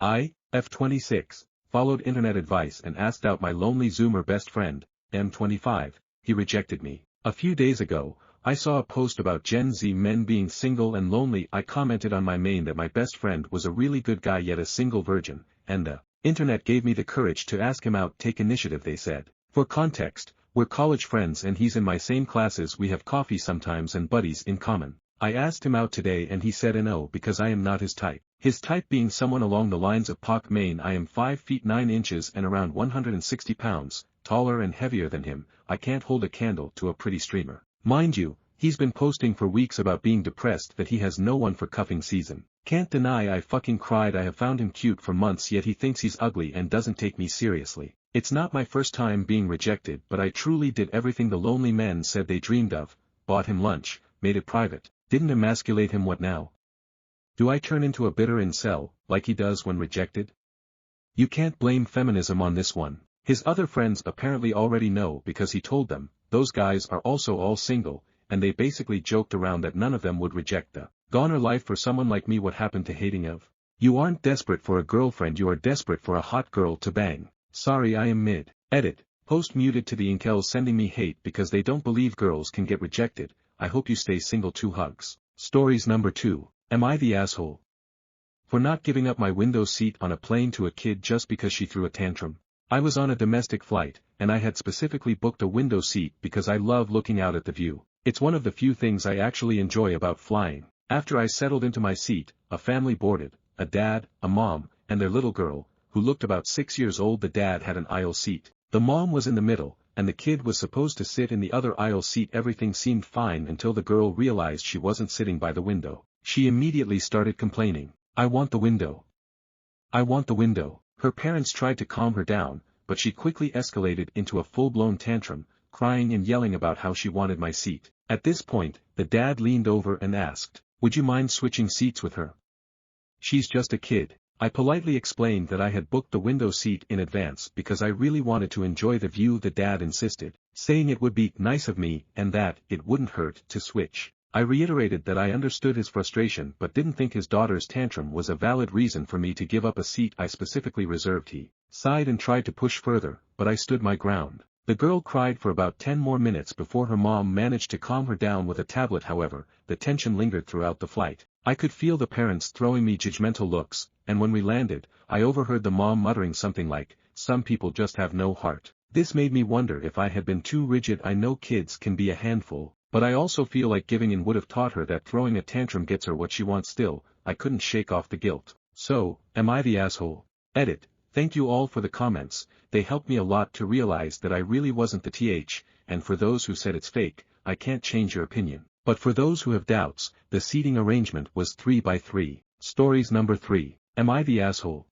I, F26, followed internet advice and asked out my lonely Zoomer best friend, M25, he rejected me. A few days ago, I saw a post about Gen Z men being single and lonely. I commented on my main that my best friend was a really good guy yet a single virgin, and the internet gave me the courage to ask him out. Take initiative, they said. For context, we're college friends and he's in my same classes, we have coffee sometimes and buddies in common. I asked him out today and he said no because I am not his type. His type being someone along the lines of Pac Man. I am 5 feet 9 inches and around 160 pounds, taller and heavier than him. I can't hold a candle to a pretty streamer. Mind you, he's been posting for weeks about being depressed that he has no one for cuffing season. Can't deny I fucking cried. I have found him cute for months yet he thinks he's ugly and doesn't take me seriously. It's not my first time being rejected, but I truly did everything the lonely men said they dreamed of. Bought him lunch, made it private, didn't emasculate him. What now? Do I turn into a bitter incel, like he does when rejected? You can't blame feminism on this one. His other friends apparently already know because he told them. Those guys are also all single, and they basically joked around that none of them would reject the goner life for someone like me. What happened to hating of? You aren't desperate for a girlfriend, you are desperate for a hot girl to bang. Sorry, I am mid. Edit. Post muted to the incels sending me hate because they don't believe girls can get rejected. I hope you stay single. 2 hugs. Stories number 2. Am I the asshole for not giving up my window seat on a plane to a kid just because she threw a tantrum? I was on a domestic flight, and I had specifically booked a window seat because I love looking out at the view. It's one of the few things I actually enjoy about flying. After I settled into my seat, a family boarded, a dad, a mom, and their little girl, who looked about 6 years old. The dad had an aisle seat. The mom was in the middle, and the kid was supposed to sit in the other aisle seat. Everything seemed fine until the girl realized she wasn't sitting by the window. She immediately started complaining. I want the window. I want the window. Her parents tried to calm her down, but she quickly escalated into a full-blown tantrum, crying and yelling about how she wanted my seat. At this point, the dad leaned over and asked, "Would you mind switching seats with her? She's just a kid." I politely explained that I had booked the window seat in advance because I really wanted to enjoy the view. The dad insisted, saying it would be nice of me and that it wouldn't hurt to switch. I reiterated that I understood his frustration but didn't think his daughter's tantrum was a valid reason for me to give up a seat I specifically reserved. He sighed and tried to push further, but I stood my ground. The girl cried for about 10 more minutes before her mom managed to calm her down with a tablet. However, the tension lingered throughout the flight. I could feel the parents throwing me judgmental looks, and when we landed, I overheard the mom muttering something like, "Some people just have no heart." This made me wonder if I had been too rigid. I know kids can be a handful, but I also feel like giving in would have taught her that throwing a tantrum gets her what she wants. Still, I couldn't shake off the guilt. So, am I the asshole? Edit. Thank you all for the comments, they helped me a lot to realize that I really wasn't the th, and for those who said it's fake, I can't change your opinion. But for those who have doubts, the seating arrangement was 3 by 3. Stories number 3. Am I the asshole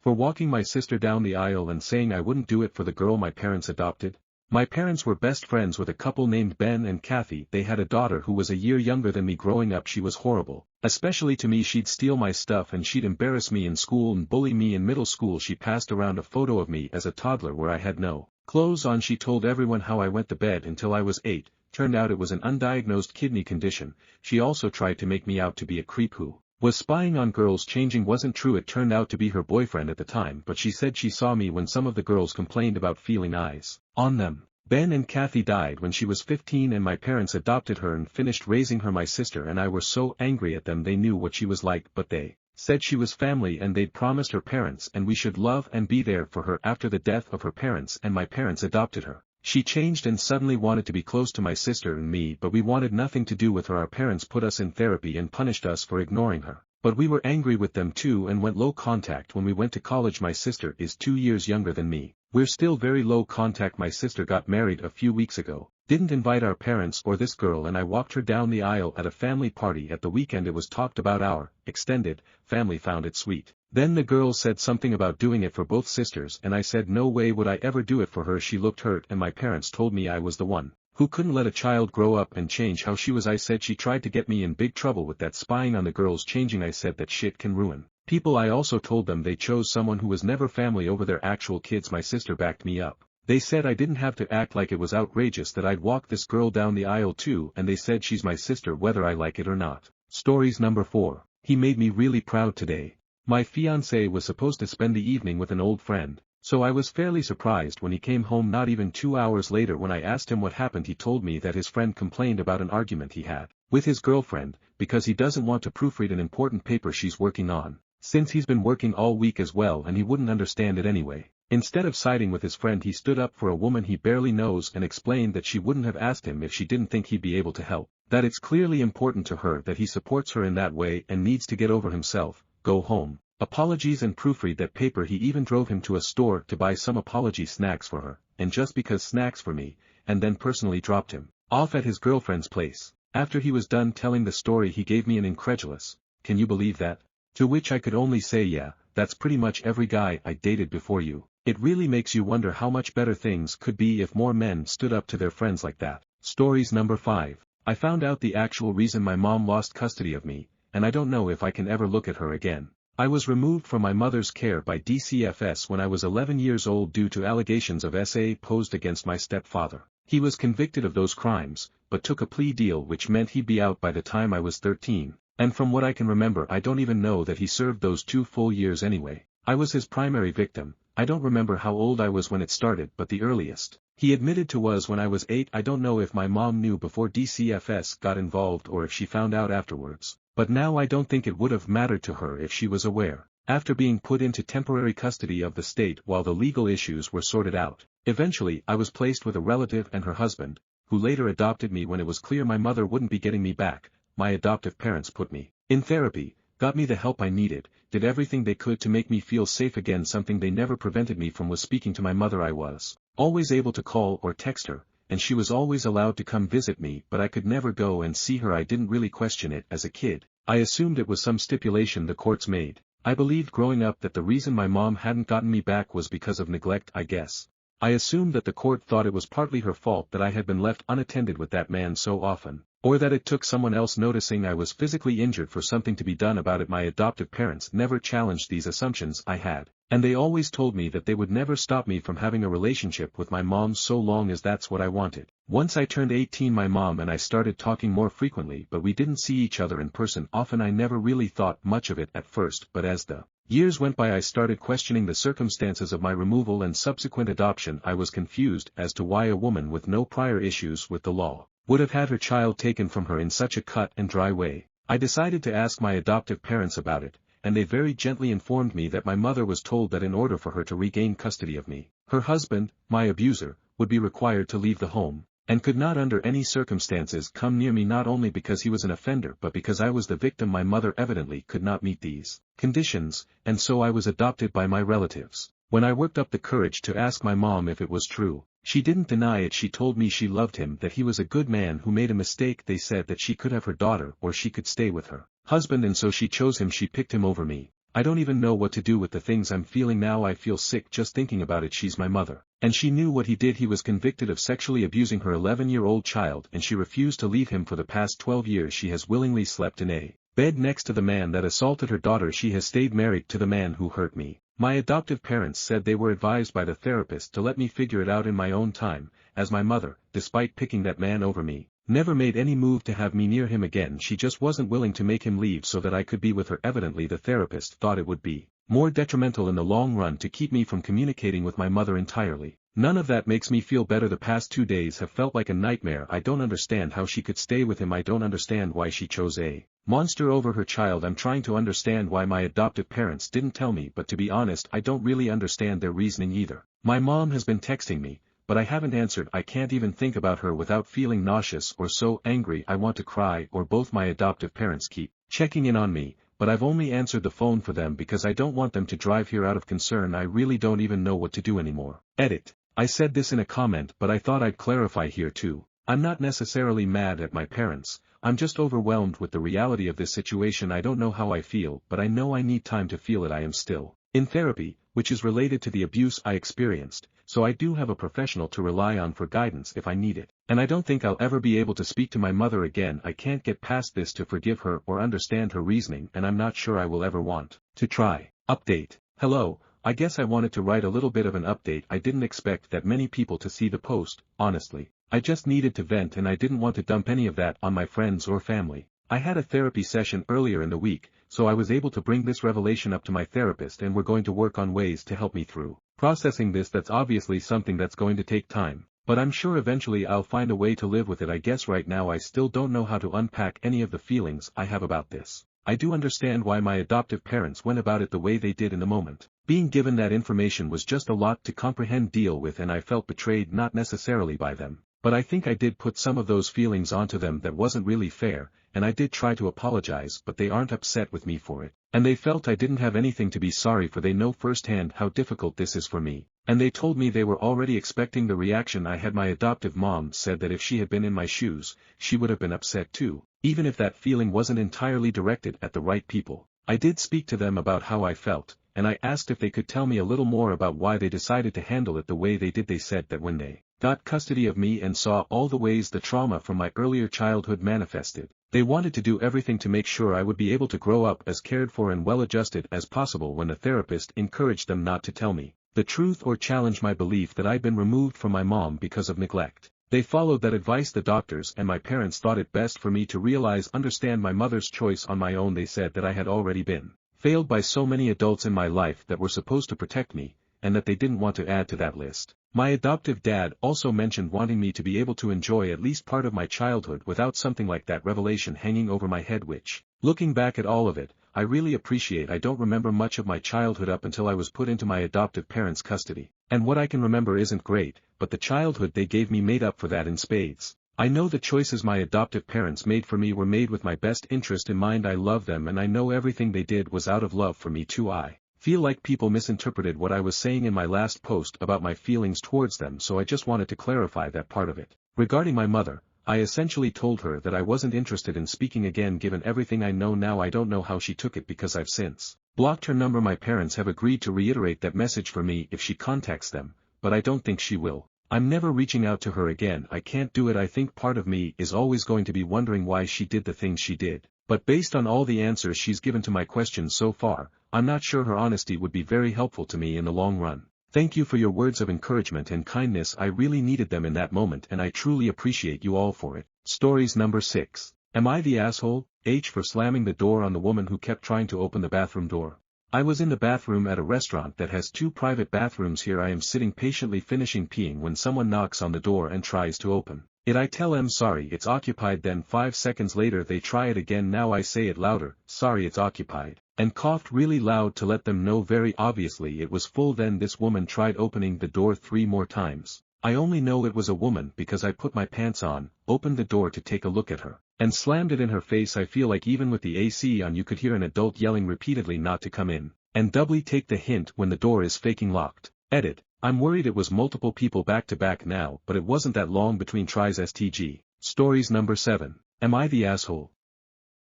for walking my sister down the aisle and saying I wouldn't do it for the girl my parents adopted? My parents were best friends with a couple named Ben and Kathy. They had a daughter who was a year younger than me. Growing up she was horrible, especially to me. She'd steal my stuff and she'd embarrass me in school and bully me. In middle school she passed around a photo of me as a toddler where I had no clothes on. She told everyone how I went to bed until I was 8, turned out it was an undiagnosed kidney condition. She also tried to make me out to be a creep who was spying on girls changing. Wasn't true, it turned out to be her boyfriend at the time, but she said she saw me when some of the girls complained about feeling eyes on them. Ben and Kathy died when she was 15 and my parents adopted her and finished raising her. My sister and I were so angry at them. They knew what she was like, but they said she was family and they'd promised her parents and we should love and be there for her. After the death of her parents and my parents adopted her, she changed and suddenly wanted to be close to my sister and me, but we wanted nothing to do with her. Our parents put us in therapy and punished us for ignoring her. But we were angry with them too and went low contact when we went to college. My sister is 2 years younger than me. We're still very low contact. My sister got married a few weeks ago, didn't invite our parents or this girl, and I walked her down the aisle at a family party at the weekend. It was talked about. Our extended family found it sweet. Then the girl said something about doing it for both sisters and I said no way would I ever do it for her. She looked hurt and my parents told me I was the one who couldn't let a child grow up and change how she was. I said she tried to get me in big trouble with that, spying on the girls changing. I said that shit can ruin people. I also told them they chose someone who was never family over their actual kids. My sister backed me up. They said I didn't have to act like it was outrageous that I'd walk this girl down the aisle too, and they said she's my sister whether I like it or not. Stories number 4. He made me really proud today. My fiancé was supposed to spend the evening with an old friend, so I was fairly surprised when he came home not even 2 hours later. When I asked him what happened, he told me that his friend complained about an argument he had with his girlfriend, because he doesn't want to proofread an important paper she's working on, since he's been working all week as well and he wouldn't understand it anyway. Instead of siding with his friend, he stood up for a woman he barely knows and explained that she wouldn't have asked him if she didn't think he'd be able to help, that it's clearly important to her that he supports her in that way and needs to get over himself, go home, apologies and proofread that paper. He even drove him to a store to buy some apology snacks for her, and just because snacks for me, and then personally dropped him off at his girlfriend's place. After he was done telling the story, he gave me an incredulous, "Can you believe that?" To which I could only say, yeah, that's pretty much every guy I dated before you. It really makes you wonder how much better things could be if more men stood up to their friends like that. Stories number 5. I found out the actual reason my mom lost custody of me, and I don't know if I can ever look at her again. I was removed from my mother's care by DCFS when I was 11 years old due to allegations of SA posed against my stepfather. He was convicted of those crimes, but took a plea deal which meant he'd be out by the time I was 13, and from what I can remember I don't even know that he served those 2 full years anyway. I was his primary victim. I don't remember how old I was when it started, but the earliest he admitted to was when I was 8. I don't know if my mom knew before DCFS got involved or if she found out afterwards, but now I don't think it would have mattered to her if she was aware. After being put into temporary custody of the state while the legal issues were sorted out, eventually I was placed with a relative and her husband, who later adopted me when it was clear my mother wouldn't be getting me back. My adoptive parents put me in therapy, got me the help I needed, did everything they could to make me feel safe again. Something they never prevented me from was speaking to my mother. I was always able to call or text her, and she was always allowed to come visit me, but I could never go and see her. I didn't really question it as a kid. I assumed it was some stipulation the courts made. I believed growing up that the reason my mom hadn't gotten me back was because of neglect, I guess. I assumed that the court thought it was partly her fault that I had been left unattended with that man so often, or that it took someone else noticing I was physically injured for something to be done about it. My adoptive parents never challenged these assumptions I had, and they always told me that they would never stop me from having a relationship with my mom so long as that's what I wanted. Once I turned 18, my mom and I started talking more frequently, but we didn't see each other in person often. I never really thought much of it at first, but as the years went by I started questioning the circumstances of my removal and subsequent adoption. I was confused as to why a woman with no prior issues with the law would have had her child taken from her in such a cut and dry way. I decided to ask my adoptive parents about it, and they very gently informed me that my mother was told that in order for her to regain custody of me, her husband, my abuser, would be required to leave the home, and could not under any circumstances come near me, not only because he was an offender but because I was the victim. My mother evidently could not meet these conditions, and so I was adopted by my relatives. When I worked up the courage to ask my mom if it was true, she didn't deny it. She told me she loved him, that he was a good man who made a mistake. They said that she could have her daughter or she could stay with her husband, and so she chose him. She picked him over me. I don't even know what to do with the things I'm feeling now. I feel sick just thinking about it. She's my mother, and she knew what he did. He was convicted of sexually abusing her 11-year-old child, and she refused to leave him. For the past 12 years she has willingly slept in a bed next to the man that assaulted her daughter. She has stayed married to the man who hurt me. My adoptive parents said they were advised by the therapist to let me figure it out in my own time, as my mother, despite picking that man over me, never made any move to have me near him again. She just wasn't willing to make him leave so that I could be with her. Evidently the therapist thought it would be more detrimental in the long run to keep me from communicating with my mother entirely. None of that makes me feel better. The past 2 days have felt like a nightmare. I don't understand how she could stay with him. I don't understand why she chose a monster over her child. I'm trying to understand why my adoptive parents didn't tell me, but to be honest I don't really understand their reasoning either. My mom has been texting me, but I haven't answered. I can't even think about her without feeling nauseous or so angry I want to cry. Or both. My adoptive parents keep checking in on me, but I've only answered the phone for them because I don't want them to drive here out of concern. I really don't even know what to do anymore. Edit. I said this in a comment, but I thought I'd clarify here too. I'm not necessarily mad at my parents, I'm just overwhelmed with the reality of this situation. I don't know how I feel, but I know I need time to feel it. I am still in therapy, which is related to the abuse I experienced, so I do have a professional to rely on for guidance if I need it. And I don't think I'll ever be able to speak to my mother again. I can't get past this to forgive her or understand her reasoning, and I'm not sure I will ever want to try. Update. Hello. I guess I wanted to write a little bit of an update. I didn't expect that many people to see the post, honestly. I just needed to vent and I didn't want to dump any of that on my friends or family. I had a therapy session earlier in the week, so I was able to bring this revelation up to my therapist and we're going to work on ways to help me through processing this. That's obviously something that's going to take time, but I'm sure eventually I'll find a way to live with it. I guess right now I still don't know how to unpack any of the feelings I have about this. I do understand why my adoptive parents went about it the way they did in the moment. Being given that information was just a lot to comprehend, deal with, and I felt betrayed, not necessarily by them, but I think I did put some of those feelings onto them that wasn't really fair, and I did try to apologize, but they aren't upset with me for it. And they felt I didn't have anything to be sorry for. They know firsthand how difficult this is for me, and they told me they were already expecting the reaction I had. My adoptive mom said that if she had been in my shoes, she would have been upset too, even if that feeling wasn't entirely directed at the right people. I did speak to them about how I felt, and I asked if they could tell me a little more about why they decided to handle it the way they did. They said that when they got custody of me and saw all the ways the trauma from my earlier childhood manifested, they wanted to do everything to make sure I would be able to grow up as cared for and well-adjusted as possible. When the therapist encouraged them not to tell me the truth or challenge my belief that I'd been removed from my mom because of neglect, they followed that advice. The doctors and my parents thought it best for me to understand my mother's choice on my own. They said that I had already been failed by so many adults in my life that were supposed to protect me, and that they didn't want to add to that list. My adoptive dad also mentioned wanting me to be able to enjoy at least part of my childhood without something like that revelation hanging over my head, which, looking back at all of it, I really appreciate. I don't remember much of my childhood up until I was put into my adoptive parents' custody, and what I can remember isn't great, but the childhood they gave me made up for that in spades. I know the choices my adoptive parents made for me were made with my best interest in mind. I love them, and I know everything they did was out of love for me too. I feel like people misinterpreted what I was saying in my last post about my feelings towards them, so I just wanted to clarify that part of it. Regarding my mother, I essentially told her that I wasn't interested in speaking again. Given everything I know now, I don't know how she took it because I've since blocked her number. My parents have agreed to reiterate that message for me if she contacts them, but I don't think she will. I'm never reaching out to her again. I can't do it. I think part of me is always going to be wondering why she did the things she did, but based on all the answers she's given to my questions so far, I'm not sure her honesty would be very helpful to me in the long run. Thank you for your words of encouragement and kindness. I really needed them in that moment, and I truly appreciate you all for it. Stories number 6. Am I the asshole? H for slamming the door on the woman who kept trying to open the bathroom door. I was in the bathroom at a restaurant that has 2 private bathrooms. Here I am sitting patiently finishing peeing when someone knocks on the door and tries to open it. I tell them sorry, it's occupied. Then 5 seconds later they try it again. Now I say it louder, sorry, it's occupied, and coughed really loud to let them know very obviously it was full. Then this woman tried opening the door 3 more times. I only know it was a woman because I put my pants on, opened the door to take a look at her, and slammed it in her face. I feel like even with the AC on you could hear an adult yelling repeatedly not to come in, and doubly take the hint when the door is faking locked. Edit. I'm worried it was multiple people back to back now, but it wasn't that long between tries. STG. Stories number 7. Am I the asshole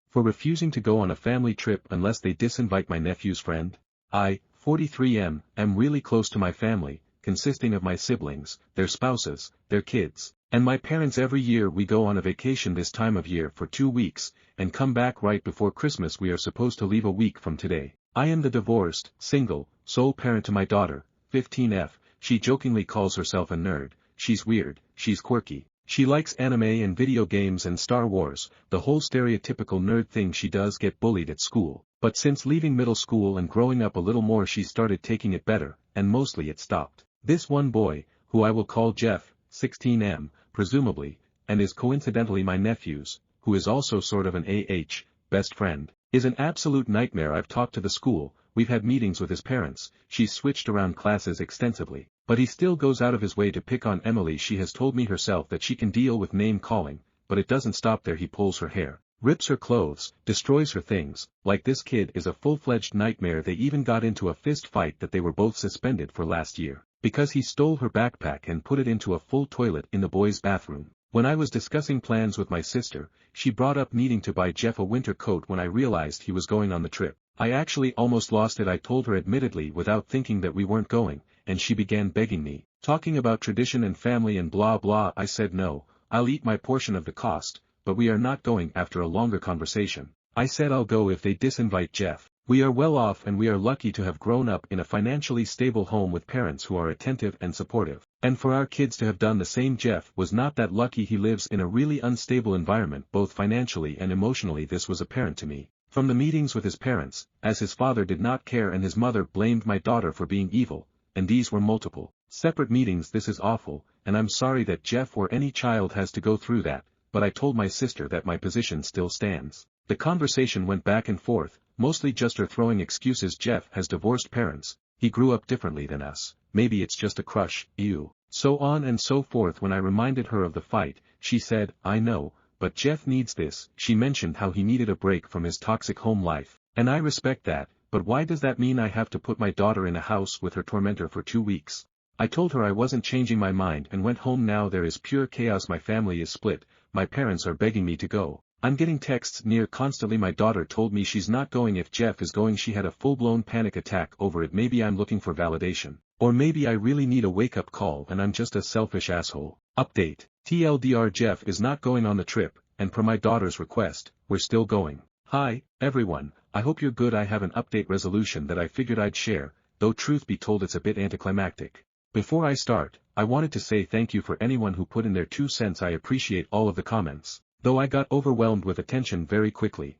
for refusing to go on a family trip unless they disinvite my nephew's friend? I, 43 am really close to my family, consisting of my siblings, their spouses, their kids, and my parents. Every year we go on a vacation this time of year for 2 weeks, and come back right before Christmas. We are supposed to leave a week from today. I am the divorced, single, sole parent to my daughter, 15F, she jokingly calls herself a nerd. She's weird, she's quirky, she likes anime and video games and Star Wars, the whole stereotypical nerd thing. She does get bullied at school, but since leaving middle school and growing up a little more she started taking it better, and mostly it stopped. This one boy, who I will call Jeff, 16M, presumably, and is coincidentally my nephew's, who is also sort of an best friend, is an absolute nightmare. I've talked to the school, we've had meetings with his parents, she's switched around classes extensively, but he still goes out of his way to pick on Emily. She has told me herself that she can deal with name calling, but it doesn't stop there. He pulls her hair, rips her clothes, destroys her things. Like, this kid is a full-fledged nightmare. They even got into a fist fight that they were both suspended for last year, because he stole her backpack and put it into a full toilet in the boys' bathroom. When I was discussing plans with my sister, she brought up needing to buy Jeff a winter coat. When I realized he was going on the trip, I actually almost lost it. I told her admittedly without thinking that we weren't going, and she began begging me, talking about tradition and family and blah blah. I said no, I'll eat my portion of the cost, but we are not going. After a longer conversation, I said I'll go if they disinvite Jeff. We are well off and we are lucky to have grown up in a financially stable home with parents who are attentive and supportive. And for our kids to have done the same. Jeff was not that lucky. He lives in a really unstable environment both financially and emotionally. This was apparent to me from the meetings with his parents, as his father did not care and his mother blamed my daughter for being evil, and these were multiple, separate meetings. This is awful, and I'm sorry that Jeff or any child has to go through that, but I told my sister that my position still stands. The conversation went back and forth, mostly just her throwing excuses. Jeff has divorced parents, he grew up differently than us, maybe it's just a crush, ew. So on and so forth. When I reminded her of the fight, she said, I know, but Jeff needs this. She mentioned how he needed a break from his toxic home life, and I respect that, but why does that mean I have to put my daughter in a house with her tormentor for 2 weeks? I told her I wasn't changing my mind and went home. Now there is pure chaos. My family is split, my parents are begging me to go. I'm getting texts near constantly. My daughter told me she's not going if Jeff is going. She had a full-blown panic attack over it. Maybe I'm looking for validation, or maybe I really need a wake-up call and I'm just a selfish asshole. Update. TLDR, Jeff is not going on the trip, and per my daughter's request, we're still going. Hi, everyone, I hope you're good. I have an update resolution that I figured I'd share, though truth be told it's a bit anticlimactic. Before I start, I wanted to say thank you for anyone who put in their 2 cents. I appreciate all of the comments, though I got overwhelmed with attention very quickly.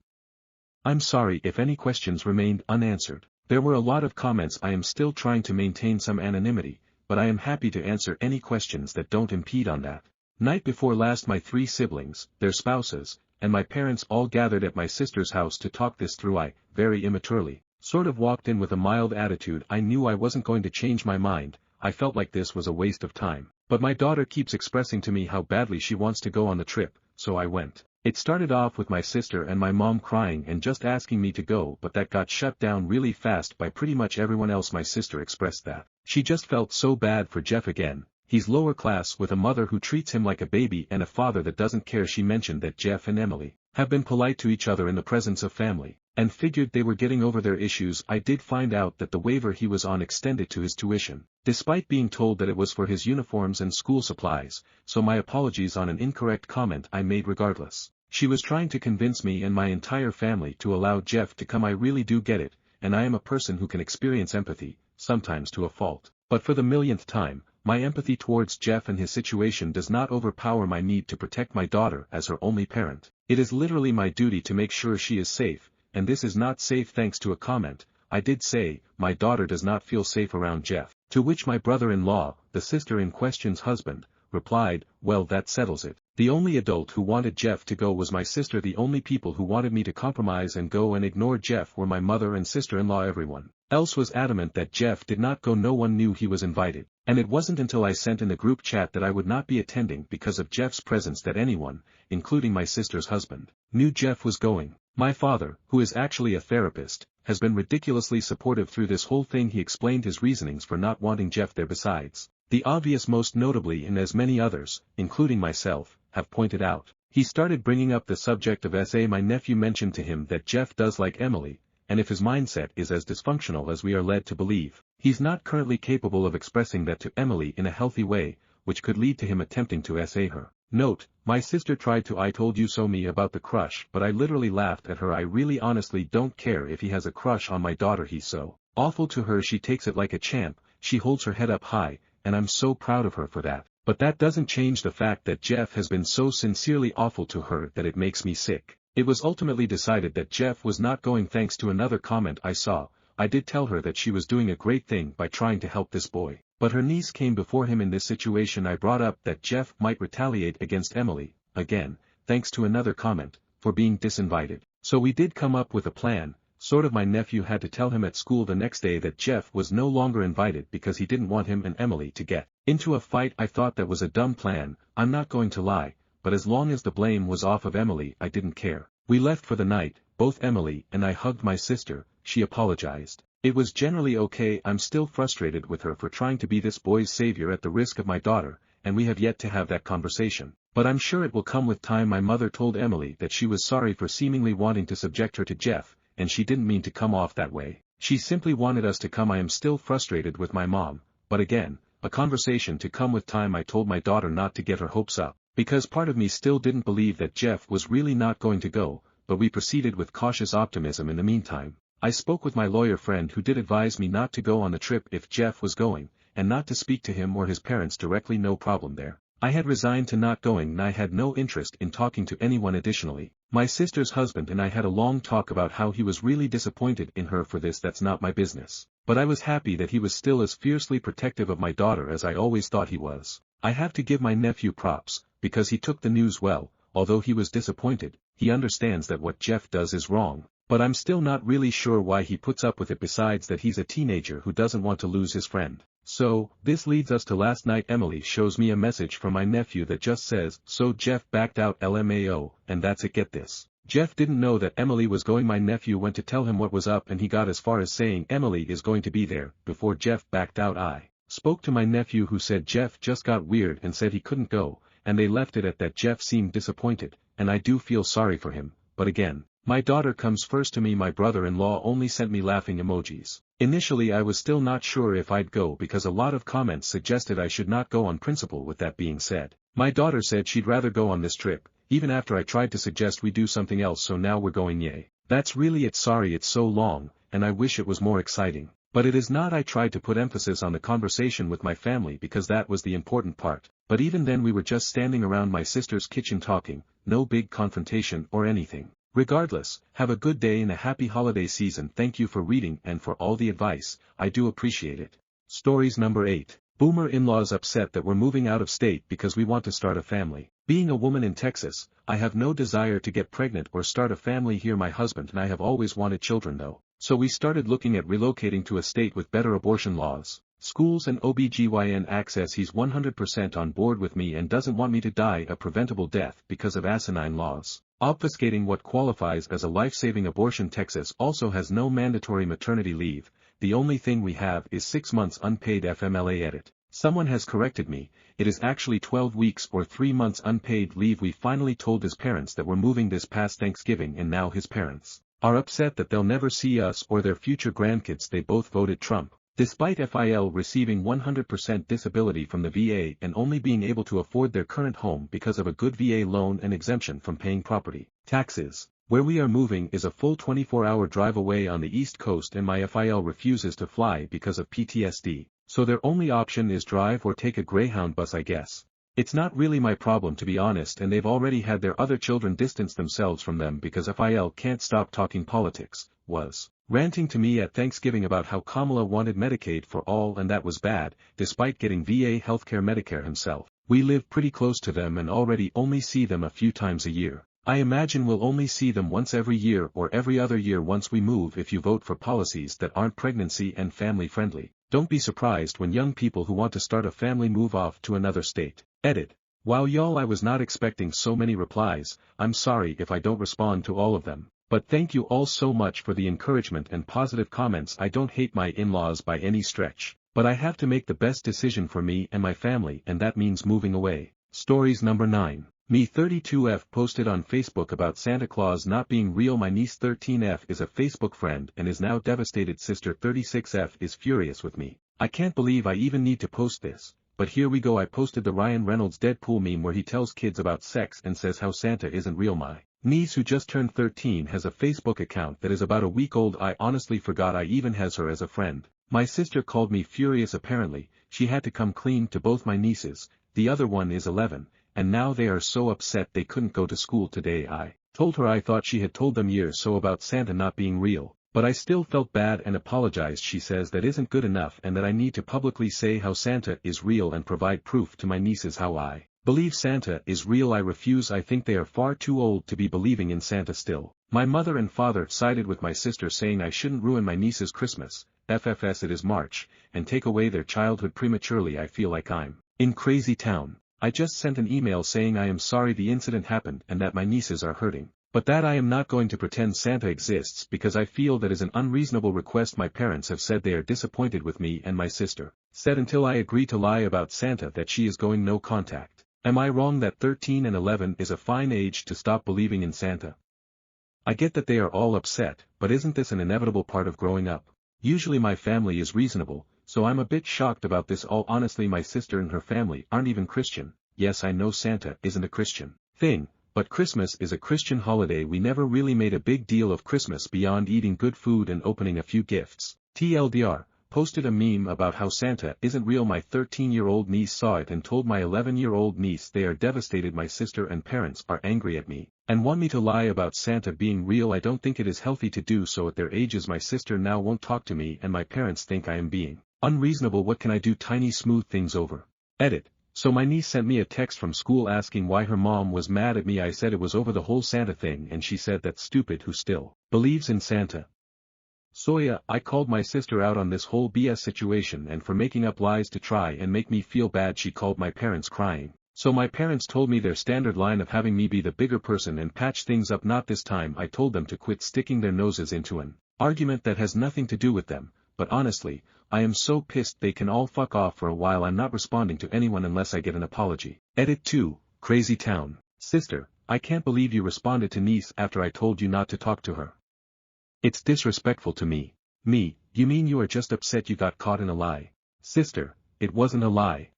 I'm sorry if any questions remained unanswered. There were a lot of comments. I am still trying to maintain some anonymity, but I am happy to answer any questions that don't impede on that. Night before last, my 3 siblings, their spouses, and my parents all gathered at my sister's house to talk this through. I, very immaturely, sort of walked in with a mild attitude. I knew I wasn't going to change my mind. I felt like this was a waste of time, but my daughter keeps expressing to me how badly she wants to go on the trip, so I went. It started off with my sister and my mom crying and just asking me to go, but that got shut down really fast by pretty much everyone else. My sister expressed that she just felt so bad for Jeff again. He's lower class with a mother who treats him like a baby and a father that doesn't care. She mentioned that Jeff and Emily have been polite to each other in the presence of family, and figured they were getting over their issues. I did find out that the waiver he was on extended to his tuition, despite being told that it was for his uniforms and school supplies, so my apologies on an incorrect comment I made regardless. She was trying to convince me and my entire family to allow Jeff to come. I really do get it, and I am a person who can experience empathy, sometimes to a fault, but for the millionth time, my empathy towards Jeff and his situation does not overpower my need to protect my daughter as her only parent. It is literally my duty to make sure she is safe, and this is not safe. Thanks to a comment, I did say, my daughter does not feel safe around Jeff, to which my brother-in-law, the sister in question's husband, replied, well, that settles it. The only adult who wanted Jeff to go was my sister. The only people who wanted me to compromise and go and ignore Jeff were my mother and sister-in-law. Everyone else was adamant that Jeff did not go. No one knew he was invited, and it wasn't until I sent in the group chat that I would not be attending because of Jeff's presence that anyone, including my sister's husband, knew Jeff was going. My father, who is actually a therapist, has been ridiculously supportive through this whole thing. He explained his reasonings for not wanting Jeff there. Besides the obvious, most notably, and as many others, including myself, have pointed out, he started bringing up the subject of SA. My nephew mentioned to him that Jeff does like Emily, and if his mindset is as dysfunctional as we are led to believe, he's not currently capable of expressing that to Emily in a healthy way, which could lead to him attempting to SA her. Note, my sister tried to I told you so me about the crush, but I literally laughed at her. I really honestly don't care if he has a crush on my daughter. He's so awful to her. She takes it like a champ, she holds her head up high, and I'm so proud of her for that. But that doesn't change the fact that Jeff has been so sincerely awful to her that it makes me sick. It was ultimately decided that Jeff was not going. Thanks to another comment I saw, I did tell her that she was doing a great thing by trying to help this boy, but her niece came before him in this situation. I brought up that Jeff might retaliate against Emily, again, thanks to another comment, for being disinvited. So we did come up with a plan. Sort of. My nephew had to tell him at school the next day that Jeff was no longer invited because he didn't want him and Emily to get into a fight. I thought that was a dumb plan, I'm not going to lie, but as long as the blame was off of Emily I didn't care. We left for the night, both Emily and I hugged my sister. She apologized. It was generally okay. I'm still frustrated with her for trying to be this boy's savior at the risk of my daughter, and we have yet to have that conversation. But I'm sure it will come with time. My mother told Emily that she was sorry for seemingly wanting to subject her to Jeff, and she didn't mean to come off that way. She simply wanted us to come. I am still frustrated with my mom, but again, a conversation to come with time. I told my daughter not to get her hopes up, because part of me still didn't believe that Jeff was really not going to go, but we proceeded with cautious optimism. In the meantime, I spoke with my lawyer friend who did advise me not to go on the trip if Jeff was going, and not to speak to him or his parents directly. No problem there. I had resigned to not going and I had no interest in talking to anyone additionally. My sister's husband and I had a long talk about how he was really disappointed in her for this. That's not my business. But I was happy that he was still as fiercely protective of my daughter as I always thought he was. I have to give my nephew props, because he took the news well. Although he was disappointed, he understands that what Jeff does is wrong. But I'm still not really sure why he puts up with it, besides that he's a teenager who doesn't want to lose his friend. So, this leads us to last night. Emily shows me a message from my nephew that just says, "So Jeff backed out LMAO, and that's it." Get this. Jeff didn't know that Emily was going. My nephew went to tell him what was up and he got as far as saying Emily is going to be there, before Jeff backed out. I spoke to my nephew who said Jeff just got weird and said he couldn't go, and they left it at that. Jeff seemed disappointed, and I do feel sorry for him, but again, my daughter comes first to me. My brother-in-law only sent me laughing emojis. Initially I was still not sure if I'd go because a lot of comments suggested I should not go on principle. With that being said, my daughter said she'd rather go on this trip, even after I tried to suggest we do something else, so now we're going. Yay. That's really it. Sorry it's so long, and I wish it was more exciting. But it is not. I tried to put emphasis on the conversation with my family because that was the important part, but even then we were just standing around my sister's kitchen talking, no big confrontation or anything. Regardless, have a good day and a happy holiday season. Thank you for reading and for all the advice, I do appreciate it. Stories number 8. Boomer in-laws upset that we're moving out of state because we want to start a family. Being a woman in Texas, I have no desire to get pregnant or start a family here. My husband and I have always wanted children though, so we started looking at relocating to a state with better abortion laws, schools and OBGYN access. He's 100% on board with me and doesn't want me to die a preventable death because of asinine laws obfuscating what qualifies as a life-saving abortion. Texas also has no mandatory maternity leave. The only thing we have is 6 months unpaid FMLA. Edit. Someone has corrected me, it is actually 12 weeks or 3 months unpaid leave. We finally told his parents that we're moving this past Thanksgiving, and now his parents are upset that they'll never see us or their future grandkids. They both voted Trump. Despite FIL receiving 100% disability from the VA and only being able to afford their current home because of a good VA loan and exemption from paying property taxes. Where we are moving is a full 24-hour drive away on the East Coast, and my FIL refuses to fly because of PTSD, so their only option is drive or take a Greyhound bus. I guess it's not really my problem, to be honest, and they've already had their other children distance themselves from them because FIL can't stop talking politics, was ranting to me at Thanksgiving about how Kamala wanted Medicaid for all and that was bad, despite getting VA healthcare Medicare himself. We live pretty close to them and already only see them a few times a year. I imagine we'll only see them once every year or every other year once we move. If you vote for policies that aren't pregnancy and family friendly, don't be surprised when young people who want to start a family move off to another state. Edit. Wow y'all, I was not expecting so many replies. I'm sorry if I don't respond to all of them, but thank you all so much for the encouragement and positive comments. I don't hate my in-laws by any stretch, but I have to make the best decision for me and my family, and that means moving away. Stories number 9. Me 32F posted on Facebook about Santa Claus not being real. My niece 13F is a Facebook friend and is now devastated. Sister 36F is furious with me. I can't believe I even need to post this, but here we go. I posted the Ryan Reynolds Deadpool meme where he tells kids about sex and says how Santa isn't real. My niece, who just turned 13, has a Facebook account that is about a week old. I honestly forgot I even has her as a friend. My sister called me furious. Apparently, she had to come clean to both my nieces. The other one is 11. And now they are so upset they couldn't go to school today. I told her I thought she had told them years so about Santa not being real, but I still felt bad and apologized. She says that isn't good enough and that I need to publicly say how Santa is real and provide proof to my nieces how I believe Santa is real. I refuse. I think they are far too old to be believing in Santa still. My mother and father sided with my sister, saying I shouldn't ruin my niece's Christmas, FFS it is March, and take away their childhood prematurely. I feel like I'm in crazy town. I just sent an email saying I am sorry the incident happened and that my nieces are hurting, but that I am not going to pretend Santa exists because I feel that is an unreasonable request. My parents have said they are disappointed with me, and my sister said until I agree to lie about Santa that she is going no contact. Am I wrong that 13 and 11 is a fine age to stop believing in Santa? I get that they are all upset, but isn't this an inevitable part of growing up? Usually my family is reasonable, so I'm a bit shocked about this all. Honestly, my sister and her family aren't even Christian. Yes, I know Santa isn't a Christian thing, but Christmas is a Christian holiday. We never really made a big deal of Christmas beyond eating good food and opening a few gifts. TLDR, posted a meme about how Santa isn't real. My 13-year-old niece saw it and told my 11-year-old niece they are devastated. My sister and parents are angry at me and want me to lie about Santa being real. I don't think it is healthy to do so at their ages. My sister now won't talk to me and my parents think I am being unreasonable. What can I do? Tiny smooth things over. Edit. So my niece sent me a text from school asking why her mom was mad at me. I said it was over the whole Santa thing and she said that's stupid. Who still believes in Santa? So yeah, I called my sister out on this whole BS situation and for making up lies to try and make me feel bad. She called my parents crying. So my parents told me their standard line of having me be the bigger person and patch things up. Not this time. I told them to quit sticking their noses into an argument that has nothing to do with them, but honestly, I am so pissed they can all fuck off for a while. I'm not responding to anyone unless I get an apology. Edit 2, Crazy Town. Sister, I can't believe you responded to niece after I told you not to talk to her. It's disrespectful to me. Me, you mean you are just upset you got caught in a lie? Sister, it wasn't a lie.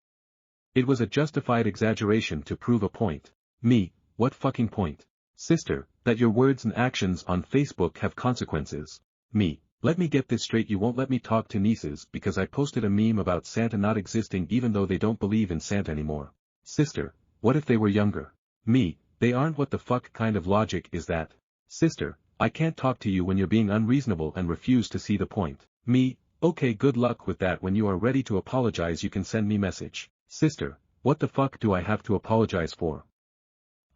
It was a justified exaggeration to prove a point. Me, what fucking point? Sister, that your words and actions on Facebook have consequences. Me, let me get this straight. You won't let me talk to nieces because I posted a meme about Santa not existing even though they don't believe in Santa anymore. Sister, what if they were younger? Me, they aren't. What the fuck kind of logic is that? Sister, I can't talk to you when you're being unreasonable and refuse to see the point. Me, okay, good luck with that. When you are ready to apologize you can send me message. Sister, what the fuck do I have to apologize for?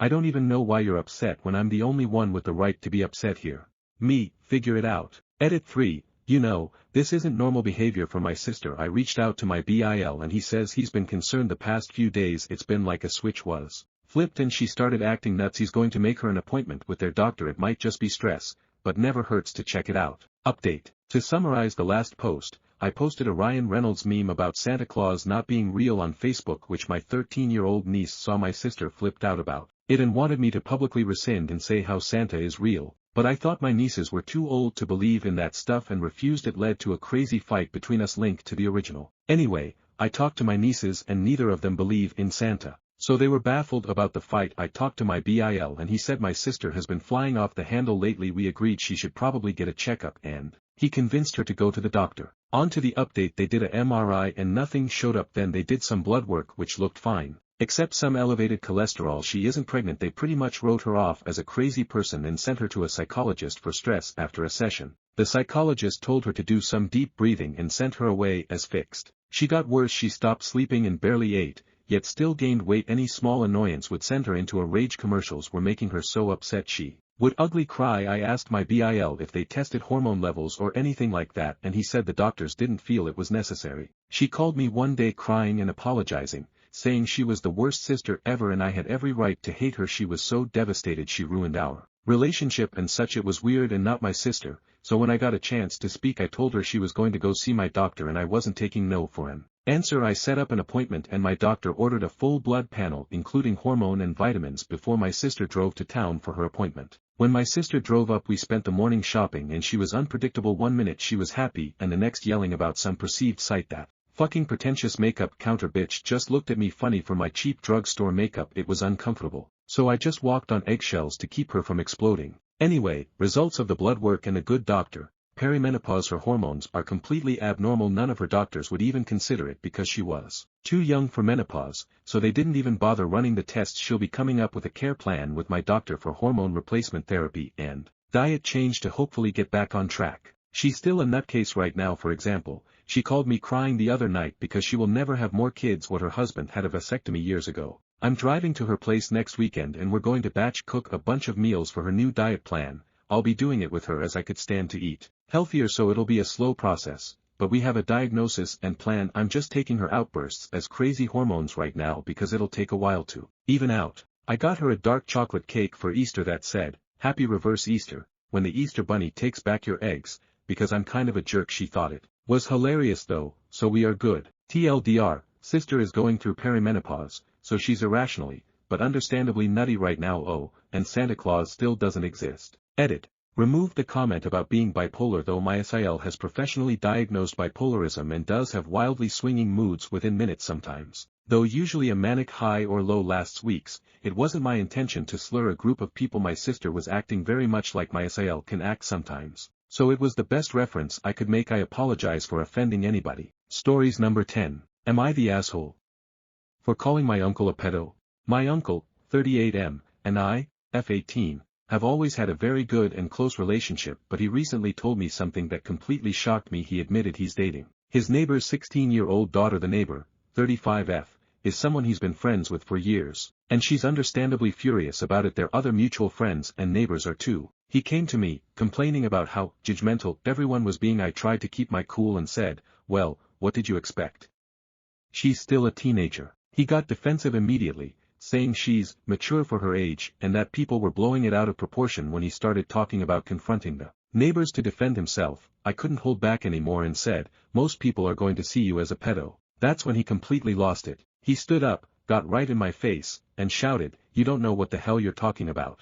I don't even know why you're upset when I'm the only one with the right to be upset here. Me, figure it out. Edit 3, you know, this isn't normal behavior from my sister. I reached out to my BIL and he says he's been concerned the past few days. It's been like a switch was flipped and she started acting nuts. He's going to make her an appointment with their doctor. It might just be stress, but never hurts to check it out. Update. To summarize the last post, I posted a Ryan Reynolds meme about Santa Claus not being real on Facebook which my 13-year-old niece saw. My sister flipped out about it and wanted me to publicly rescind and say how Santa is real, but I thought my nieces were too old to believe in that stuff and refused. It led to a crazy fight between us linked to the original. Anyway, I talked to my nieces and neither of them believe in Santa. So they were baffled about the fight. I talked to my BIL and he said my sister has been flying off the handle lately. We agreed she should probably get a checkup and he convinced her to go to the doctor. On to the update. They did a MRI and nothing showed up. Then they did some blood work which looked fine, except some elevated cholesterol. She isn't pregnant. They pretty much wrote her off as a crazy person and sent her to a psychologist for stress. After a session, the psychologist told her to do some deep breathing and sent her away as fixed. She got worse. She stopped sleeping and barely ate, yet still gained weight. Any small annoyance would send her into a rage. Commercials were making her so upset she would ugly cry. I asked my BIL if they tested hormone levels or anything like that and he said the doctors didn't feel it was necessary. She called me one day crying and apologizing, saying she was the worst sister ever and I had every right to hate her. She was so devastated she ruined our relationship and such. It was weird and not my sister, so when I got a chance to speak I told her she was going to go see my doctor and I wasn't taking no for an answer. I set up an appointment and my doctor ordered a full blood panel including hormone and vitamins before my sister drove to town for her appointment. When my sister drove up we spent the morning shopping and she was unpredictable. 1 minute she was happy and the next yelling about some perceived site. That fucking pretentious makeup counter bitch just looked at me funny for my cheap drugstore makeup. It was uncomfortable, so I just walked on eggshells to keep her from exploding. Anyway, results of the blood work and a good doctor. Perimenopause. Her hormones are completely abnormal. None of her doctors would even consider it because she was too young for menopause, so they didn't even bother running the tests. She'll be coming up with a care plan with my doctor for hormone replacement therapy and diet change to hopefully get back on track. She's still a nutcase right now. For example, she called me crying the other night because she will never have more kids. What her husband had a vasectomy years ago. I'm driving to her place next weekend and we're going to batch cook a bunch of meals for her new diet plan. I'll be doing it with her as I could stand to eat healthier, so it'll be a slow process, but we have a diagnosis and plan. I'm just taking her outbursts as crazy hormones right now because it'll take a while to even out. I got her a dark chocolate cake for Easter that said, Happy Reverse Easter, when the Easter bunny takes back your eggs, because I'm kind of a jerk. She thought it was hilarious though, so we are good. TLDR, sister is going through perimenopause, so she's irrationally, but understandably nutty right now. Oh, and Santa Claus still doesn't exist. Edit. Removed the comment about being bipolar. Though my SIL has professionally diagnosed bipolarism and does have wildly swinging moods within minutes sometimes. Though usually a manic high or low lasts weeks, it wasn't my intention to slur a group of people. My sister was acting very much like my SIL can act sometimes, So it was the best reference I could make. I apologize for offending anybody. Stories number 10. Am I the asshole for calling my uncle a pedo? My uncle, 38M, and I, F18, have always had a very good and close relationship, but he recently told me something that completely shocked me. He admitted he's dating his neighbor's 16-year-old daughter. The neighbor, 35F, is someone he's been friends with for years, and she's understandably furious about it. Their other mutual friends and neighbors are too. He came to me, complaining about how judgmental everyone was being. I tried to keep my cool and said, well, what did you expect? She's still a teenager. He got defensive immediately, saying she's mature for her age and that people were blowing it out of proportion. When he started talking about confronting the neighbors to defend himself, I couldn't hold back anymore and said, most people are going to see you as a pedo. That's when he completely lost it. He stood up, got right in my face, and shouted, you don't know what the hell you're talking about.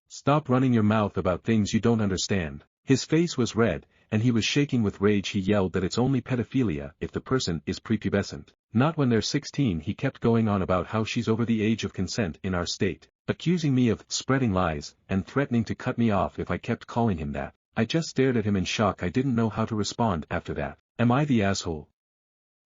Stop running your mouth about things you don't understand. His face was red, and he was shaking with rage. He yelled that it's only pedophilia if the person is prepubescent, not when they're 16. He kept going on about how she's over the age of consent in our state, accusing me of spreading lies and threatening to cut me off if I kept calling him that. I just stared at him in shock. I didn't know how to respond after that. Am I the asshole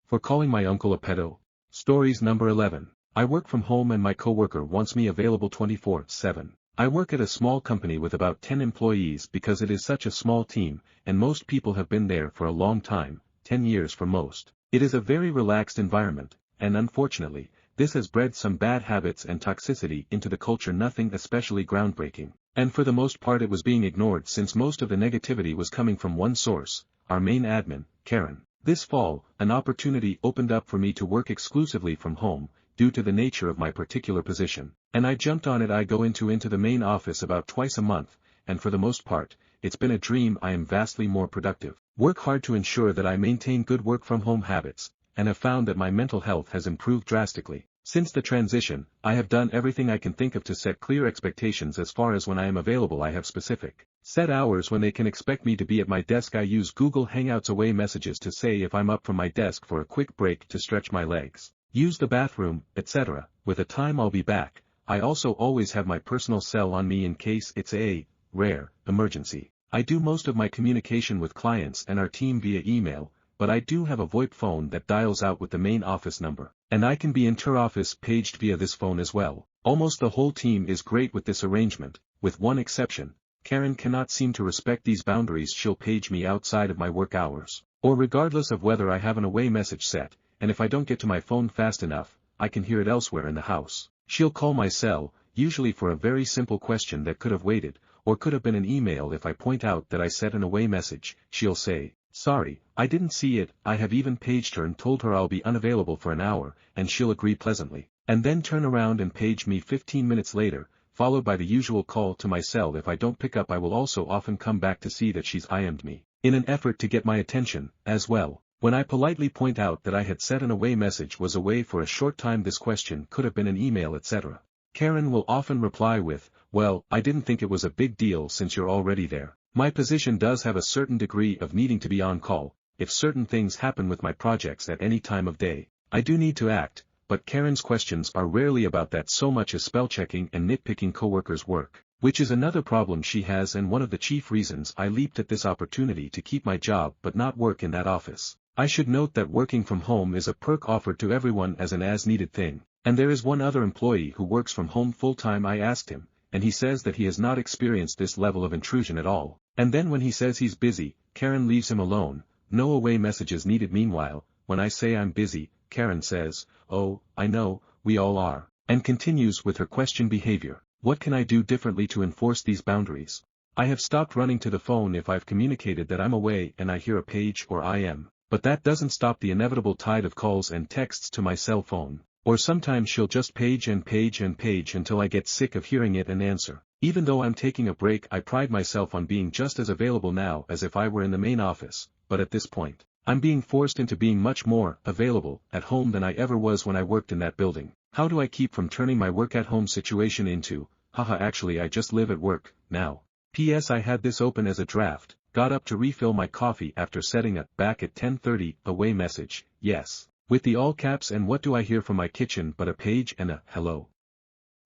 for calling my uncle a pedo? Stories number 11. I work from home and my coworker wants me available 24/7. I work at a small company with about 10 employees because it is such a small team, and most people have been there for a long time, 10 years for most. It is a very relaxed environment, and unfortunately, this has bred some bad habits and toxicity into the culture. Nothing especially groundbreaking, and for the most part it was being ignored since most of the negativity was coming from one source, our main admin, Karen. This fall, an opportunity opened up for me to work exclusively from home, due to the nature of my particular position, and I jumped on it. I go into the main office about twice a month, and for the most part, it's been a dream. I am vastly more productive, work hard to ensure that I maintain good work from home habits, and have found that my mental health has improved drastically. Since the transition, I have done everything I can think of to set clear expectations as far as when I am available. I have specific set hours when they can expect me to be at my desk. I use Google Hangouts away messages to say if I'm up from my desk for a quick break to stretch my legs, use the bathroom, etc., with a time I'll be back. I also always have my personal cell on me in case it's a rare emergency. I do most of my communication with clients and our team via email, but I do have a VoIP phone that dials out with the main office number, and I can be inter-office paged via this phone as well. Almost the whole team is great with this arrangement, with one exception. Karen cannot seem to respect these boundaries. She'll page me outside of my work hours, or regardless of whether I have an away message set, and if I don't get to my phone fast enough, I can hear it elsewhere in the house. She'll call my cell, usually for a very simple question that could have waited, or could have been an email. If I point out that I sent an away message, she'll say, sorry, I didn't see it. I have even paged her and told her I'll be unavailable for an hour, and she'll agree pleasantly, and then turn around and page me 15 minutes later, followed by the usual call to my cell. If I don't pick up, I will also often come back to see that she's IM'd me, in an effort to get my attention, as well. When I politely point out that I had set an away message, was away for a short time, this question could have been an email, etc., Karen will often reply with, well, I didn't think it was a big deal since you're already there. My position does have a certain degree of needing to be on call. If certain things happen with my projects at any time of day, I do need to act, but Karen's questions are rarely about that so much as spell-checking and nitpicking coworkers' work, which is another problem she has and one of the chief reasons I leaped at this opportunity to keep my job but not work in that office. I should note that working from home is a perk offered to everyone as an as-needed thing, and there is one other employee who works from home full-time. I asked him, and he says that he has not experienced this level of intrusion at all. And then when he says he's busy, Karen leaves him alone, no away messages needed. Meanwhile, when I say I'm busy, Karen says, oh, I know, we all are, and continues with her question behavior. What can I do differently to enforce these boundaries? I have stopped running to the phone if I've communicated that I'm away and I hear a page or IM, but that doesn't stop the inevitable tide of calls and texts to my cell phone, or sometimes she'll just page and page and page until I get sick of hearing it and answer. Even though I'm taking a break, I pride myself on being just as available now as if I were in the main office, but at this point, I'm being forced into being much more available at home than I ever was when I worked in that building. How do I keep from turning my work at home situation into, haha, actually I just live at work now? P.S. I had this open as a draft, got up to refill my coffee after setting a back at 10:30 away message, yes, with the all caps, and what do I hear from my kitchen but a page and a hello.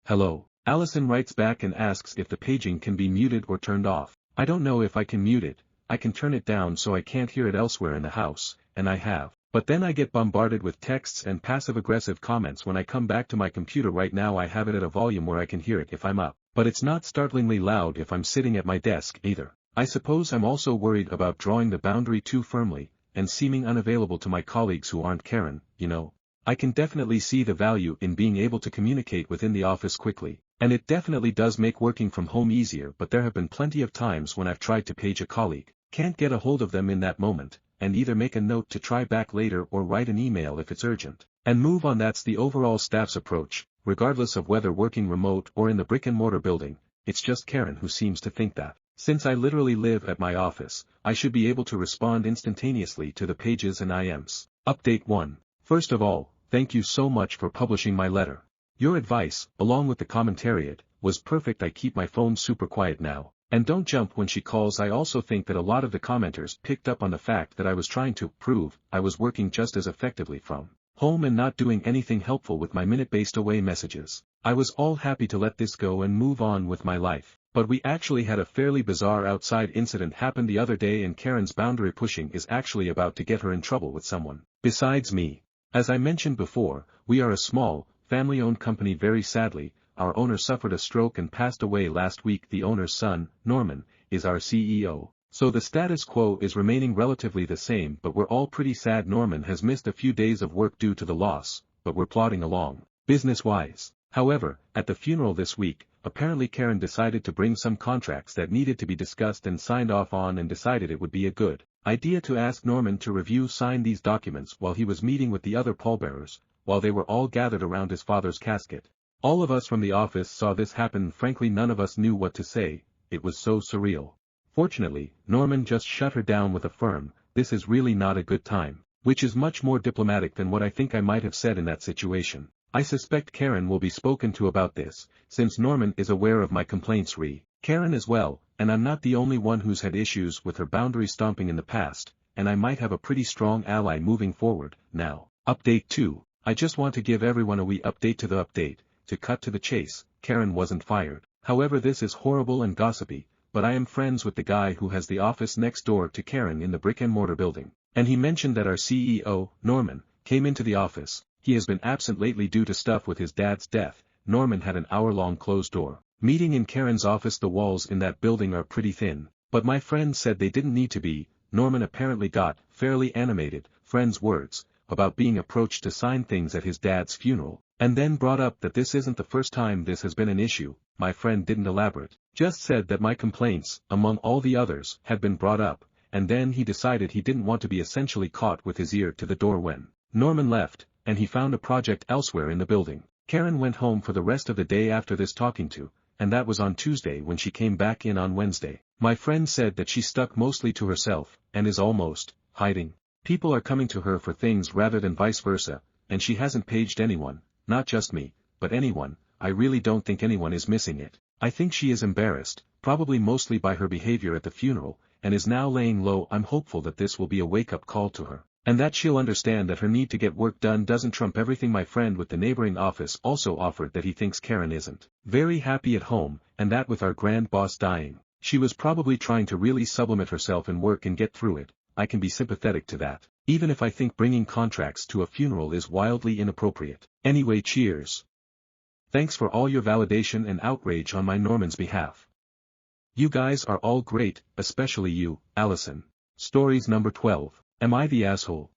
Hello. Allison writes back and asks if the paging can be muted or turned off. I don't know if I can mute it. I can turn it down so I can't hear it elsewhere in the house, and I have. But then I get bombarded with texts and passive-aggressive comments when I come back to my computer. Right now I have it at a volume where I can hear it if I'm up, but it's not startlingly loud if I'm sitting at my desk either. I suppose I'm also worried about drawing the boundary too firmly, and seeming unavailable to my colleagues who aren't Karen, you know. I can definitely see the value in being able to communicate within the office quickly, and it definitely does make working from home easier, but there have been plenty of times when I've tried to page a colleague, can't get a hold of them in that moment, and either make a note to try back later or write an email if it's urgent, and move on. That's the overall staff's approach, regardless of whether working remote or in the brick-and-mortar building. It's just Karen who seems to think that, since I literally live at my office, I should be able to respond instantaneously to the pages and IMs. Update 1. First of all, thank you so much for publishing my letter. Your advice, along with the commentariat, was perfect. I keep my phone super quiet now, and don't jump when she calls. I also think that a lot of the commenters picked up on the fact that I was trying to prove I was working just as effectively from home and not doing anything helpful with my minute-based away messages. I was all happy to let this go and move on with my life, but we actually had a fairly bizarre outside incident happen the other day, and Karen's boundary pushing is actually about to get her in trouble with someone besides me. As I mentioned before, we are a small, family-owned company. Very sadly, our owner suffered a stroke and passed away last week. The owner's son, Norman, is our CEO. So the status quo is remaining relatively the same, but we're all pretty sad. Norman has missed a few days of work due to the loss, but we're plodding along, business-wise. However, at the funeral this week, apparently Karen decided to bring some contracts that needed to be discussed and signed off on, and decided it would be a good idea to ask Norman to sign these documents while he was meeting with the other pallbearers, while they were all gathered around his father's casket. All of us from the office saw this happen. Frankly, none of us knew what to say. It was so surreal. Fortunately, Norman just shut her down with a firm, "This is really not a good time," which is much more diplomatic than what I think I might have said in that situation. I suspect Karen will be spoken to about this, since Norman is aware of my complaints Karen as well, and I'm not the only one who's had issues with her boundary stomping in the past, and I might have a pretty strong ally moving forward. Now, update 2. I just want to give everyone a wee update to the update. To cut to the chase, Karen wasn't fired. However, this is horrible and gossipy, but I am friends with the guy who has the office next door to Karen in the brick-and-mortar building, and he mentioned that our CEO, Norman, came into the office. He has been absent lately due to stuff with his dad's death. Norman had an hour-long closed-door meeting in Karen's office. The walls in that building are pretty thin, but my friend said they didn't need to be. Norman apparently got fairly animated, friend's words, about being approached to sign things at his dad's funeral, and then brought up that this isn't the first time this has been an issue. My friend didn't elaborate, just said that my complaints, among all the others, had been brought up, and then he decided he didn't want to be essentially caught with his ear to the door when Norman left, and he found a project elsewhere in the building. Karen went home for the rest of the day after this talking to, and that was on Tuesday when she came back in on Wednesday. My friend said that she stuck mostly to herself, and is almost hiding. People are coming to her for things rather than vice versa, and she hasn't paged anyone, not just me, but anyone. I really don't think anyone is missing it. I think she is embarrassed, probably mostly by her behavior at the funeral, and is now laying low. I'm hopeful that this will be a wake-up call to her, and that she'll understand that her need to get work done doesn't trump everything. My friend with the neighboring office also offered that he thinks Karen isn't very happy at home, and that with our grand boss dying, she was probably trying to really sublimate herself in work and get through it. I can be sympathetic to that, even if I think bringing contracts to a funeral is wildly inappropriate. Anyway, cheers. Thanks for all your validation and outrage on my Norman's behalf. You guys are all great, especially you, Allison. Stories number 12. Am I the asshole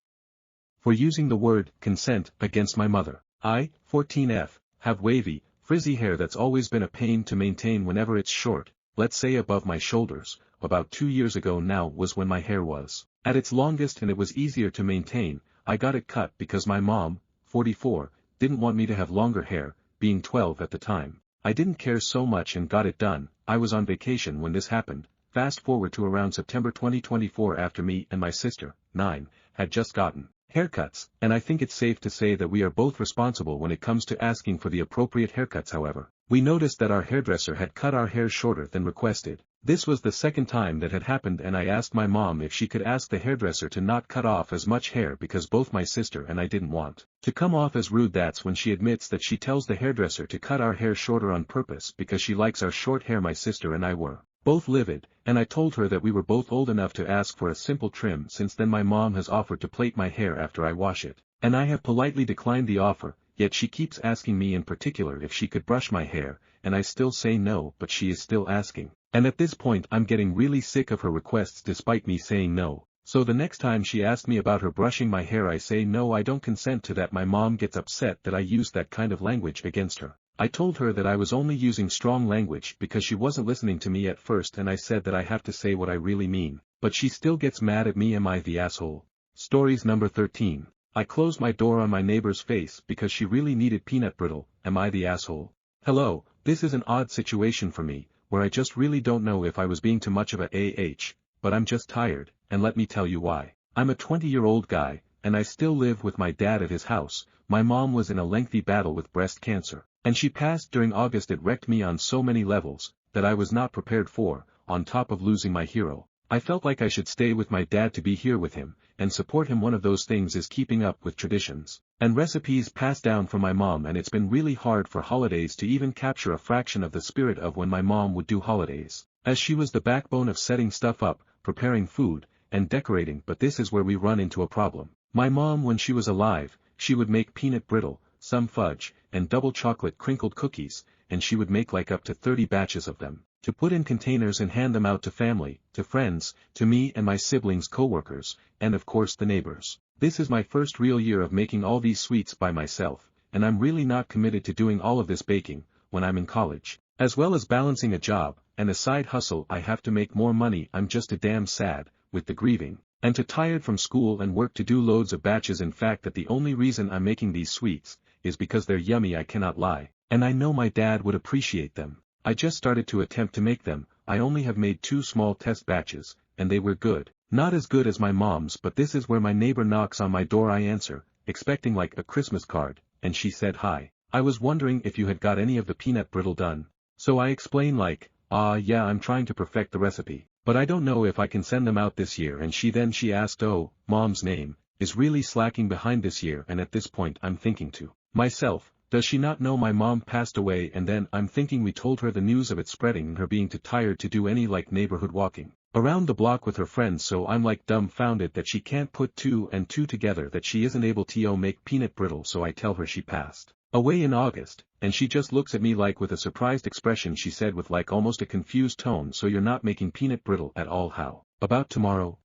for using the word consent against my mother? I, 14F, have wavy, frizzy hair that's always been a pain to maintain whenever it's short, let's say above my shoulders. About 2 years ago now was when my hair was at its longest and it was easier to maintain. I got it cut because my mom, 44, didn't want me to have longer hair, being 12 at the time. I didn't care so much and got it done. I was on vacation when this happened. Fast forward to around September 2024, after me and my sister, 9, had just gotten haircuts, and I think it's safe to say that we are both responsible when it comes to asking for the appropriate haircuts. However, we noticed that our hairdresser had cut our hair shorter than requested. This was the second time that had happened, and I asked my mom if she could ask the hairdresser to not cut off as much hair because both my sister and I didn't want to come off as rude. That's when she admits that she tells the hairdresser to cut our hair shorter on purpose because she likes our short hair. My sister and I were both livid, and I told her that we were both old enough to ask for a simple trim since then my mom has offered to plait my hair after I wash it, and I have politely declined the offer, yet she keeps asking me in particular if she could brush my hair, and I still say no but she is still asking, and at this point I'm getting really sick of her requests despite me saying no. So the next time she asked me about her brushing my hair I say no, I don't consent to that. My mom gets upset that I use that kind of language against her. I told her that I was only using strong language because she wasn't listening to me at first, and I said that I have to say what I really mean, but she still gets mad at me. Am I the asshole? Stories number 13. I closed my door on my neighbor's face because she really needed peanut brittle. Am I the asshole? Hello, this is an odd situation for me, where I just really don't know if I was being too much of a but I'm just tired, and let me tell you why. I'm a 20-year-old guy, and I still live with my dad at his house. My mom was in a lengthy battle with breast cancer, and she passed during August. It wrecked me on so many levels, that I was not prepared for, on top of losing my hero. I felt like I should stay with my dad to be here with him, and support him. One of those things is keeping up with traditions and recipes passed down from my mom, and it's been really hard for holidays to even capture a fraction of the spirit of when my mom would do holidays, as she was the backbone of setting stuff up, preparing food, and decorating. But this is where we run into a problem. My mom, when she was alive, she would make peanut brittle, some fudge, and double chocolate crinkled cookies, and she would make like up to 30 batches of them, to put in containers and hand them out to family, to friends, to me and my siblings, co-workers, and of course the neighbors. This is my first real year of making all these sweets by myself, and I'm really not committed to doing all of this baking, when I'm in college, as well as balancing a job, and a side hustle. I have to make more money. I'm just a damn sad, with the grieving, and too tired from school and work to do loads of batches. In fact, that the only reason I'm making these sweets, is because they're yummy. I cannot lie, and I know my dad would appreciate them. I just started to attempt to make them. I only have made 2 small test batches, and they were good. Not as good as my mom's, but this is where my neighbor knocks on my door. I answer, expecting like a Christmas card, and she said, "Hi. I was wondering if you had got any of the peanut brittle done." So I explain like, yeah, I'm trying to perfect the recipe, but I don't know if I can send them out this year. And she asked, oh, mom's name is really slacking behind this year. And at this point I'm thinking to myself, does she not know my mom passed away? And then I'm thinking we told her the news of it spreading and her being too tired to do any like neighborhood walking around the block with her friends. So I'm like dumbfounded that she can't put 2 and 2 together, that she isn't able to make peanut brittle. So I tell her she passed away in August, and she just looks at me like with a surprised expression. She said with like almost a confused tone, so you're not making peanut brittle at all? How about tomorrow?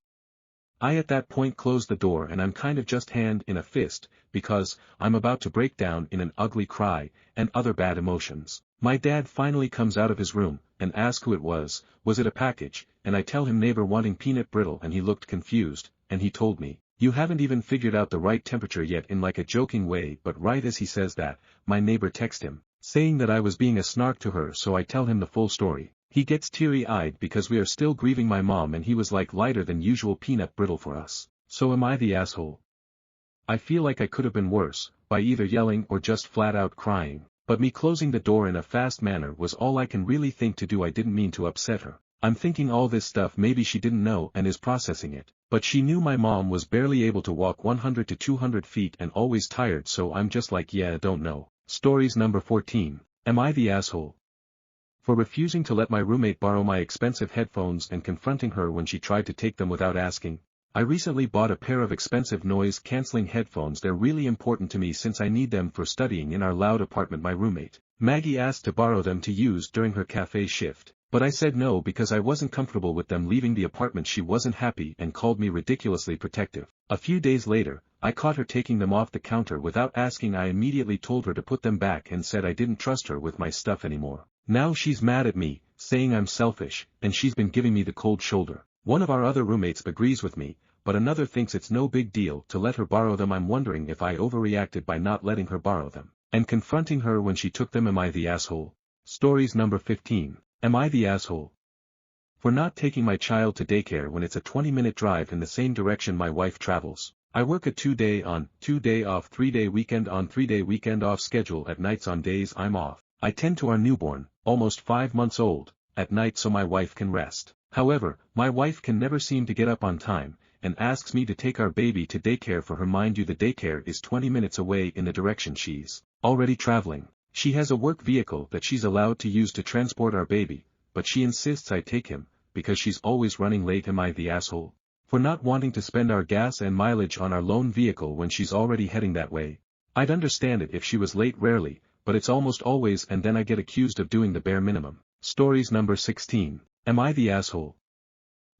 I at that point close the door and I'm kind of just hand in a fist, because I'm about to break down in an ugly cry, and other bad emotions. My dad finally comes out of his room, and asks who it was it a package? And I tell him neighbor wanting peanut brittle, and he looked confused, and he told me, you haven't even figured out the right temperature yet, in like a joking way. But right as he says that, my neighbor texts him, saying that I was being a snark to her. So I tell him the full story. He gets teary-eyed because we are still grieving my mom, and he was like lighter than usual peanut brittle for us. So am I the asshole? I feel like I could have been worse, by either yelling or just flat out crying, but me closing the door in a fast manner was all I can really think to do. I didn't mean to upset her. I'm thinking all this stuff maybe she didn't know and is processing it, but she knew my mom was barely able to walk 100 to 200 feet and always tired. So I'm just like, yeah, don't know. Stories number 14. Am I the asshole? For refusing to let my roommate borrow my expensive headphones and confronting her when she tried to take them without asking. I recently bought a pair of expensive noise-canceling headphones. They're really important to me since I need them for studying in our loud apartment. My roommate, Maggie, asked to borrow them to use during her cafe shift, but I said no because I wasn't comfortable with them leaving the apartment. She wasn't happy and called me ridiculously protective. A few days later, I caught her taking them off the counter without asking. I immediately told her to put them back and said I didn't trust her with my stuff anymore. Now she's mad at me, saying I'm selfish, and she's been giving me the cold shoulder. One of our other roommates agrees with me, but another thinks it's no big deal to let her borrow them. I'm wondering if I overreacted by not letting her borrow them, and confronting her when she took them. Am I the asshole? Stories number 15. Am I the asshole? For not taking my child to daycare when it's a 20-minute drive in the same direction my wife travels. I work a 2-day on, 2-day off, 3-day weekend on, 3-day weekend off schedule at nights. On days I'm off, I tend to our newborn, almost 5 months old, at night so my wife can rest. However, my wife can never seem to get up on time, and asks me to take our baby to daycare for her. Mind you, the daycare is 20 minutes away in the direction she's already traveling. She has a work vehicle that she's allowed to use to transport our baby, but she insists I take him, because she's always running late. Am I the asshole? For not wanting to spend our gas and mileage on our lone vehicle when she's already heading that way. I'd understand it if she was late rarely, but it's almost always, and then I get accused of doing the bare minimum. Stories number 16. Am I the asshole?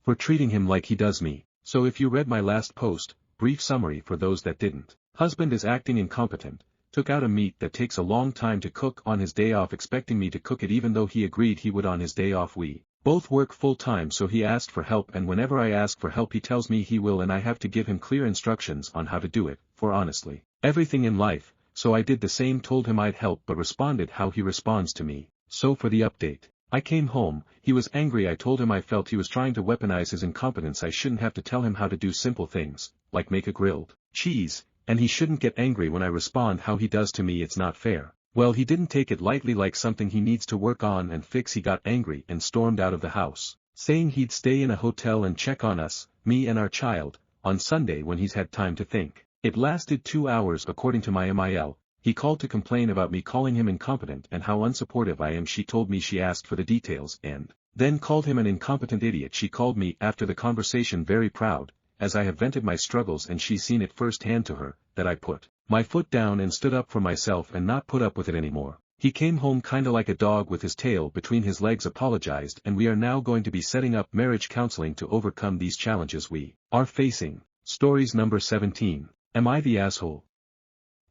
For treating him like he does me. So if you read my last post, brief summary for those that didn't. Husband is acting incompetent, took out a meat that takes a long time to cook on his day off expecting me to cook it even though he agreed he would on his day off. We both work full time, so he asked for help, and whenever I ask for help he tells me he will, and I have to give him clear instructions on how to do it, for honestly, everything in life, so I did the same, told him I'd help but responded how he responds to me. So for the update. I came home, he was angry. I told him I felt he was trying to weaponize his incompetence. I shouldn't have to tell him how to do simple things, like make a grilled cheese, and he shouldn't get angry when I respond how he does to me. It's not fair. Well, he didn't take it lightly, like something he needs to work on and fix. He got angry and stormed out of the house, saying he'd stay in a hotel and check on us, me and our child, on Sunday when he's had time to think. It lasted 2 hours according to my MIL. He called to complain about me calling him incompetent and how unsupportive I am. She told me she asked for the details and then called him an incompetent idiot. She called me after the conversation very proud, as I have vented my struggles and she's seen it firsthand to her, that I put my foot down and stood up for myself and not put up with it anymore. He came home kinda like a dog with his tail between his legs, apologized, and we are now going to be setting up marriage counseling to overcome these challenges we are facing. Stories number 17. Am I the asshole?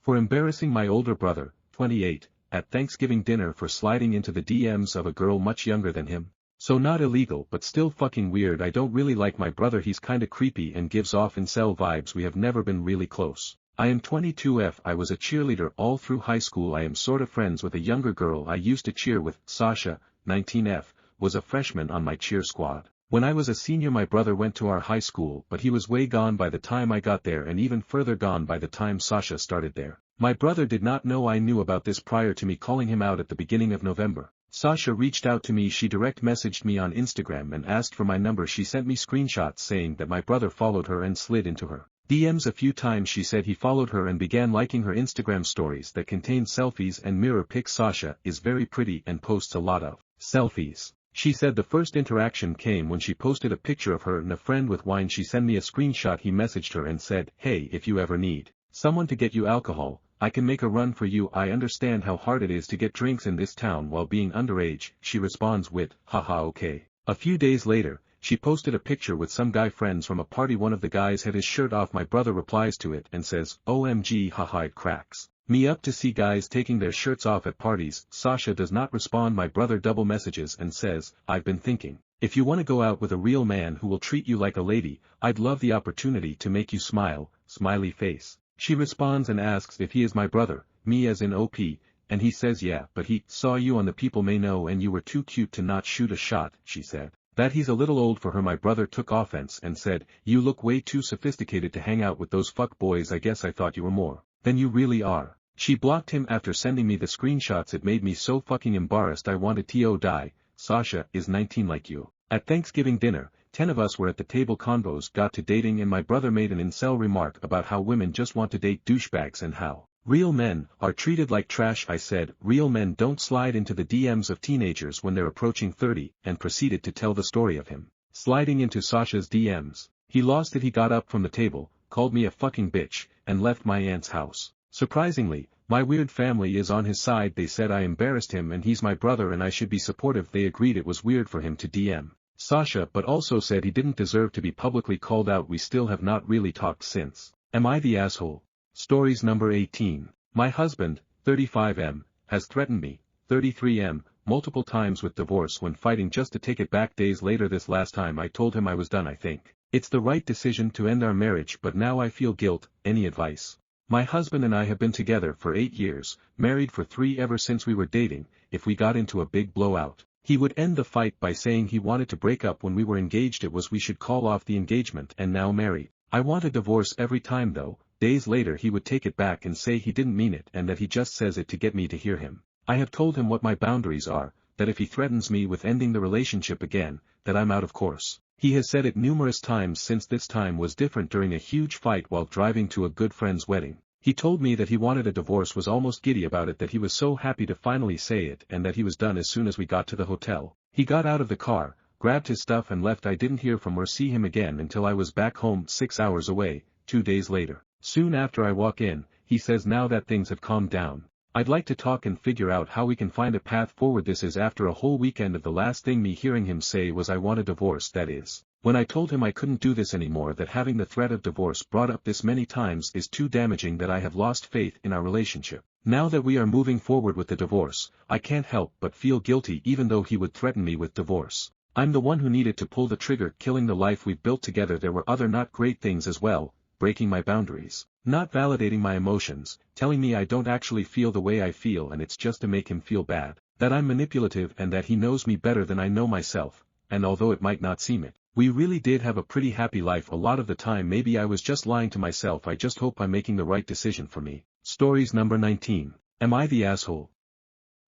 For embarrassing my older brother, 28, at Thanksgiving dinner for sliding into the DMs of a girl much younger than him. So not illegal but still fucking weird. I don't really like my brother, he's kinda creepy and gives off incel vibes. We have never been really close. I am 22F. I was a cheerleader all through high school. I am sorta friends with a younger girl I used to cheer with. Sasha, 19F, was a freshman on my cheer squad. When I was a senior my brother went to our high school, but he was way gone by the time I got there and even further gone by the time Sasha started there. My brother did not know I knew about this prior to me calling him out at the beginning of November. Sasha reached out to me. She direct messaged me on Instagram and asked for my number. She sent me screenshots saying that my brother followed her and slid into her DMs a few times. She said he followed her and began liking her Instagram stories that contained selfies and mirror pics. Sasha is very pretty and posts a lot of selfies. She said the first interaction came when she posted a picture of her and a friend with wine. She sent me a screenshot. He messaged her and said, "Hey, if you ever need someone to get you alcohol, I can make a run for you. I understand how hard it is to get drinks in this town while being underage." She responds with, "Haha, okay." A few days later, she posted a picture with some guy friends from a party. One of the guys had his shirt off. My brother replies to it and says, "OMG, haha." It cracks me up to see guys taking their shirts off at parties. Sasha does not respond. My brother double messages and says, "I've been thinking, if you want to go out with a real man who will treat you like a lady, I'd love the opportunity to make you smile, smiley face." She responds and asks if he is my brother, me as in OP, and he says yeah, but he saw you on the People May Know and you were too cute to not shoot a shot. She said that he's a little old for her. My brother took offense and said, "You look way too sophisticated to hang out with those fuck boys. I guess I thought you were more than you really are." She blocked him after sending me the screenshots. It made me so fucking embarrassed I wanted to die. Sasha is 19 like you. At Thanksgiving dinner, 10 of us were at the table. Convos got to dating and my brother made an incel remark about how women just want to date douchebags and how real men are treated like trash. I said, "Real men don't slide into the DMs of teenagers when they're approaching 30, and proceeded to tell the story of him sliding into Sasha's DMs. He lost it. He got up from the table, called me a fucking bitch, and left my aunt's house. Surprisingly, my weird family is on his side. They said I embarrassed him and he's my brother and I should be supportive. They agreed it was weird for him to DM Sasha, but also said he didn't deserve to be publicly called out. We still have not really talked since. Am I the asshole? Stories number 18. My husband, 35M, has threatened me, 33M, multiple times with divorce when fighting just to take it back. Days later, this last time I told him I was done. I think it's the right decision to end our marriage, but now I feel guilt. Any advice? My husband and I have been together for 8 years, married for 3 ever since we were dating. If we got into a big blowout, he would end the fight by saying he wanted to break up when we were engaged. It was we should call off the engagement and now married. I want a divorce every time though. Days later he would take it back and say he didn't mean it and that he just says it to get me to hear him. I have told him what my boundaries are, that if he threatens me with ending the relationship again, that I'm out of course. He has said it numerous times since. This time was different during a huge fight while driving to a good friend's wedding. He told me that he wanted a divorce, was almost giddy about it, that he was so happy to finally say it and that he was done as soon as we got to the hotel. He got out of the car, grabbed his stuff and left. I didn't hear from or see him again until I was back home 6 hours away, 2 days later. Soon after I walk in, he says now that things have calmed down, I'd like to talk and figure out how we can find a path forward. This is after a whole weekend of the last thing me hearing him say was I want a divorce. That is, when I told him I couldn't do this anymore, that having the threat of divorce brought up this many times is too damaging, that I have lost faith in our relationship. Now that we are moving forward with the divorce, I can't help but feel guilty even though he would threaten me with divorce. I'm the one who needed to pull the trigger, killing the life we've built together. There were other not great things as well, breaking my boundaries, not validating my emotions, telling me I don't actually feel the way I feel and it's just to make him feel bad, that I'm manipulative and that he knows me better than I know myself, and although it might not seem it, we really did have a pretty happy life a lot of the time. Maybe I was just lying to myself. I just hope I'm making the right decision for me. Stories number 19. Am I the asshole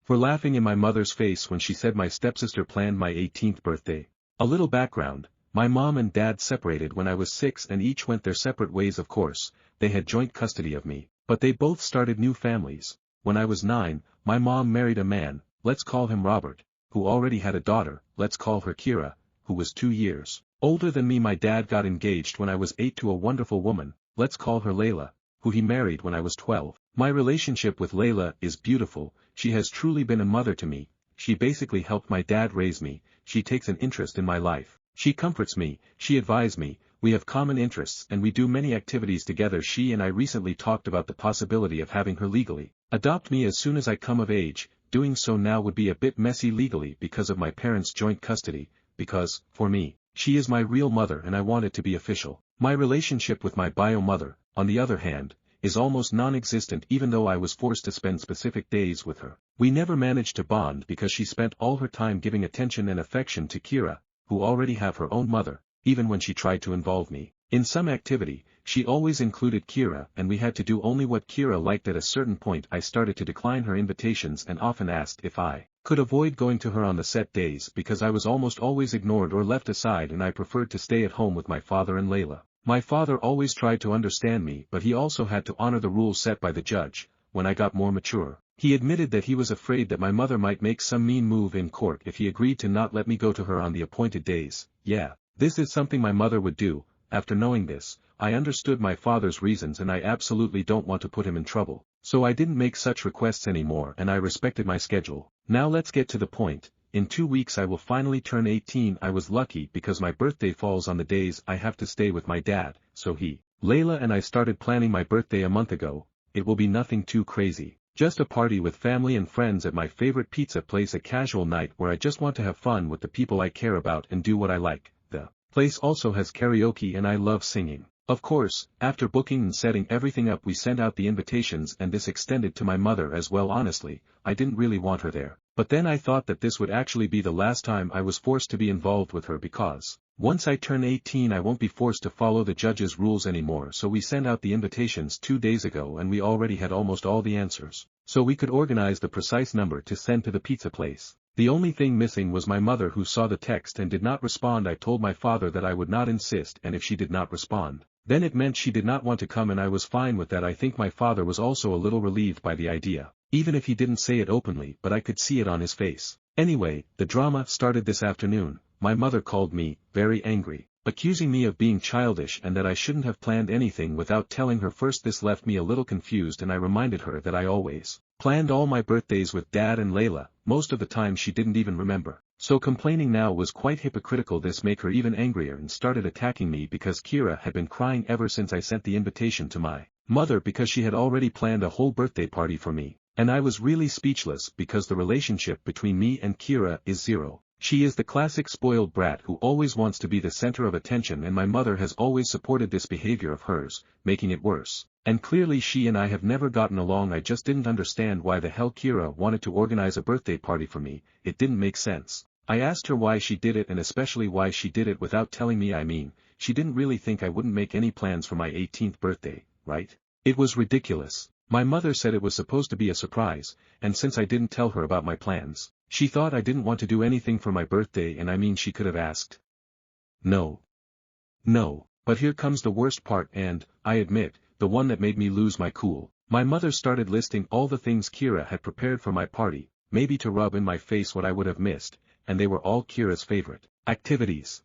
for laughing in my mother's face when she said my stepsister planned my 18th birthday? A little background. My mom and dad separated when I was 6 and each went their separate ways. Of course, they had joint custody of me, but they both started new families. When I was 9, my mom married a man, let's call him Robert, who already had a daughter, let's call her Kira, who was 2 years older than me. My dad got engaged when I was 8 to a wonderful woman, let's call her Layla, who he married when I was 12. My relationship with Layla is beautiful. She has truly been a mother to me. She basically helped my dad raise me. She takes an interest in my life. She comforts me, she advises me, we have common interests and we do many activities together. She and I recently talked about the possibility of having her legally adopt me as soon as I come of age. Doing so now would be a bit messy legally because of my parents' joint custody, because, for me, she is my real mother and I want it to be official. My relationship with my bio mother, on the other hand, is almost non-existent. Even though I was forced to spend specific days with her, we never managed to bond because she spent all her time giving attention and affection to Kira, who already have her own mother. Even when she tried to involve me in some activity, she always included Kira and we had to do only what Kira liked. At a certain point I started to decline her invitations and often asked if I could avoid going to her on the set days because I was almost always ignored or left aside and I preferred to stay at home with my father and Layla. My father always tried to understand me, but he also had to honor the rules set by the judge. When I got more mature, he admitted that he was afraid that my mother might make some mean move in court if he agreed to not let me go to her on the appointed days. Yeah, this is something my mother would do. After knowing this, I understood my father's reasons and I absolutely don't want to put him in trouble. So I didn't make such requests anymore and I respected my schedule. Now let's get to the point. In 2 weeks I will finally turn 18. I was lucky because my birthday falls on the days I have to stay with my dad, so Layla and I started planning my birthday a month ago. It will be nothing too crazy. Just a party with family and friends at my favorite pizza place, a casual night where I just want to have fun with the people I care about and do what I like. The place also has karaoke and I love singing. Of course, after booking and setting everything up we sent out the invitations and this extended to my mother as well. Honestly, I didn't really want her there, but then I thought that this would actually be the last time I was forced to be involved with her because, once I turn 18 I won't be forced to follow the judge's rules anymore. So we sent out the invitations 2 days ago and we already had almost all the answers, so we could organize the precise number to send to the pizza place. The only thing missing was my mother, who saw the text and did not respond. I told my father that I would not insist, and if she did not respond, then it meant she did not want to come and I was fine with that. I think my father was also a little relieved by the idea, even if he didn't say it openly, but I could see it on his face. Anyway, the drama started this afternoon. My mother called me, very angry, accusing me of being childish and that I shouldn't have planned anything without telling her first. This left me a little confused and I reminded her that I always planned all my birthdays with Dad and Layla. Most of the time she didn't even remember. So complaining now was quite hypocritical. This made her even angrier and started attacking me because Kira had been crying ever since I sent the invitation to my mother because she had already planned a whole birthday party for me. And I was really speechless because the relationship between me and Kira is zero. She is the classic spoiled brat who always wants to be the center of attention, and my mother has always supported this behavior of hers, making it worse. And clearly she and I have never gotten along. I just didn't understand why the hell Kira wanted to organize a birthday party for me. It didn't make sense. I asked her why she did it and especially why she did it without telling me. I mean, she didn't really think I wouldn't make any plans for my 18th birthday, right? It was ridiculous. My mother said it was supposed to be a surprise, and since I didn't tell her about my plans, she thought I didn't want to do anything for my birthday. And I mean, she could have asked. No. But here comes the worst part, and, I admit, the one that made me lose my cool. My mother started listing all the things Kira had prepared for my party, maybe to rub in my face what I would have missed, and they were all Kira's favorite activities.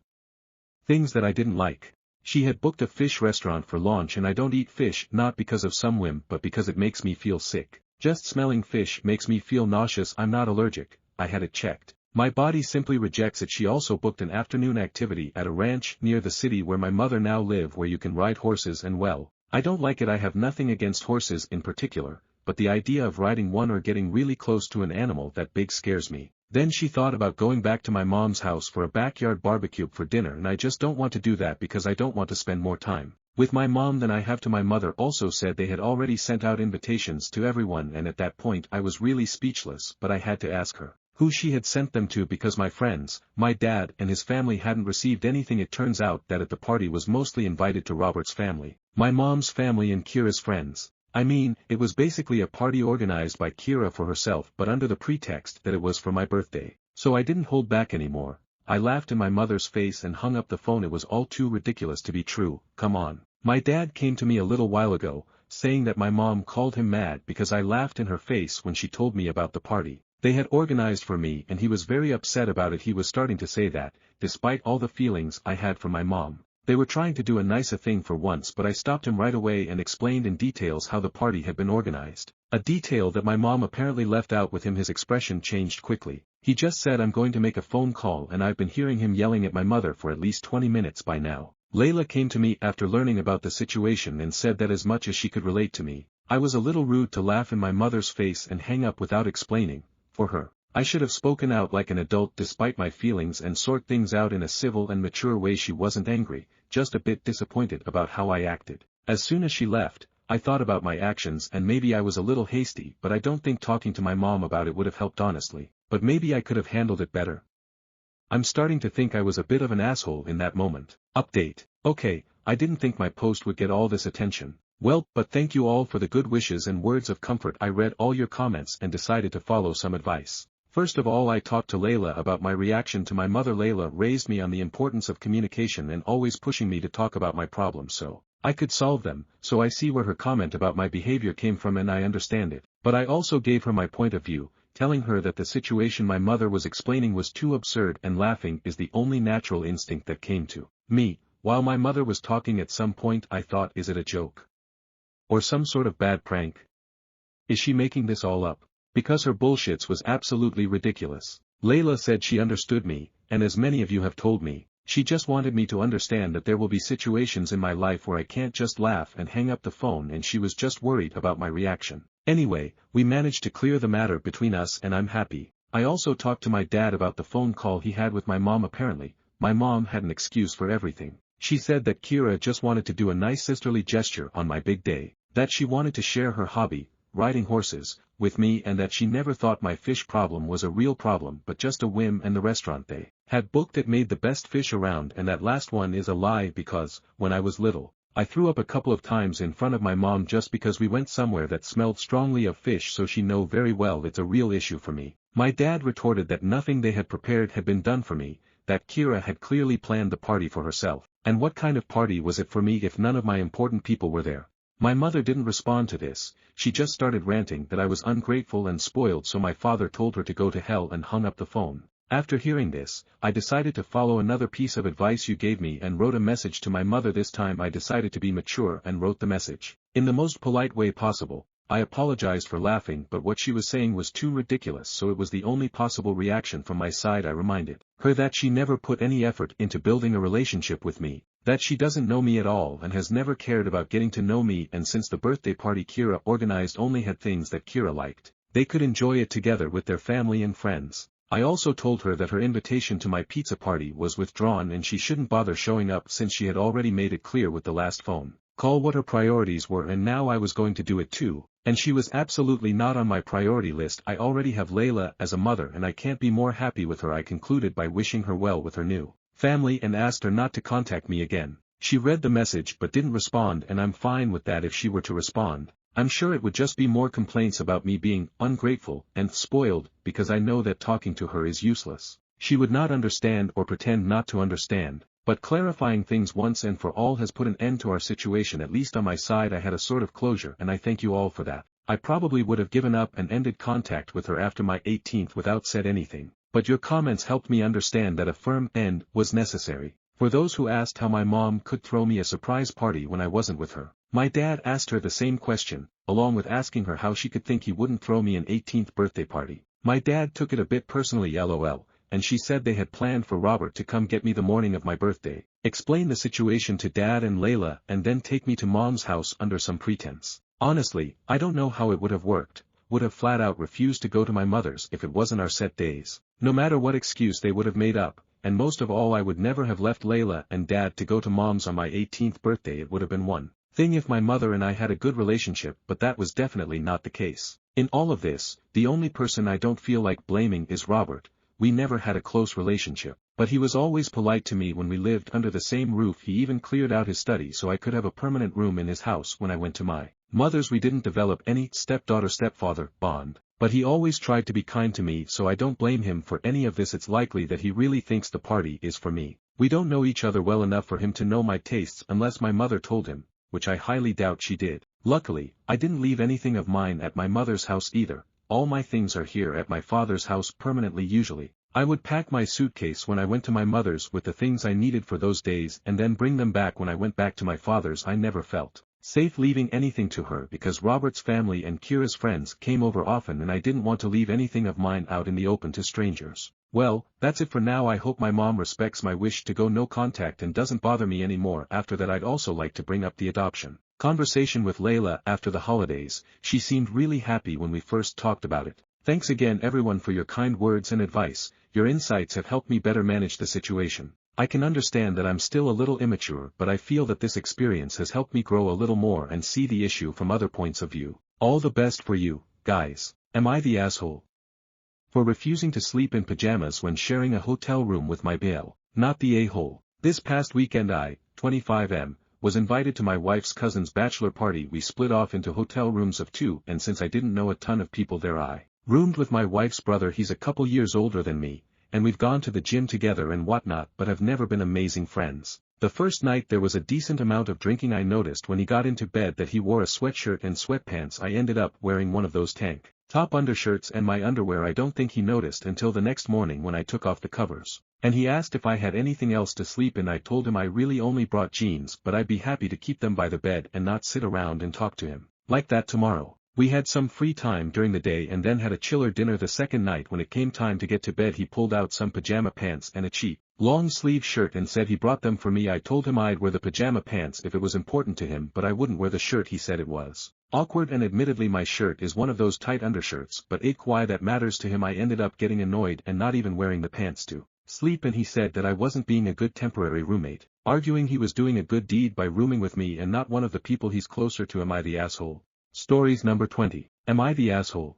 Things that I didn't like. She had booked a fish restaurant for launch, and I don't eat fish not because of some whim but because it makes me feel sick. Just smelling fish makes me feel nauseous. I'm not allergic, I had it checked. My body simply rejects it. She also booked an afternoon activity at a ranch near the city where my mother now live, where you can ride horses, and well, I don't like it. I have nothing against horses in particular, but the idea of riding one or getting really close to an animal that big scares me. Then she thought about going back to my mom's house for a backyard barbecue for dinner, and I just don't want to do that because I don't want to spend more time with my mom than I have to. My mother also said they had already sent out invitations to everyone, and at that point I was really speechless, but I had to ask her who she had sent them to because my friends, my dad and his family hadn't received anything. It turns out that at the party was mostly invited to Robert's family, my mom's family and Kira's friends. I mean, it was basically a party organized by Kira for herself, but under the pretext that it was for my birthday. So I didn't hold back anymore. I laughed in my mother's face and hung up the phone. It was all too ridiculous to be true. Come on. My dad came to me a little while ago, saying that my mom called him mad because I laughed in her face when she told me about the party they had organized for me, and he was very upset about it. He was starting to say that, despite all the feelings I had for my mom, they were trying to do a nicer thing for once, but I stopped him right away and explained in details how the party had been organized. A detail that my mom apparently left out with him. His expression changed quickly. He just said, I'm going to make a phone call, and I've been hearing him yelling at my mother for at least 20 minutes by now. Layla came to me after learning about the situation and said that as much as she could relate to me, I was a little rude to laugh in my mother's face and hang up without explaining. For her, I should have spoken out like an adult despite my feelings and sort things out in a civil and mature way. She wasn't angry, just a bit disappointed about how I acted. As soon as she left, I thought about my actions, and maybe I was a little hasty, but I don't think talking to my mom about it would have helped, honestly. But maybe I could have handled it better. I'm starting to think I was a bit of an asshole in that moment. Update. Okay, I didn't think my post would get all this attention. Well, but thank you all for the good wishes and words of comfort. I read all your comments and decided to follow some advice. First of all, I talked to Layla about my reaction to my mother. Layla raised me on the importance of communication and always pushing me to talk about my problems so I could solve them. So I see where her comment about my behavior came from, and I understand it. But I also gave her my point of view, telling her that the situation my mother was explaining was too absurd, and laughing is the only natural instinct that came to me. While my mother was talking, at some point I thought, is it a joke? Or some sort of bad prank? Is she making this all up? Because her bullshits was absolutely ridiculous. Layla said she understood me, and as many of you have told me, she just wanted me to understand that there will be situations in my life where I can't just laugh and hang up the phone, and she was just worried about my reaction. Anyway, we managed to clear the matter between us, and I'm happy. I also talked to my dad about the phone call he had with my mom. Apparently, my mom had an excuse for everything. She said that Kira just wanted to do a nice sisterly gesture on my big day, that she wanted to share her hobby, riding horses, with me, and that she never thought my fish problem was a real problem but just a whim, and the restaurant they had booked it made the best fish around. And that last one is a lie, because, when I was little, I threw up a couple of times in front of my mom just because we went somewhere that smelled strongly of fish, so she know very well it's a real issue for me. My dad retorted that nothing they had prepared had been done for me, that Kira had clearly planned the party for herself. And what kind of party was it for me if none of my important people were there? My mother didn't respond to this. She just started ranting that I was ungrateful and spoiled, so my father told her to go to hell and hung up the phone. After hearing this, I decided to follow another piece of advice you gave me and wrote a message to my mother. This time I decided to be mature and wrote the message in the most polite way possible. I apologized for laughing, but what she was saying was too ridiculous, so it was the only possible reaction from my side. I reminded her that she never put any effort into building a relationship with me, that she doesn't know me at all and has never cared about getting to know me, and since the birthday party Kira organized only had things that Kira liked, they could enjoy it together with their family and friends. I also told her that her invitation to my pizza party was withdrawn and she shouldn't bother showing up since she had already made it clear with the last phone call what her priorities were, and now I was going to do it too, and she was absolutely not on my priority list. I already have Layla as a mother and I can't be more happy with her. I concluded by wishing her well with her new family and asked her not to contact me again. She read the message but didn't respond, and I'm fine with that. If she were to respond, I'm sure it would just be more complaints about me being ungrateful and spoiled, because I know that talking to her is useless. She would not understand or pretend not to understand, but clarifying things once and for all has put an end to our situation. At least on my side I had a sort of closure, and I thank you all for that. I probably would have given up and ended contact with her after my 18th without said anything, but your comments helped me understand that a firm end was necessary. For those who asked how my mom could throw me a surprise party when I wasn't with her, my dad asked her the same question, along with asking her how she could think he wouldn't throw me an 18th birthday party. My dad took it a bit personally lol, and she said they had planned for Robert to come get me the morning of my birthday, explain the situation to Dad and Layla and then take me to Mom's house under some pretense. Honestly, I don't know how it would have worked, would have flat out refused to go to my mother's if it wasn't our set days. No matter what excuse they would have made up, and most of all I would never have left Layla and Dad to go to Mom's on my 18th birthday. It would have been one thing if my mother and I had a good relationship, but that was definitely not the case. In all of this, the only person I don't feel like blaming is Robert. We never had a close relationship, but he was always polite to me when we lived under the same roof. He even cleared out his study so I could have a permanent room in his house when I went to my mother's. We didn't develop any stepdaughter-stepfather bond, but he always tried to be kind to me, so I don't blame him for any of this. It's likely that he really thinks the party is for me. We don't know each other well enough for him to know my tastes unless my mother told him, which I highly doubt she did. Luckily, I didn't leave anything of mine at my mother's house either. All my things are here at my father's house permanently. Usually, I would pack my suitcase when I went to my mother's with the things I needed for those days and then bring them back when I went back to my father's. I never felt safe leaving anything to her because Robert's family and Kira's friends came over often and I didn't want to leave anything of mine out in the open to strangers. Well, that's it for now. I hope my mom respects my wish to go no contact and doesn't bother me anymore. After that, I'd also like to bring up the adoption conversation with Layla after the holidays. She seemed really happy when we first talked about it. Thanks again everyone for your kind words and advice. Your insights have helped me better manage the situation. I can understand that I'm still a little immature, but I feel that this experience has helped me grow a little more and see the issue from other points of view. All the best for you, guys. Am I the asshole for refusing to sleep in pajamas when sharing a hotel room with my bail? Not the a-hole. This past weekend I, 25M, was invited to my wife's cousin's bachelor party. We split off into hotel rooms of 2, and since I didn't know a ton of people there, I roomed with my wife's brother. He's a couple years older than me, and we've gone to the gym together and whatnot, but have never been amazing friends. The first night there was a decent amount of drinking. I noticed when he got into bed that he wore a sweatshirt and sweatpants. I ended up wearing one of those tank top undershirts and my underwear. I don't think he noticed until the next morning when I took off the covers, and he asked if I had anything else to sleep in. I told him I really only brought jeans, but I'd be happy to keep them by the bed and not sit around and talk to him like that tomorrow. We had some free time during the day and then had a chiller dinner. The second night when it came time to get to bed, he pulled out some pajama pants and a cheap long-sleeve shirt and said he brought them for me. I told him I'd wear the pajama pants if it was important to him, but I wouldn't wear the shirt. He said it was awkward, and admittedly my shirt is one of those tight undershirts, but why that matters to him. I ended up getting annoyed and not even wearing the pants to sleep, and he said that I wasn't being a good temporary roommate, arguing he was doing a good deed by rooming with me and not one of the people he's closer to. Am I the asshole? Stories number 20. Am I the asshole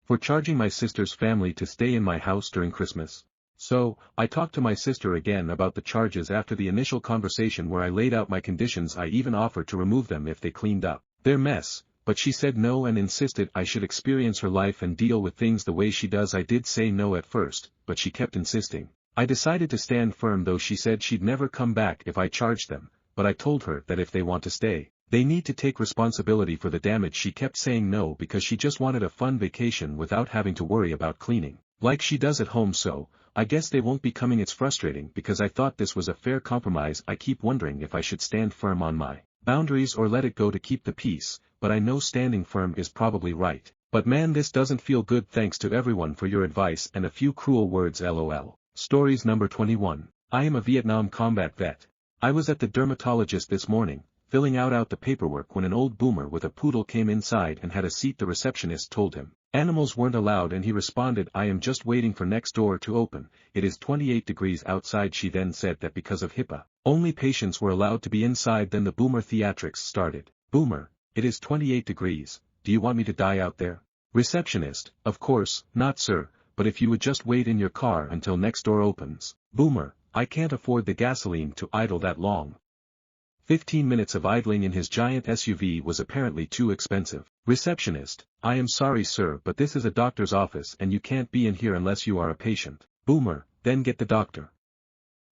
for charging my sister's family to stay in my house during Christmas? So, I talked to my sister again about the charges after the initial conversation where I laid out my conditions. I even offered to remove them if they cleaned up their mess, but she said no and insisted I should experience her life and deal with things the way she does. I did say no at first, but she kept insisting. I decided to stand firm, though she said she'd never come back if I charged them, but I told her that if they want to stay, they need to take responsibility for the damage. She kept saying no because she just wanted a fun vacation without having to worry about cleaning like she does at home. So, I guess they won't be coming. It's frustrating because I thought this was a fair compromise. I keep wondering if I should stand firm on my boundaries or let it go to keep the peace, but I know standing firm is probably right. But man, this doesn't feel good. Thanks to everyone for your advice and a few cruel words lol. Stories number 21. I am a Vietnam combat vet. I was at the dermatologist this morning, filling out the paperwork, when an old boomer with a poodle came inside and had a seat. The receptionist told him animals weren't allowed and he responded, I am just waiting for next door to open, it is 28 degrees outside. She then said that because of HIPAA, only patients were allowed to be inside. Then the boomer theatrics started. Boomer, it is 28 degrees, do you want me to die out there? Receptionist, of course not, sir, but if you would just wait in your car until next door opens. Boomer, I can't afford the gasoline to idle that long. 15 minutes of idling in his giant SUV was apparently too expensive. Receptionist, I am sorry sir, but this is a doctor's office and you can't be in here unless you are a patient. Boomer, then get the doctor.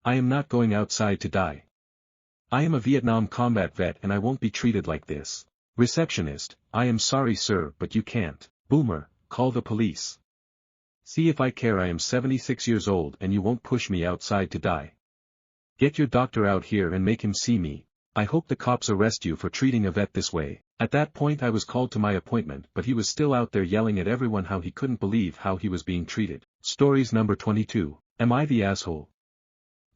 I am not going outside to die. I am a Vietnam combat vet and I won't be treated like this. Receptionist, I am sorry sir, but you can't. Boomer, call the police. See if I care. I am 76 years old and you won't push me outside to die. Get your doctor out here and make him see me. I hope the cops arrest you for treating a vet this way. At that point I was called to my appointment, but he was still out there yelling at everyone how he couldn't believe how he was being treated. Stories number 22. Am I the asshole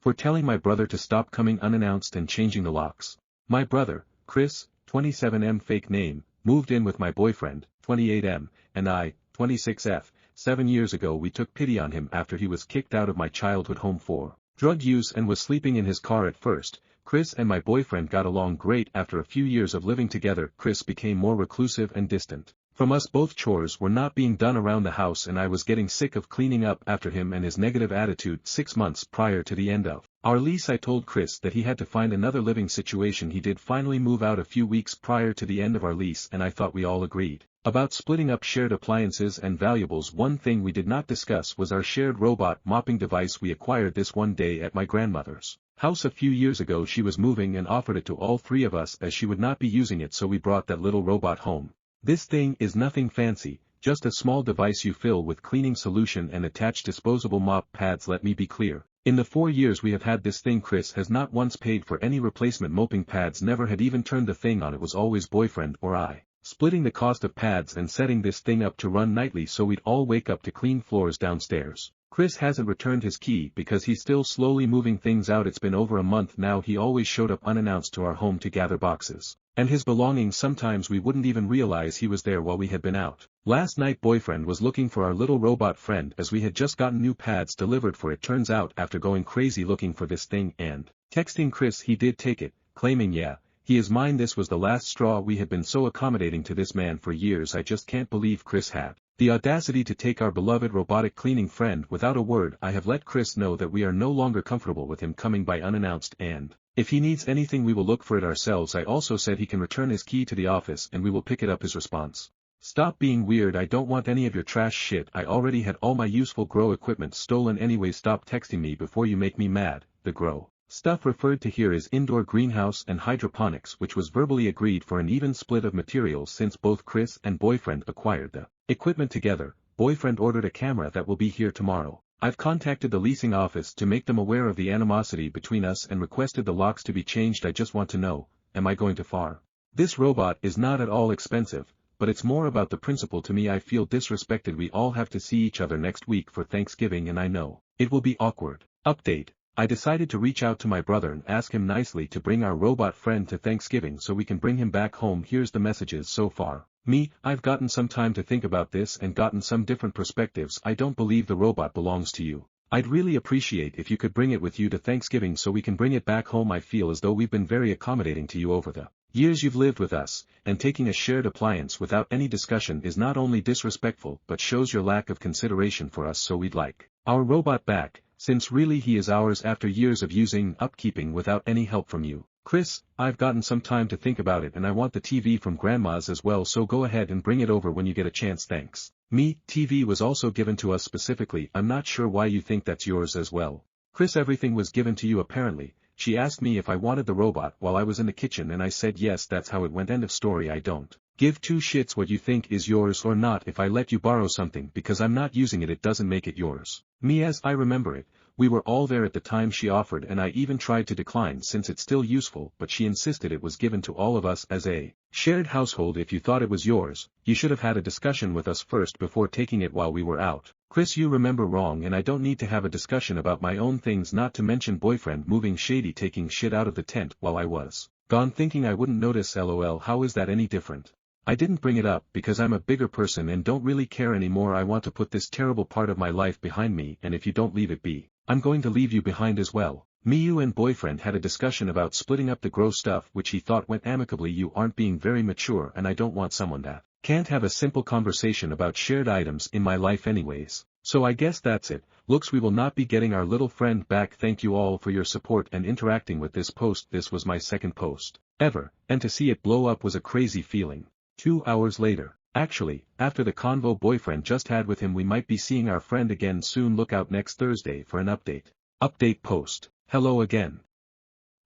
for telling my brother to stop coming unannounced and changing the locks? My brother, Chris, 27M fake name, moved in with my boyfriend, 28M, and I, 26F. 7 years ago we took pity on him after he was kicked out of my childhood home for drug use and was sleeping in his car at first. Chris and my boyfriend got along great. After a few years of living together, Chris became more reclusive and distant from us. Both chores were not being done around the house and I was getting sick of cleaning up after him and his negative attitude. 6 months prior to the end of our lease I told Chris that he had to find another living situation. He did finally move out a few weeks prior to the end of our lease and I thought we all agreed about splitting up shared appliances and valuables. One thing we did not discuss was our shared robot mopping device. We acquired this one day at my grandmother's house a few years ago. She was moving and offered it to all three of us as she would not be using it, so we brought that little robot home. This thing is nothing fancy, just a small device you fill with cleaning solution and attach disposable mop pads. Let me be clear. In the 4 years we have had this thing, Chris has not once paid for any replacement mopping pads, never had even turned the thing on. It was always boyfriend or I splitting the cost of pads and setting this thing up to run nightly so we'd all wake up to clean floors downstairs. Chris hasn't returned his key because he's still slowly moving things out. It's been over a month now. He always showed up unannounced to our home to gather boxes and his belongings. Sometimes we wouldn't even realize he was there while we had been out. Last night boyfriend was looking for our little robot friend as we had just gotten new pads delivered for it. Turns out after going crazy looking for this thing and texting Chris, he did take it, claiming yeah, he is mine. This was the last straw. We had been so accommodating to this man for years. I just can't believe Chris had the audacity to take our beloved robotic cleaning friend without a word. I have let Chris know that we are no longer comfortable with him coming by unannounced, and if he needs anything we will look for it ourselves. I also said he can return his key to the office and we will pick it up. His response: stop being weird. I don't want any of your trash shit. I already had all my useful grow equipment stolen anyway. Stop texting me before you make me mad. The grow stuff referred to here is indoor greenhouse and hydroponics, which was verbally agreed for an even split of materials since both Chris and boyfriend acquired the equipment together. Boyfriend ordered a camera that will be here tomorrow. I've contacted the leasing office to make them aware of the animosity between us and requested the locks to be changed. I just want to know, am I going too far? This robot is not at all expensive, but it's more about the principle to me. I feel disrespected. We all have to see each other next week for Thanksgiving and I know it will be awkward. Update: I decided to reach out to my brother and ask him nicely to bring our robot friend to Thanksgiving so we can bring him back home. Here's the messages so far. Me, I've gotten some time to think about this and gotten some different perspectives. I don't believe the robot belongs to you. I'd really appreciate if you could bring it with you to Thanksgiving so we can bring it back home. I feel as though we've been very accommodating to you over the years you've lived with us, and taking a shared appliance without any discussion is not only disrespectful but shows your lack of consideration for us. So we'd like our robot back, since really he is ours after years of using and upkeeping without any help from you. Chris, I've gotten some time to think about it and I want the TV from grandma's as well, so go ahead and bring it over when you get a chance. Thanks. Me, TV was also given to us specifically. I'm not sure why you think that's yours as well. Chris, everything was given to you apparently. She asked me if I wanted the robot while I was in the kitchen and I said yes, that's how it went. End of story. I don't give two shits what you think is yours or not. If I let you borrow something because I'm not using it, it doesn't make it yours. Me, as I remember it, we were all there at the time she offered and I even tried to decline since it's still useful, but she insisted it was given to all of us as a shared household. If you thought it was yours, you should have had a discussion with us first before taking it while we were out. Chris, you remember wrong and I don't need to have a discussion about my own things, not to mention boyfriend moving shady, taking shit out of the tent while I was gone, thinking I wouldn't notice. LOL. How is that any different? I didn't bring it up because I'm a bigger person and don't really care anymore. I want to put this terrible part of my life behind me, and if you don't leave it be, I'm going to leave you behind as well. Me, you and boyfriend had a discussion about splitting up the gross stuff which he thought went amicably. You aren't being very mature and I don't want someone that can't have a simple conversation about shared items in my life anyways. So I guess that's it. Looks we will not be getting our little friend back. Thank you all for your support and interacting with this post. This was my second post ever, and to see it blow up was a crazy feeling. 2 hours later. Actually, after the convo boyfriend just had with him, we might be seeing our friend again soon. Look out next Thursday for an update. Update post. Hello again.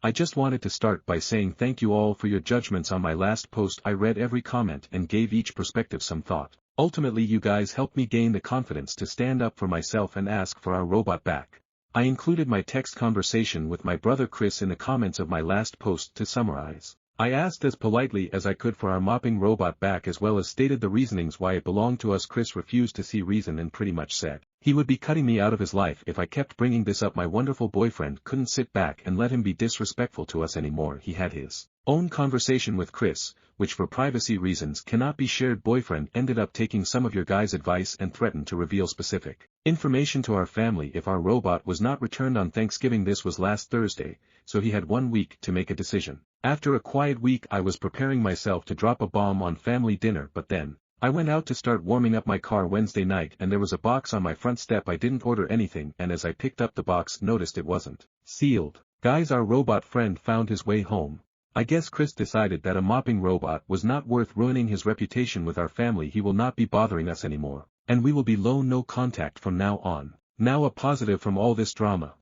I just wanted to start by saying thank you all for your judgments on my last post. I read every comment and gave each perspective some thought. Ultimately you guys helped me gain the confidence to stand up for myself and ask for our robot back. I included my text conversation with my brother Chris in the comments of my last post to summarize. I asked as politely as I could for our mopping robot back as well as stated the reasonings why it belonged to us. Chris refused to see reason and pretty much said he would be cutting me out of his life if I kept bringing this up. My wonderful boyfriend couldn't sit back and let him be disrespectful to us anymore. He had his own conversation with Chris, which for privacy reasons cannot be shared. Boyfriend ended up taking some of your guys' advice and threatened to reveal specific information to our family if our robot was not returned on Thanksgiving. This was last Thursday, so he had 1 week to make a decision. After a quiet week I was preparing myself to drop a bomb on family dinner, but then I went out to start warming up my car Wednesday night and there was a box on my front step. I didn't order anything and as I picked up the box noticed it wasn't sealed. Guys, our robot friend found his way home. I guess Chris decided that a mopping robot was not worth ruining his reputation with our family. He will not be bothering us anymore, and we will be no contact from now on. Now a positive from all this drama.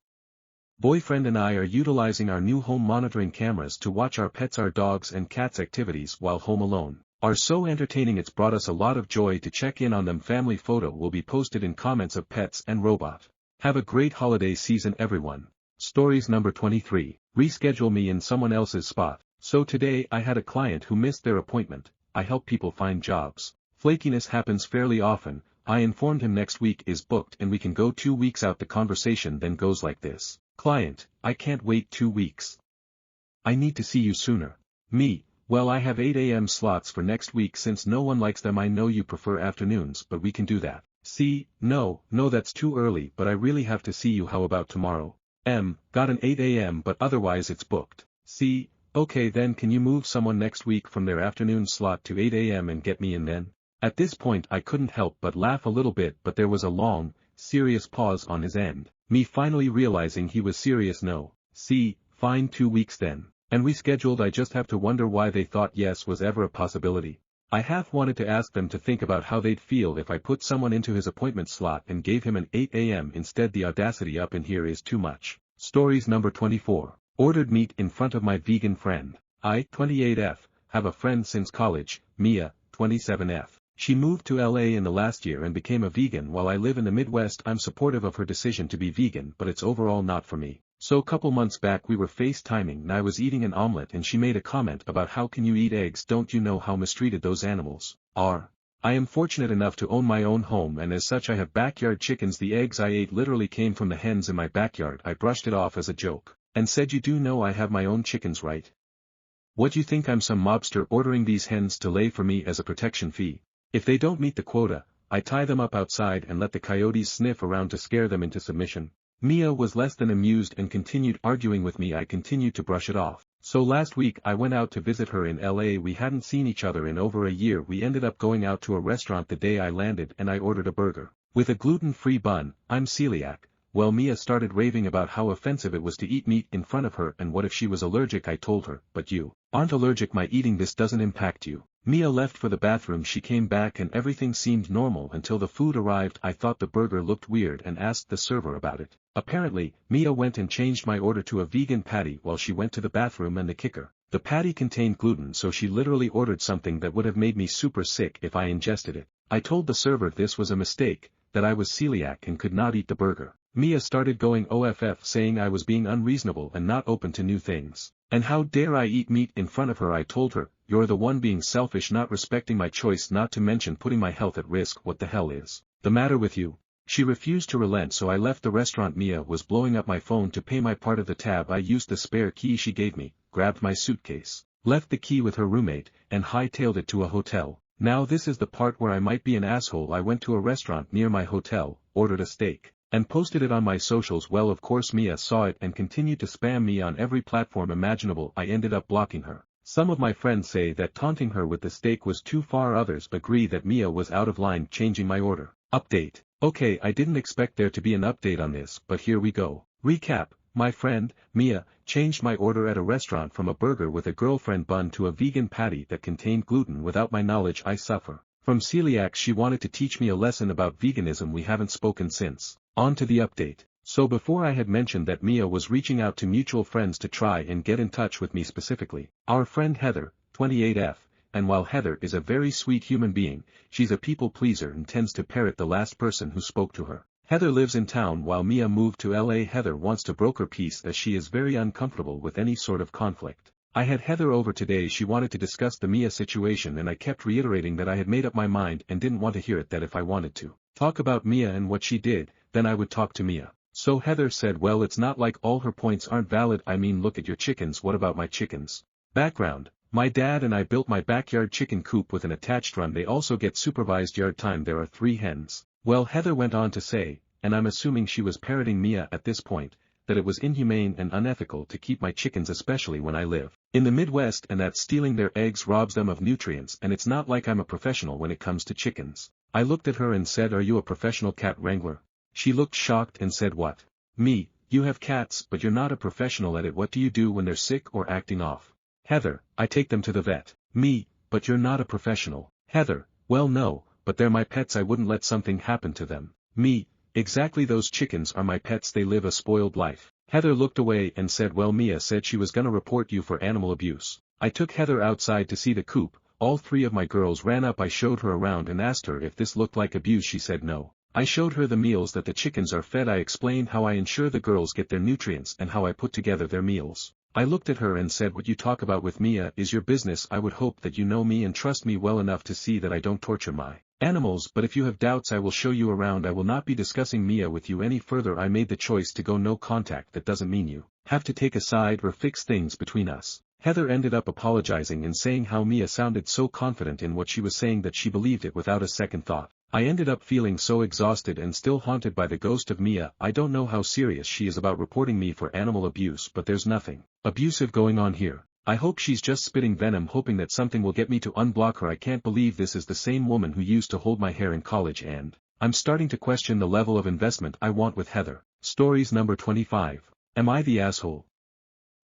Boyfriend and I are utilizing our new home monitoring cameras to watch our pets, our dogs and cats' activities while home alone. Are so entertaining, it's brought us a lot of joy to check in on them. Family photo will be posted in comments of pets and robot. Have a great holiday season everyone. Stories number 23. Reschedule me in someone else's spot. So today I had a client who missed their appointment. I help people find jobs. Flakiness happens fairly often. I informed him next week is booked and we can go 2 weeks out. The conversation then goes like this. Client, I can't wait 2 weeks. I need to see you sooner. Me, well I have 8 a.m. slots for next week since no one likes them. I know you prefer afternoons but we can do that. C, no that's too early but I really have to see you. How about tomorrow? M, got an 8 a.m. but otherwise it's booked. C, okay then can you move someone next week from their afternoon slot to 8 a.m. and get me in then? At this point I couldn't help but laugh a little bit, but there was a long, serious pause on his end. Me finally realizing he was serious. No. C, fine 2 weeks then. And we scheduled. I just have to wonder why they thought yes was ever a possibility. I half wanted to ask them to think about how they'd feel if I put someone into his appointment slot and gave him an 8 a.m. instead. The audacity up in here is too much. Stories number 24. Ordered meat in front of my vegan friend. I, 28F, have a friend since college, Mia, 27F. She moved to LA in the last year and became a vegan. While I live in the Midwest, I'm supportive of her decision to be vegan, but it's overall not for me. So couple months back we were FaceTiming and I was eating an omelet and she made a comment about how can you eat eggs, don't you know how mistreated those animals are? I am fortunate enough to own my own home and as such I have backyard chickens. The eggs I ate literally came from the hens in my backyard. I brushed it off as a joke and said, you do know I have my own chickens, right? What you think, I'm some mobster ordering these hens to lay for me as a protection fee? If they don't meet the quota, I tie them up outside and let the coyotes sniff around to scare them into submission. Mia was less than amused and continued arguing with me. I continued to brush it off. So last week I went out to visit her in LA. We hadn't seen each other in over a year. We ended up going out to a restaurant the day I landed and I ordered a burger with a gluten-free bun. I'm celiac. Well, Mia started raving about how offensive it was to eat meat in front of her and what if she was allergic. I told her, but you aren't allergic. My eating this doesn't impact you. Mia left for the bathroom. She came back and everything seemed normal until the food arrived. I thought the burger looked weird and asked the server about it. Apparently, Mia went and changed my order to a vegan patty while she went to the bathroom, and the kicker, the patty contained gluten, so she literally ordered something that would have made me super sick if I ingested it. I told the server this was a mistake, that I was celiac and could not eat the burger. Mia started going OFF saying I was being unreasonable and not open to new things. And how dare I eat meat in front of her? I told her, you're the one being selfish, not respecting my choice, not to mention putting my health at risk. What the hell is the matter with you? She refused to relent, so I left the restaurant. Mia was blowing up my phone to pay my part of the tab. I used the spare key she gave me, grabbed my suitcase, left the key with her roommate, and hightailed it to a hotel. Now this is the part where I might be an asshole. I went to a restaurant near my hotel, ordered a steak, and posted it on my socials. Well, of course Mia saw it and continued to spam me on every platform imaginable. I ended up blocking her. Some of my friends say that taunting her with the steak was too far. Others agree that Mia was out of line changing my order. Update. Okay, I didn't expect there to be an update on this, but here we go. Recap. My friend, Mia, changed my order at a restaurant from a burger with a girlfriend bun to a vegan patty that contained gluten without my knowledge. I suffer from celiac. She wanted to teach me a lesson about veganism. We haven't spoken since. On to the update. So before I had mentioned that Mia was reaching out to mutual friends to try and get in touch with me specifically. Our friend Heather, 28F, and while Heather is a very sweet human being, she's a people pleaser and tends to parrot the last person who spoke to her. Heather lives in town while Mia moved to LA. Heather wants to broker peace as she is very uncomfortable with any sort of conflict. I had Heather over today. She wanted to discuss the Mia situation and I kept reiterating that I had made up my mind and didn't want to hear it, that if I wanted to talk about Mia and what she did, then I would talk to Mia. So Heather said, well, it's not like all her points aren't valid. I mean, look at your chickens. What about my chickens? Background: my dad and I built my backyard chicken coop with an attached run. They also get supervised yard time. There are 3 hens. Well, Heather went on to say, and I'm assuming she was parroting Mia at this point, that it was inhumane and unethical to keep my chickens, especially when I live in the Midwest, and that stealing their eggs robs them of nutrients, and it's not like I'm a professional when it comes to chickens. I looked at her and said, are you a professional cat wrangler? She looked shocked and said, what? Me, you have cats but you're not a professional at it. What do you do when they're sick or acting off? Heather, I take them to the vet. Me, but you're not a professional. Heather, well no, but they're my pets. I wouldn't let something happen to them. Me, exactly, those chickens are my pets. They live a spoiled life. Heather looked away and said, well, Mia said she was gonna report you for animal abuse. I took Heather outside to see the coop. All 3 of my girls ran up. I showed her around and asked her if this looked like abuse. She said no. I showed her the meals that the chickens are fed. I explained how I ensure the girls get their nutrients and how I put together their meals. I looked at her and said, what you talk about with Mia is your business. I would hope that you know me and trust me well enough to see that I don't torture my animals, but if you have doubts I will show you around. I will not be discussing Mia with you any further. I made the choice to go no contact. That doesn't mean you have to take a side or fix things between us. Heather ended up apologizing and saying how Mia sounded so confident in what she was saying that she believed it without a second thought. I ended up feeling so exhausted and still haunted by the ghost of Mia. I don't know how serious she is about reporting me for animal abuse, but there's nothing abusive going on here. I hope she's just spitting venom, hoping that something will get me to unblock her. I can't believe this is the same woman who used to hold my hair in college, and I'm starting to question the level of investment I want with Heather. Stories number 25. Am I the asshole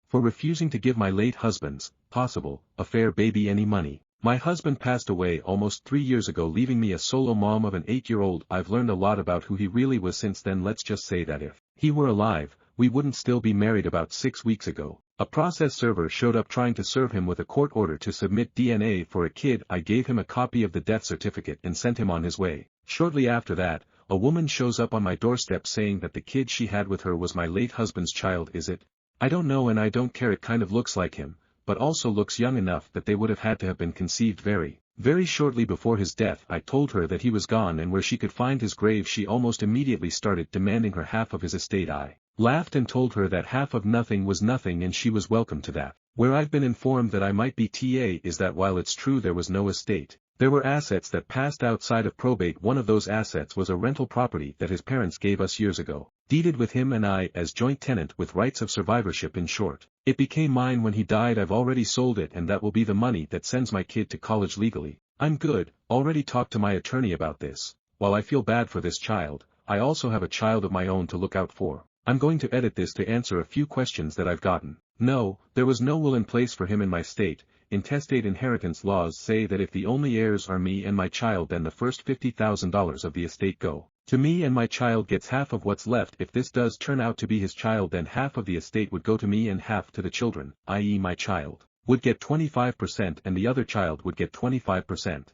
for refusing to give my late husband's possible affair baby any money? My husband passed away almost 3 years ago, leaving me a solo mom of an 8-year-old. I've learned a lot about who he really was since then. Let's just say that if he were alive, we wouldn't still be married. About 6 weeks ago, a process server showed up trying to serve him with a court order to submit DNA for a kid. I gave him a copy of the death certificate and sent him on his way. Shortly after that, a woman shows up on my doorstep saying that the kid she had with her was my late husband's child. Is it? I don't know and I don't care. It kind of looks like him, but also looks young enough that they would have had to have been conceived very shortly before his death. I told her that he was gone and where she could find his grave. She almost immediately started demanding her half of his estate. I laughed and told her that half of nothing was nothing and she was welcome to that. Where I've been informed that I might be TA is that while it's true there was no estate, there were assets that passed outside of probate. One of those assets was a rental property that his parents gave us years ago, deeded with him and I as joint tenant with rights of survivorship. In short, it became mine when he died. I've already sold it and that will be the money that sends my kid to college legally. I'm good. Already talked to my attorney about this. While I feel bad for this child, I also have a child of my own to look out for. I'm going to edit this to answer a few questions that I've gotten. No, there was no will in place for him in my state. Intestate inheritance laws say that if the only heirs are me and my child, then the first $50,000 of the estate go to me and my child gets half of what's left. If this does turn out to be his child, then half of the estate would go to me and half to the children, i.e. my child would get 25% and the other child would get 25%.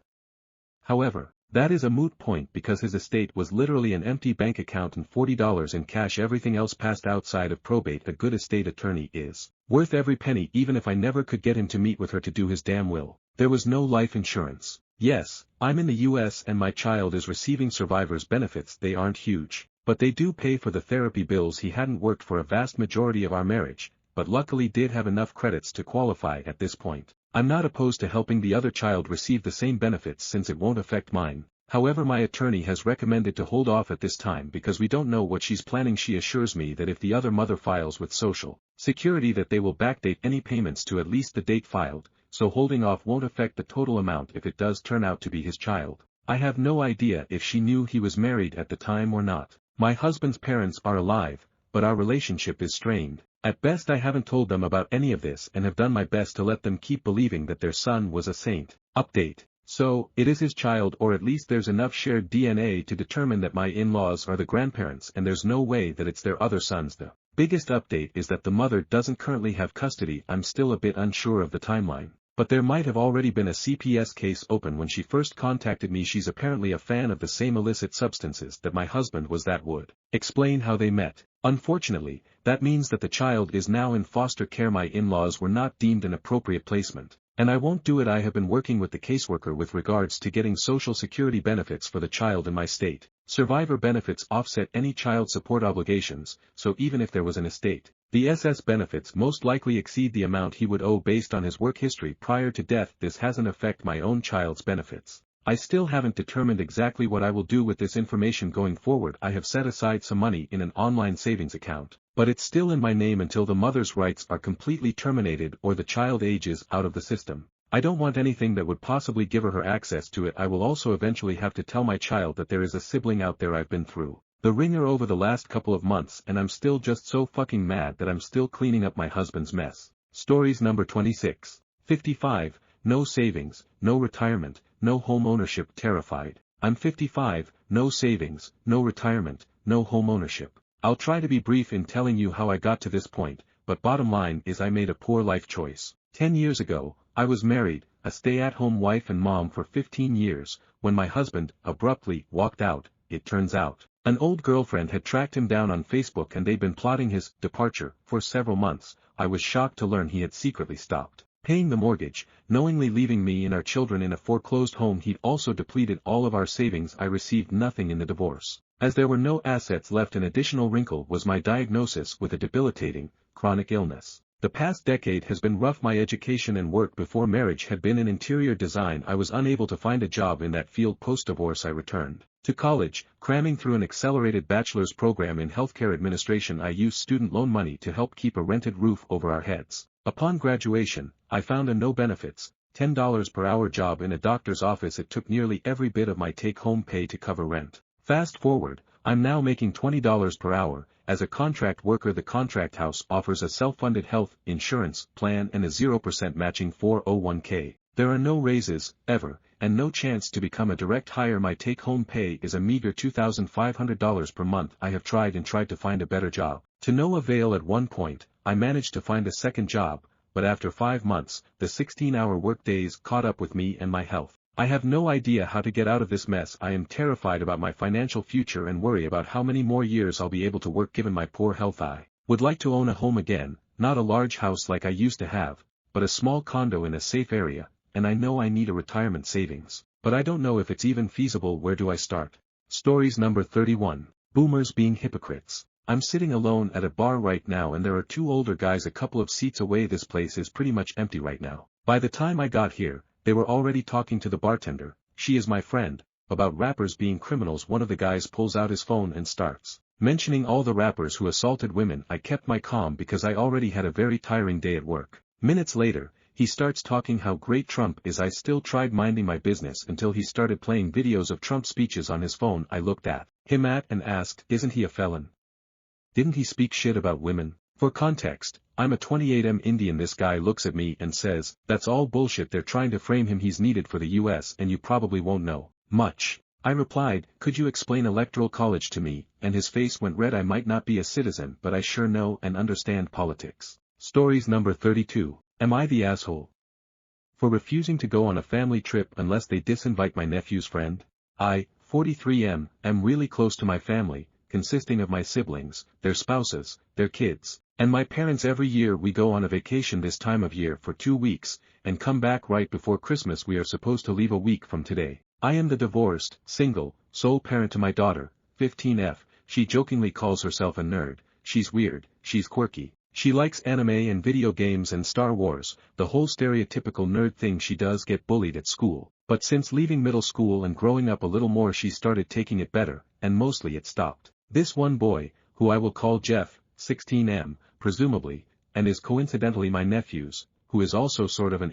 However, that is a moot point because his estate was literally an empty bank account and $40 in cash. Everything else passed outside of probate. A good estate attorney is worth every penny. Even if I never could get him to meet with her to do his damn will. There was no life insurance. Yes, I'm in the US and my child is receiving survivor's benefits. They aren't huge, but they do pay for the therapy bills. He hadn't worked for a vast majority of our marriage, but luckily did have enough credits to qualify at this point. I'm not opposed to helping the other child receive the same benefits since it won't affect mine. However, my attorney has recommended to hold off at this time because we don't know what she's planning. She assures me that if the other mother files with Social Security that they will backdate any payments to at least the date filed, so holding off won't affect the total amount if it does turn out to be his child. I have no idea if she knew he was married at the time or not. My husband's parents are alive, but our relationship is strained. At best I haven't told them about any of this and have done my best to let them keep believing that their son was a saint. Update. So, it is his child, or at least there's enough shared DNA to determine that my in-laws are the grandparents and there's no way that it's their other sons. The biggest update is that the mother doesn't currently have custody. I'm still a bit unsure of the timeline. but there might have already been a CPS case open when she first contacted me. She's apparently a fan of the same illicit substances that my husband was. That would explain how they met. Unfortunately, that means that the child is now in foster care. My in-laws were not deemed an appropriate placement, and I won't do it. I have been working with the caseworker with regards to getting Social Security benefits for the child in my state. Survivor benefits offset any child support obligations, so even if there was an estate, the SS benefits most likely exceed the amount he would owe based on his work history prior to death. This hasn't affected my own child's benefits. I still haven't determined exactly what I will do with this information going forward. I have set aside some money in an online savings account, but it's still in my name until the mother's rights are completely terminated or the child ages out of the system. I don't want anything that would possibly give her access to it. I will also eventually have to tell my child that there is a sibling out there. I've been through the ringer over the last couple of months and I'm still just so fucking mad that I'm still cleaning up my husband's mess. Stories number 26. 55, no savings, no retirement, no home ownership. Terrified. I'm 55, no savings, no retirement, no home ownership. I'll try to be brief in telling you how I got to this point, but bottom line is I made a poor life choice. 10 years ago, I was married, a stay-at-home wife and mom for 15 years, when my husband abruptly walked out. It turns out, an old girlfriend had tracked him down on Facebook and they'd been plotting his departure for several months. I was shocked to learn he had secretly stopped paying the mortgage, knowingly leaving me and our children in a foreclosed home. He'd also depleted all of our savings. I received nothing in the divorce, as there were no assets left. An additional wrinkle was my diagnosis with a debilitating, chronic illness. The past decade has been rough. My education and work before marriage had been in interior design. I was unable to find a job in that field. Post-divorce I returned to college, cramming through an accelerated bachelor's program in healthcare administration. I used student loan money to help keep a rented roof over our heads. Upon graduation, I found a no-benefits, $10 per hour job in a doctor's office. It took nearly every bit of my take-home pay to cover rent. Fast forward, I'm now making $20 per hour. As a contract worker, the contract house offers a self-funded health insurance plan and a 0% matching 401k. There are no raises, ever, and no chance to become a direct hire. My take-home pay is a meager $2,500 per month. I have tried and tried to find a better job, to no avail. At one point, I managed to find a second job, but after 5 months, the 16-hour workdays caught up with me and my health. I have no idea how to get out of this mess. I am terrified about my financial future and worry about how many more years I'll be able to work given my poor health. I would like to own a home again, not a large house like I used to have, but a small condo in a safe area, and I know I need a retirement savings, but I don't know if it's even feasible. Where do I start? Stories number 31. Boomers being hypocrites. I'm sitting alone at a bar right now and there are two older guys a couple of seats away. This place is pretty much empty right now. By the time I got here, they were already talking to the bartender, she is my friend, about rappers being criminals. One of the guys pulls out his phone and starts mentioning all the rappers who assaulted women. I kept my calm because I already had a very tiring day at work. Minutes later, he starts talking how great Trump is. I still tried minding my business until he started playing videos of Trump speeches on his phone. I looked at him and asked, isn't he a felon? Didn't he speak shit about women? For context, I'm a 28M Indian. This guy looks at me and says, that's all bullshit. They're trying to frame him. He's needed for the US and you probably won't know much. I replied, could you explain electoral college to me? And his face went red. I might not be a citizen, but I sure know and understand politics. Stories number 32. Am I the asshole for refusing to go on a family trip unless they disinvite my nephew's friend? I, 43M, am really close to my family, consisting of my siblings, their spouses, their kids, and my parents. Every year we go on a vacation this time of year for 2 weeks, and come back right before Christmas. We are supposed to leave a week from today. I am the divorced, single, sole parent to my daughter, 15F, she jokingly calls herself a nerd. She's weird, she's quirky, she likes anime and video games and Star Wars, the whole stereotypical nerd thing. She does get bullied at school, but since leaving middle school and growing up a little more she started taking it better, and mostly it stopped. This one boy, who I will call Jeff, 16M, presumably, and is coincidentally my nephew's, who is also sort of an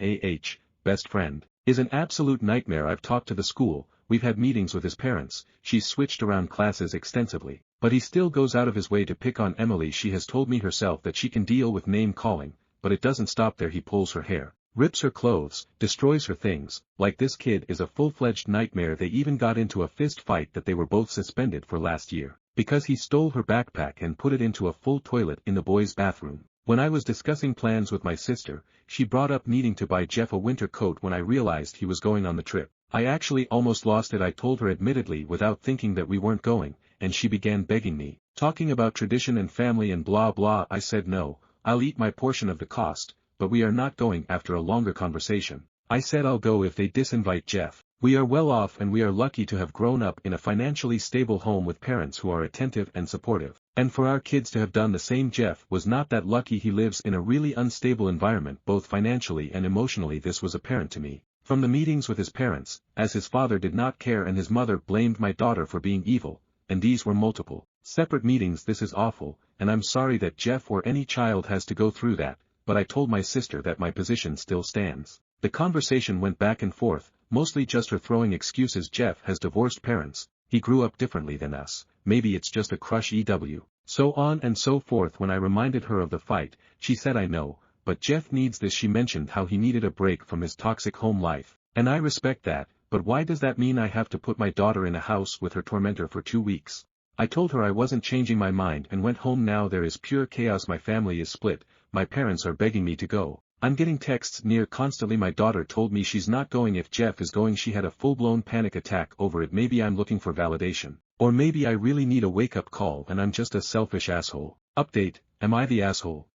best friend, is an absolute nightmare. I've talked to the school, we've had meetings with his parents, she's switched around classes extensively, but he still goes out of his way to pick on Emily. She has told me herself that she can deal with name calling, but it doesn't stop there. He pulls her hair, rips her clothes, destroys her things. Like, this kid is a full-fledged nightmare. They even got into a fist fight that they were both suspended for last year, because he stole her backpack and put it into a full toilet in the boys' bathroom. When I was discussing plans with my sister, she brought up needing to buy Jeff a winter coat when I realized he was going on the trip. I actually almost lost it. I told her admittedly without thinking that we weren't going, and she began begging me, talking about tradition and family and blah blah. I said no, I'll eat my portion of the cost, but we are not going. After a longer conversation, I said I'll go if they disinvite Jeff. We are well off and we are lucky to have grown up in a financially stable home with parents who are attentive and supportive. And for our kids to have done the same. Jeff was not that lucky. He lives in a really unstable environment both financially and emotionally. This was apparent to me from the meetings with his parents, as his father did not care and his mother blamed my daughter for being evil, and these were multiple, separate meetings. This is awful, and I'm sorry that Jeff or any child has to go through that, but I told my sister that my position still stands. The conversation went back and forth, mostly just her throwing excuses. Jeff has divorced parents, he grew up differently than us, maybe it's just a crush so on and so forth. When I reminded her of the fight, she said I know, but Jeff needs this. She mentioned how he needed a break from his toxic home life, and I respect that, but why does that mean I have to put my daughter in a house with her tormentor for 2 weeks? I told her I wasn't changing my mind and went home. Now there is pure chaos. My family is split, my parents are begging me to go. I'm getting texts near constantly. My daughter told me she's not going if Jeff is going. She had a full-blown panic attack over it. Maybe I'm looking for validation, or maybe I really need a wake-up call and I'm just a selfish asshole. Update, am I the asshole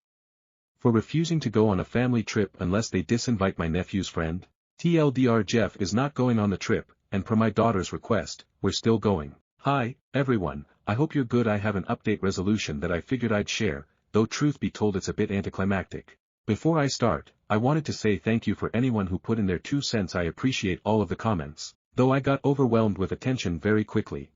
for refusing to go on a family trip unless they disinvite my nephew's friend? TLDR, Jeff is not going on the trip, and per my daughter's request, we're still going. Hi, everyone, I hope you're good. I have an update resolution that I figured I'd share, though truth be told it's a bit anticlimactic. Before I start, I wanted to say thank you for anyone who put in their 2 cents. I appreciate all of the comments, though I got overwhelmed with attention very quickly.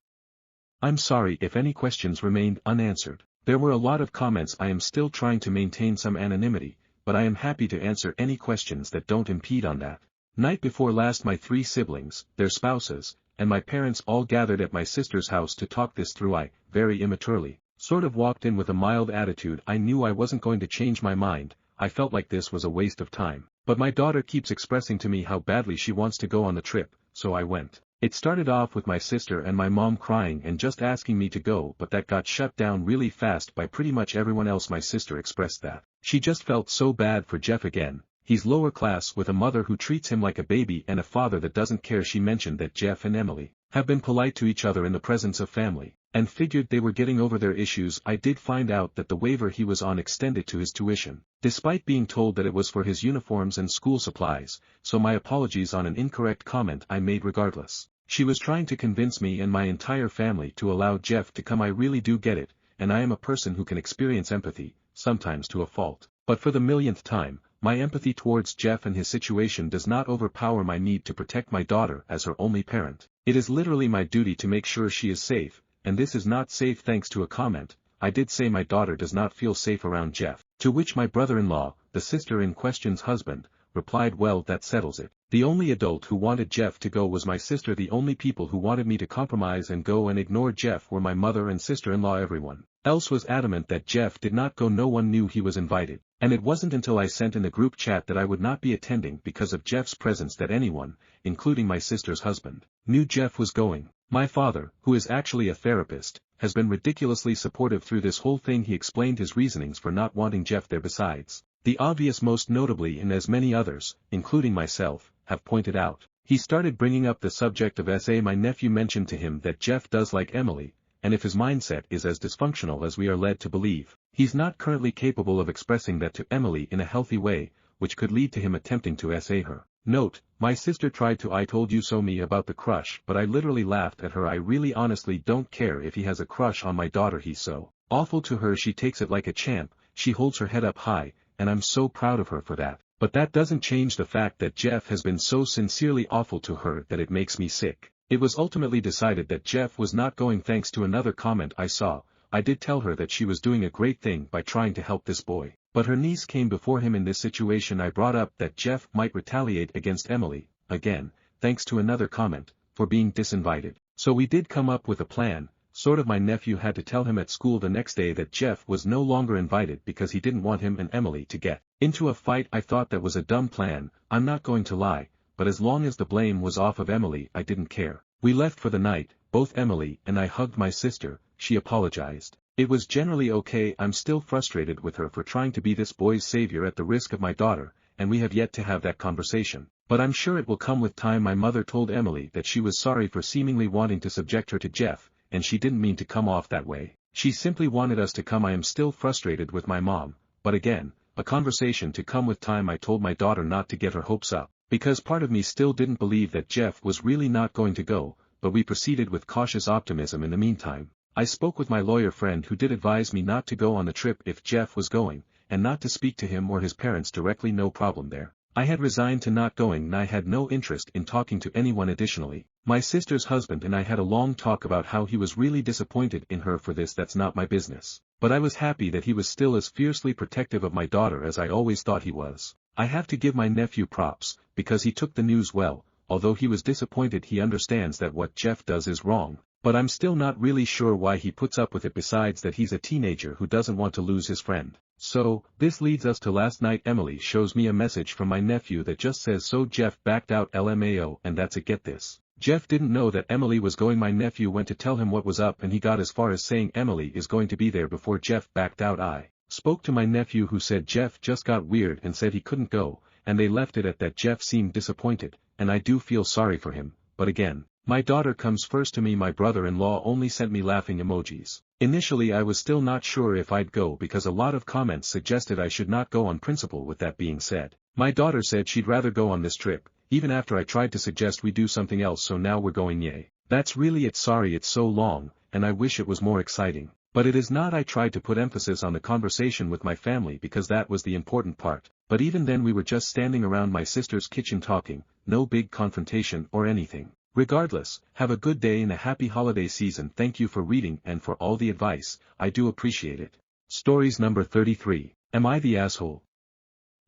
I'm sorry if any questions remained unanswered. There were a lot of comments. I am still trying to maintain some anonymity, but I am happy to answer any questions that don't impede on that. Night before last, my 3 siblings, their spouses, and my parents all gathered at my sister's house to talk this through. I, very immaturely, sort of walked in with a mild attitude. I knew I wasn't going to change my mind. I felt like this was a waste of time, but my daughter keeps expressing to me how badly she wants to go on the trip, so I went. It started off with my sister and my mom crying and just asking me to go, but that got shut down really fast by pretty much everyone else. My sister expressed that she just felt so bad for Jeff again. He's lower class with a mother who treats him like a baby and a father that doesn't care. She mentioned that Jeff and Emily have been polite to each other in the presence of family, and figured they were getting over their issues. I did find out that the waiver he was on extended to his tuition, despite being told that it was for his uniforms and school supplies, so my apologies on an incorrect comment I made regardless. She was trying to convince me and my entire family to allow Jeff to come. I really do get it, and I am a person who can experience empathy, sometimes to a fault, but for the millionth time, my empathy towards Jeff and his situation does not overpower my need to protect my daughter as her only parent. It is literally my duty to make sure she is safe, and this is not safe. Thanks to a comment, I did say my daughter does not feel safe around Jeff, to which my brother-in-law, the sister in question's husband, replied, well, that settles it. The only adult who wanted Jeff to go was my sister. The only people who wanted me to compromise and go and ignore Jeff were my mother and sister-in-law. Everyone else was adamant that Jeff did not go. No one knew he was invited, and it wasn't until I sent in the group chat that I would not be attending because of Jeff's presence that anyone, including my sister's husband, knew Jeff was going. My father, who is actually a therapist, has been ridiculously supportive through this whole thing. He explained his reasonings for not wanting Jeff there besides the obvious, most notably, and as many others, including myself, have pointed out. He started bringing up the subject of SA. My nephew mentioned to him that Jeff does like Emily, and if his mindset is as dysfunctional as we are led to believe, he's not currently capable of expressing that to Emily in a healthy way, which could lead to him attempting to SA her. Note, my sister tried to I told you so me about the crush, but I literally laughed at her. I really honestly don't care if he has a crush on my daughter. He's so awful to her. She takes it like a champ, she holds her head up high, and I'm so proud of her for that. But that doesn't change the fact that Jeff has been so sincerely awful to her that it makes me sick. It was ultimately decided that Jeff was not going. Thanks to another comment I saw, I did tell her that she was doing a great thing by trying to help this boy, but her niece came before him in this situation. I brought up that Jeff might retaliate against Emily, again, thanks to another comment, for being disinvited. So we did come up with a plan. Sort of. My nephew had to tell him at school the next day that Jeff was no longer invited because he didn't want him and Emily to get into a fight. I thought that was a dumb plan, I'm not going to lie, but as long as the blame was off of Emily I didn't care. We left for the night, both Emily and I hugged my sister. She apologized. It was generally okay. I'm still frustrated with her for trying to be this boy's savior at the risk of my daughter, and we have yet to have that conversation. But I'm sure it will come with time. My mother told Emily that she was sorry for seemingly wanting to subject her to Jeff, and she didn't mean to come off that way. She simply wanted us to come. I am still frustrated with my mom, but again, a conversation to come with time. I told my daughter not to get her hopes up, because part of me still didn't believe that Jeff was really not going to go, but we proceeded with cautious optimism. In the meantime, I spoke with my lawyer friend who did advise me not to go on the trip if Jeff was going, and not to speak to him or his parents directly. No problem there. I had resigned to not going and I had no interest in talking to anyone. Additionally, my sister's husband and I had a long talk about how he was really disappointed in her for this. That's not my business. But I was happy that he was still as fiercely protective of my daughter as I always thought he was. I have to give my nephew props, because he took the news well. Although he was disappointed, he understands that what Jeff does is wrong, but I'm still not really sure why he puts up with it, besides that he's a teenager who doesn't want to lose his friend. So, this leads us to last night. Emily shows me a message from my nephew that just says, "So Jeff backed out, LMAO," and that's it. Get this. Jeff didn't know that Emily was going. My nephew went to tell him what was up and he got as far as saying Emily is going to be there before Jeff backed out. I spoke to my nephew who said Jeff just got weird and said he couldn't go, and they left it at that. Jeff seemed disappointed, and I do feel sorry for him, but again, my daughter comes first to me. My brother-in-law only sent me laughing emojis. Initially I was still not sure if I'd go because a lot of comments suggested I should not go on principle. With that being said, my daughter said she'd rather go on this trip, even after I tried to suggest we do something else, so now we're going. Yay. That's really it. Sorry it's so long, and I wish it was more exciting. But it is not. I tried to put emphasis on the conversation with my family because that was the important part, but even then we were just standing around my sister's kitchen talking, no big confrontation or anything. Regardless, have a good day and a happy holiday season. Thank you for reading and for all the advice, I do appreciate it. Stories number 33. Am I the asshole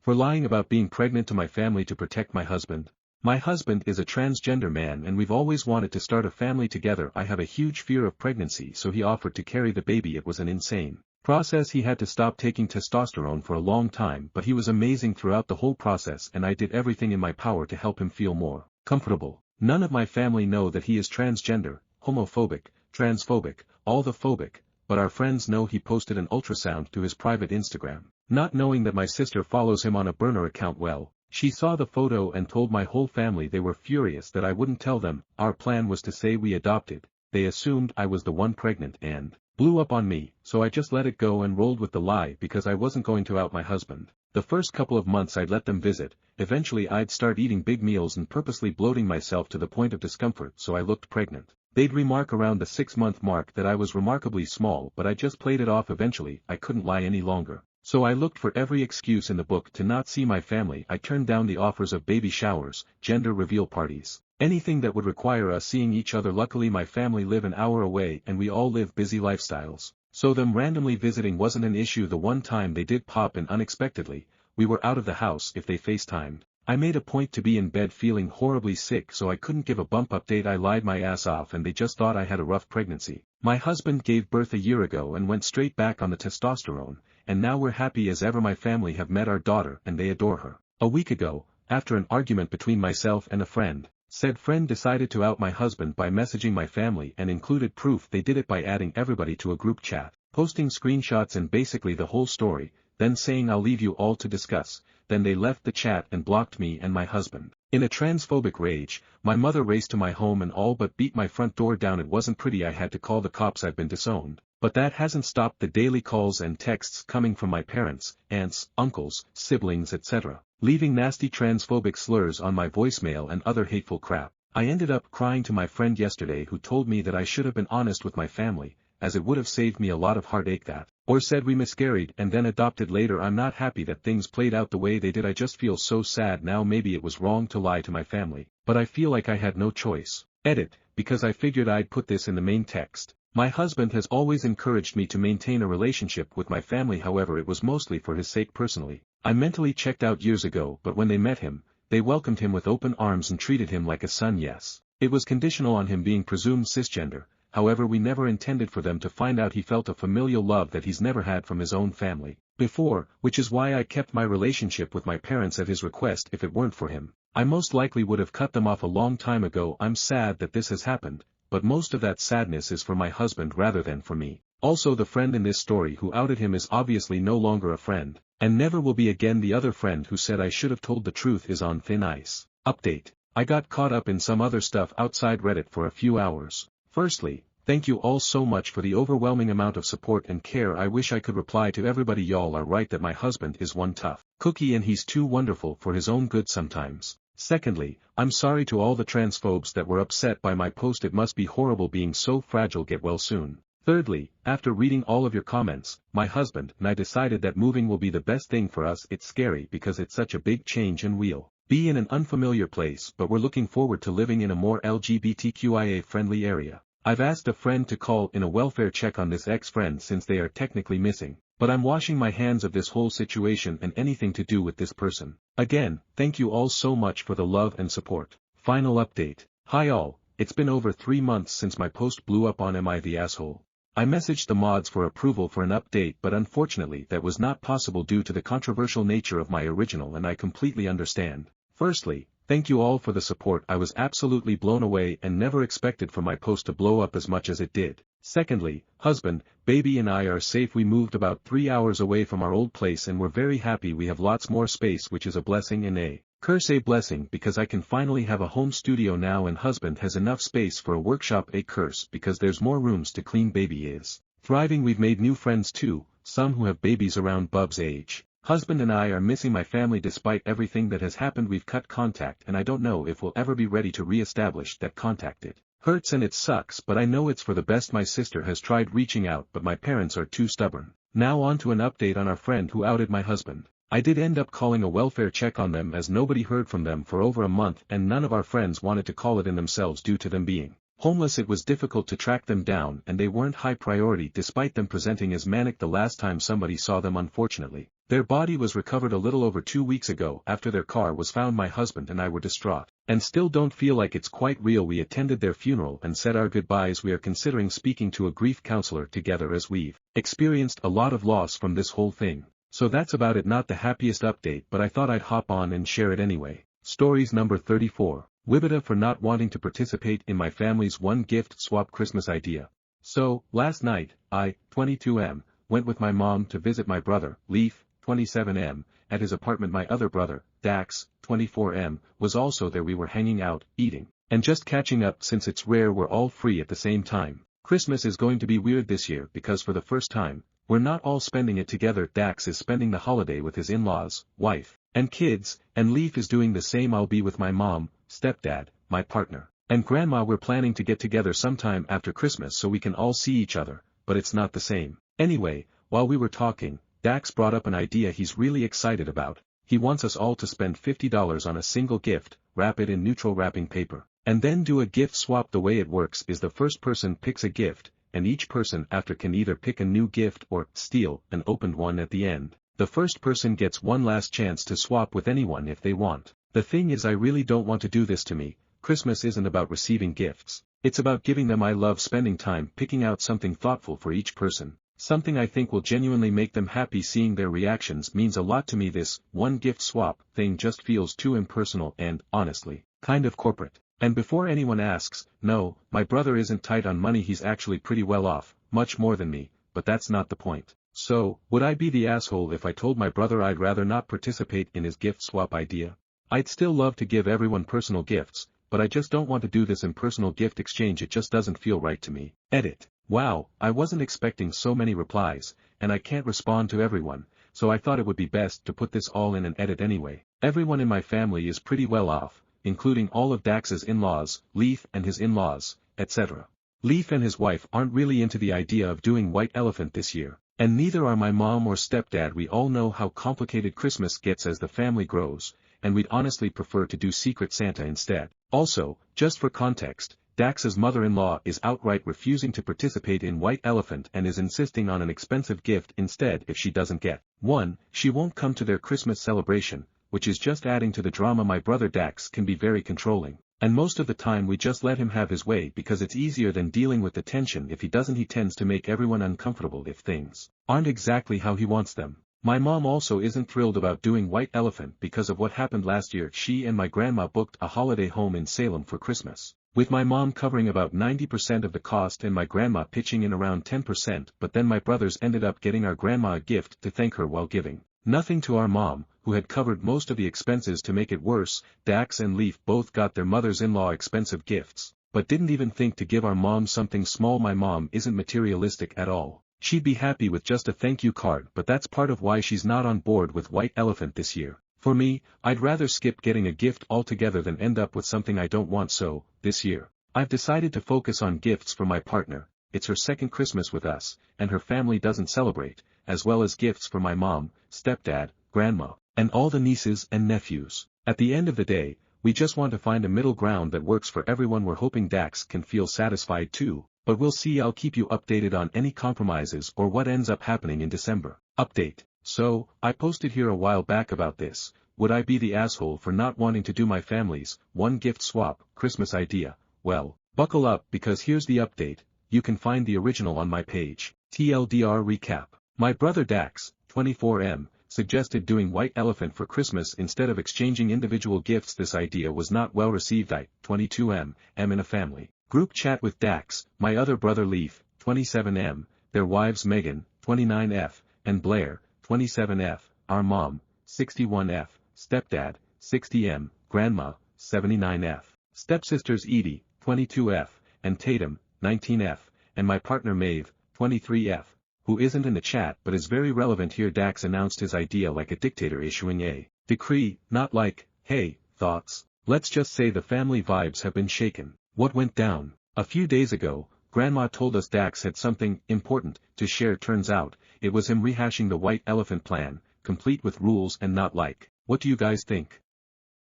for lying about being pregnant to my family to protect my husband? My husband is a transgender man and we've always wanted to start a family together. I have a huge fear of pregnancy, so he offered to carry the baby. It was an insane process. He had to stop taking testosterone for a long time, but he was amazing throughout the whole process and I did everything in my power to help him feel more comfortable. None of my family know that he is transgender, homophobic, transphobic, all the phobic, but our friends know. He posted an ultrasound to his private Instagram. Not knowing that my sister follows him on a burner account, well, she saw the photo and told my whole family. They were furious that I wouldn't tell them. Our plan was to say we adopted. They assumed I was the one pregnant and blew up on me, so I just let it go and rolled with the lie because I wasn't going to out my husband. The first couple of months I'd let them visit, eventually I'd start eating big meals and purposely bloating myself to the point of discomfort so I looked pregnant. They'd remark around the 6-month mark that I was remarkably small, but I just played it off. Eventually I couldn't lie any longer. So I looked for every excuse in the book to not see my family. I turned down the offers of baby showers, gender reveal parties, anything that would require us seeing each other. Luckily my family live an hour away and we all live busy lifestyles, so them randomly visiting wasn't an issue. The one time they did pop in unexpectedly, we were out of the house. If they FaceTimed, I made a point to be in bed feeling horribly sick, so I couldn't give a bump update. I lied my ass off and they just thought I had a rough pregnancy. My husband gave birth a year ago and went straight back on the testosterone, and now we're happy as ever. My family have met our daughter and they adore her. A week ago, after an argument between myself and a friend, said friend decided to out my husband by messaging my family and included proof. They did it by adding everybody to a group chat, posting screenshots and basically the whole story, then saying I'll leave you all to discuss. Then they left the chat and blocked me and my husband. In a transphobic rage, my mother raced to my home and all but beat my front door down. It wasn't pretty. I had to call the cops. I've been disowned, but that hasn't stopped the daily calls and texts coming from my parents, aunts, uncles, siblings, etc., leaving nasty transphobic slurs on my voicemail and other hateful crap. I ended up crying to my friend yesterday who told me that I should have been honest with my family, as it would have saved me a lot of heartache. That, or said we miscarried and then adopted later. I'm not happy that things played out the way they did. I just feel so sad now. Maybe it was wrong to lie to my family, but I feel like I had no choice. Edit, because I figured I'd put this in the main text. My husband has always encouraged me to maintain a relationship with my family, however it was mostly for his sake personally. I mentally checked out years ago, but when they met him, they welcomed him with open arms and treated him like a son. Yes, it was conditional on him being presumed cisgender. However, we never intended for them to find out. He felt a familial love that he's never had from his own family before, which is why I kept my relationship with my parents at his request. If it weren't for him, I most likely would have cut them off a long time ago. I'm sad that this has happened, but most of that sadness is for my husband rather than for me. Also the friend in this story who outed him is obviously no longer a friend, and never will be again. The other friend who said I should have told the truth is on thin ice. Update. I got caught up in some other stuff outside Reddit for a few hours. Firstly, thank you all so much for the overwhelming amount of support and care. I wish I could reply to everybody. Y'all are right that my husband is one tough cookie and he's too wonderful for his own good sometimes. Secondly, I'm sorry to all the transphobes that were upset by my post. It must be horrible being so fragile. Get well soon. Thirdly, after reading all of your comments, my husband and I decided that moving will be the best thing for us. It's scary because it's such a big change and we'll be in an unfamiliar place, but we're looking forward to living in a more LGBTQIA-friendly area. I've asked a friend to call in a welfare check on this ex-friend since they are technically missing, but I'm washing my hands of this whole situation and anything to do with this person. Again, thank you all so much for the love and support. Final update. Hi all, it's been over 3 months since my post blew up on Am I the Asshole? I messaged the mods for approval for an update, but unfortunately that was not possible due to the controversial nature of my original, and I completely understand. Firstly, thank you all for the support. I was absolutely blown away and never expected for my post to blow up as much as it did. Secondly, husband, baby and I are safe. We moved about 3 hours away from our old place and we're very happy. We have lots more space, which is a blessing and a curse. A blessing because I can finally have a home studio now, and husband has enough space for a workshop. A curse because there's more rooms to clean. Baby is thriving. We've made new friends too, some who have babies around Bub's age. Husband and I are missing my family despite everything that has happened. We've cut contact and I don't know if we'll ever be ready to re-establish that contact. It hurts and it sucks, but I know it's for the best. My sister has tried reaching out, but my parents are too stubborn. Now on to an update on our friend who outed my husband. I did end up calling a welfare check on them as nobody heard from them for over a month, and none of our friends wanted to call it in themselves due to them being homeless. It was difficult to track them down and they weren't high priority despite them presenting as manic the last time somebody saw them. Unfortunately, their body was recovered a little over 2 weeks ago after their car was found. My husband and I were distraught and still don't feel like it's quite real. We attended their funeral and said our goodbyes. We are considering speaking to a grief counselor together as we've experienced a lot of loss from this whole thing. So that's about it. Not the happiest update, but I thought I'd hop on and share it anyway. Stories number 34. Wibita for not wanting to participate in my family's one gift swap Christmas idea. So, last night, I, 22M, went with my mom to visit my brother, Leaf, 27M, at his apartment. My other brother, Dax, 24M, was also there. We were hanging out, eating, and just catching up since it's rare we're all free at the same time. Christmas is going to be weird this year because for the first time, we're not all spending it together. Dax is spending the holiday with his in-laws, wife, and kids, and Leaf is doing the same. I'll be with my mom, stepdad, my partner, and grandma. We're planning to get together sometime after Christmas so we can all see each other, but it's not the same. Anyway, while we were talking, Dax brought up an idea he's really excited about. He wants us all to spend $50 on a single gift, wrap it in neutral wrapping paper, and then do a gift swap. The way it works is the first person picks a gift, and each person after can either pick a new gift or steal an opened one at the end. The first person gets one last chance to swap with anyone if they want. The thing is, I really don't want to do this. To me, Christmas isn't about receiving gifts. It's about giving them. I love spending time picking out something thoughtful for each person. Something I think will genuinely make them happy. Seeing their reactions means a lot to me. This one gift swap thing just feels too impersonal and, honestly, kind of corporate. And before anyone asks, no, my brother isn't tight on money. He's actually pretty well off, much more than me, but that's not the point. So, would I be the asshole if I told my brother I'd rather not participate in his gift swap idea? I'd still love to give everyone personal gifts, but I just don't want to do this impersonal gift exchange. It just doesn't feel right to me. Edit. Wow, I wasn't expecting so many replies, and I can't respond to everyone, so I thought it would be best to put this all in an edit anyway. Everyone in my family is pretty well off, including all of Dax's in-laws, Leaf and his in-laws, etc. Leaf and his wife aren't really into the idea of doing White Elephant this year, and neither are my mom or stepdad. We all know how complicated Christmas gets as the family grows, and we'd honestly prefer to do Secret Santa instead. Also, just for context, Dax's mother-in-law is outright refusing to participate in White Elephant and is insisting on an expensive gift instead. If she doesn't get one, she won't come to their Christmas celebration, which is just adding to the drama. My brother Dax can be very controlling, and most of the time we just let him have his way because it's easier than dealing with the tension. If he doesn't, he tends to make everyone uncomfortable if things aren't exactly how he wants them. My mom also isn't thrilled about doing White Elephant because of what happened last year. She and my grandma booked a holiday home in Salem for Christmas. with my mom covering about 90% of the cost and my grandma pitching in around 10%, but then my brothers ended up getting our grandma a gift to thank her while giving nothing to our mom, who had covered most of the expenses. To make it worse, Dax and Leaf both got their mothers-in-law expensive gifts, but didn't even think to give our mom something small. My mom isn't materialistic at all. She'd be happy with just a thank you card, but that's part of why she's not on board with White Elephant this year. For me, I'd rather skip getting a gift altogether than end up with something I don't want. So, this year, I've decided to focus on gifts for my partner. It's her second Christmas with us, and her family doesn't celebrate, as well as gifts for my mom, stepdad, grandma, and all the nieces and nephews. At the end of the day, we just want to find a middle ground that works for everyone. We're hoping Dax can feel satisfied too, but we'll see. I'll keep you updated on any compromises or what ends up happening in December. Update. So, I posted here a while back about this. Would I be the asshole for not wanting to do my family's one gift swap Christmas idea? Well, buckle up because here's the update. You can find the original on my page. TLDR recap. My brother Dax, 24M, suggested doing White Elephant for Christmas instead of exchanging individual gifts. This idea was not well received. I, 22M, am in a family group chat with Dax, my other brother Leaf, 27M, their wives Megan, 29F, and Blair, 27F, our mom, 61F, stepdad, 60M, grandma, 79F, stepsisters Edie, 22F, and Tatum, 19F, and my partner Maeve, 23F, who isn't in the chat but is very relevant here. Dax announced his idea like a dictator issuing a decree, not like, hey, thoughts? Let's just say the family vibes have been shaken. What went down? A few days ago, Grandma told us Dax had something important to share. Turns out, it was him rehashing the White Elephant plan, complete with rules and not like, what do you guys think?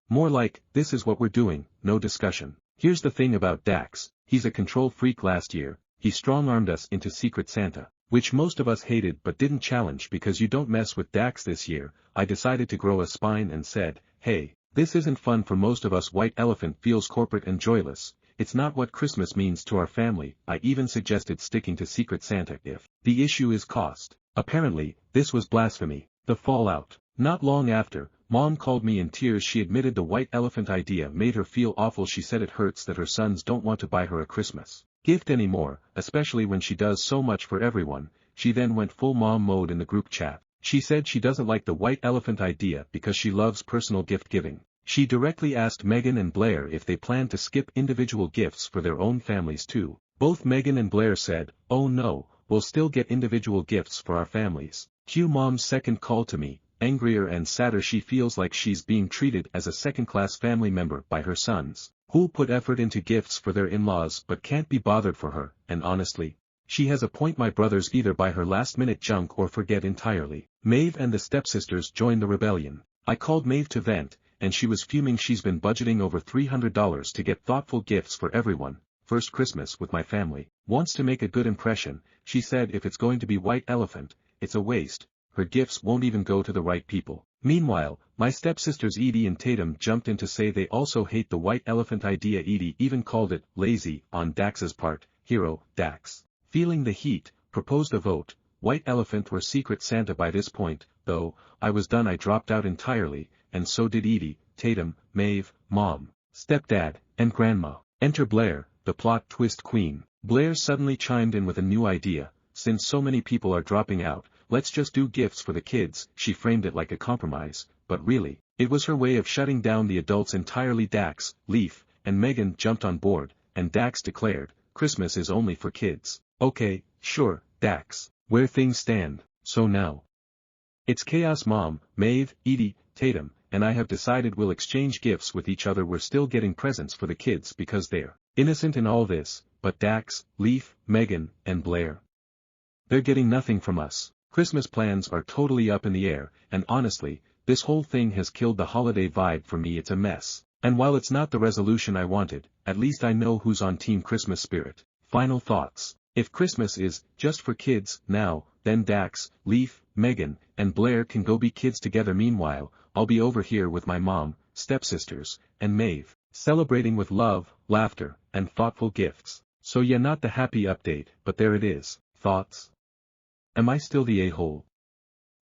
More like, this is what we're doing, no discussion. Here's the thing about Dax, he's a control freak. Last year, he strong-armed us into Secret Santa, which most of us hated but didn't challenge because you don't mess with Dax. This year, I decided to grow a spine and said, hey, this isn't fun for most of us. White Elephant feels corporate and joyless. It's not what Christmas means to our family. I even suggested sticking to Secret Santa if the issue is cost. Apparently, this was blasphemy. The fallout. Not long after, Mom called me in tears. She admitted the White Elephant idea made her feel awful. She said it hurts that her sons don't want to buy her a Christmas gift anymore, especially when she does so much for everyone. She then went full mom mode in the group chat. She said she doesn't like the White Elephant idea because she loves personal gift giving. She directly asked Megan and Blair if they plan to skip individual gifts for their own families too. Both Megan and Blair said, oh no, we'll still get individual gifts for our families. Cue Mom's second call to me, angrier and sadder. She feels like she's being treated as a second-class family member by her sons, who put effort into gifts for their in-laws but can't be bothered for her, and honestly, she has a point. My brothers either buy her last-minute junk or forget entirely. Maeve and the stepsisters joined the rebellion. I called Maeve to vent, and she was fuming. She's been budgeting over $300 to get thoughtful gifts for everyone. First Christmas with my family. Wants to make a good impression. She said if it's going to be White Elephant, it's a waste. Her gifts won't even go to the right people. Meanwhile, my stepsisters Edie and Tatum jumped in to say they also hate the White Elephant idea. Edie even called it lazy on Dax's part. Hero, Dax, feeling the heat, proposed a vote, White Elephant or Secret Santa. By this point, though, I was done. I dropped out entirely, and so did Edie, Tatum, Maeve, Mom, Stepdad, and Grandma. Enter Blair, the plot twist queen. Blair suddenly chimed in with a new idea. Since so many people are dropping out, let's just do gifts for the kids. She framed it like a compromise, but really, it was her way of shutting down the adults entirely. Dax, Leaf, and Megan jumped on board, and Dax declared, Christmas is only for kids. Okay, sure, Dax. Where things stand, so now it's chaos. Mom, Maeve, Edie, Tatum, and I have decided we'll exchange gifts with each other. We're still getting presents for the kids because they're innocent in all this, but Dax, Leaf, Megan, and Blair, they're getting nothing from us. Christmas plans are totally up in the air, and honestly, this whole thing has killed the holiday vibe for me. It's a mess. And while it's not the resolution I wanted, at least I know who's on Team Christmas spirit. Final thoughts. If Christmas is just for kids now, then Dax, Leaf, Megan, and Blair can go be kids together. Meanwhile, I'll be over here with my mom, stepsisters, and Maeve, celebrating with love, laughter, and thoughtful gifts. So yeah, not the happy update, but there it is. Thoughts? Am I still the a-hole?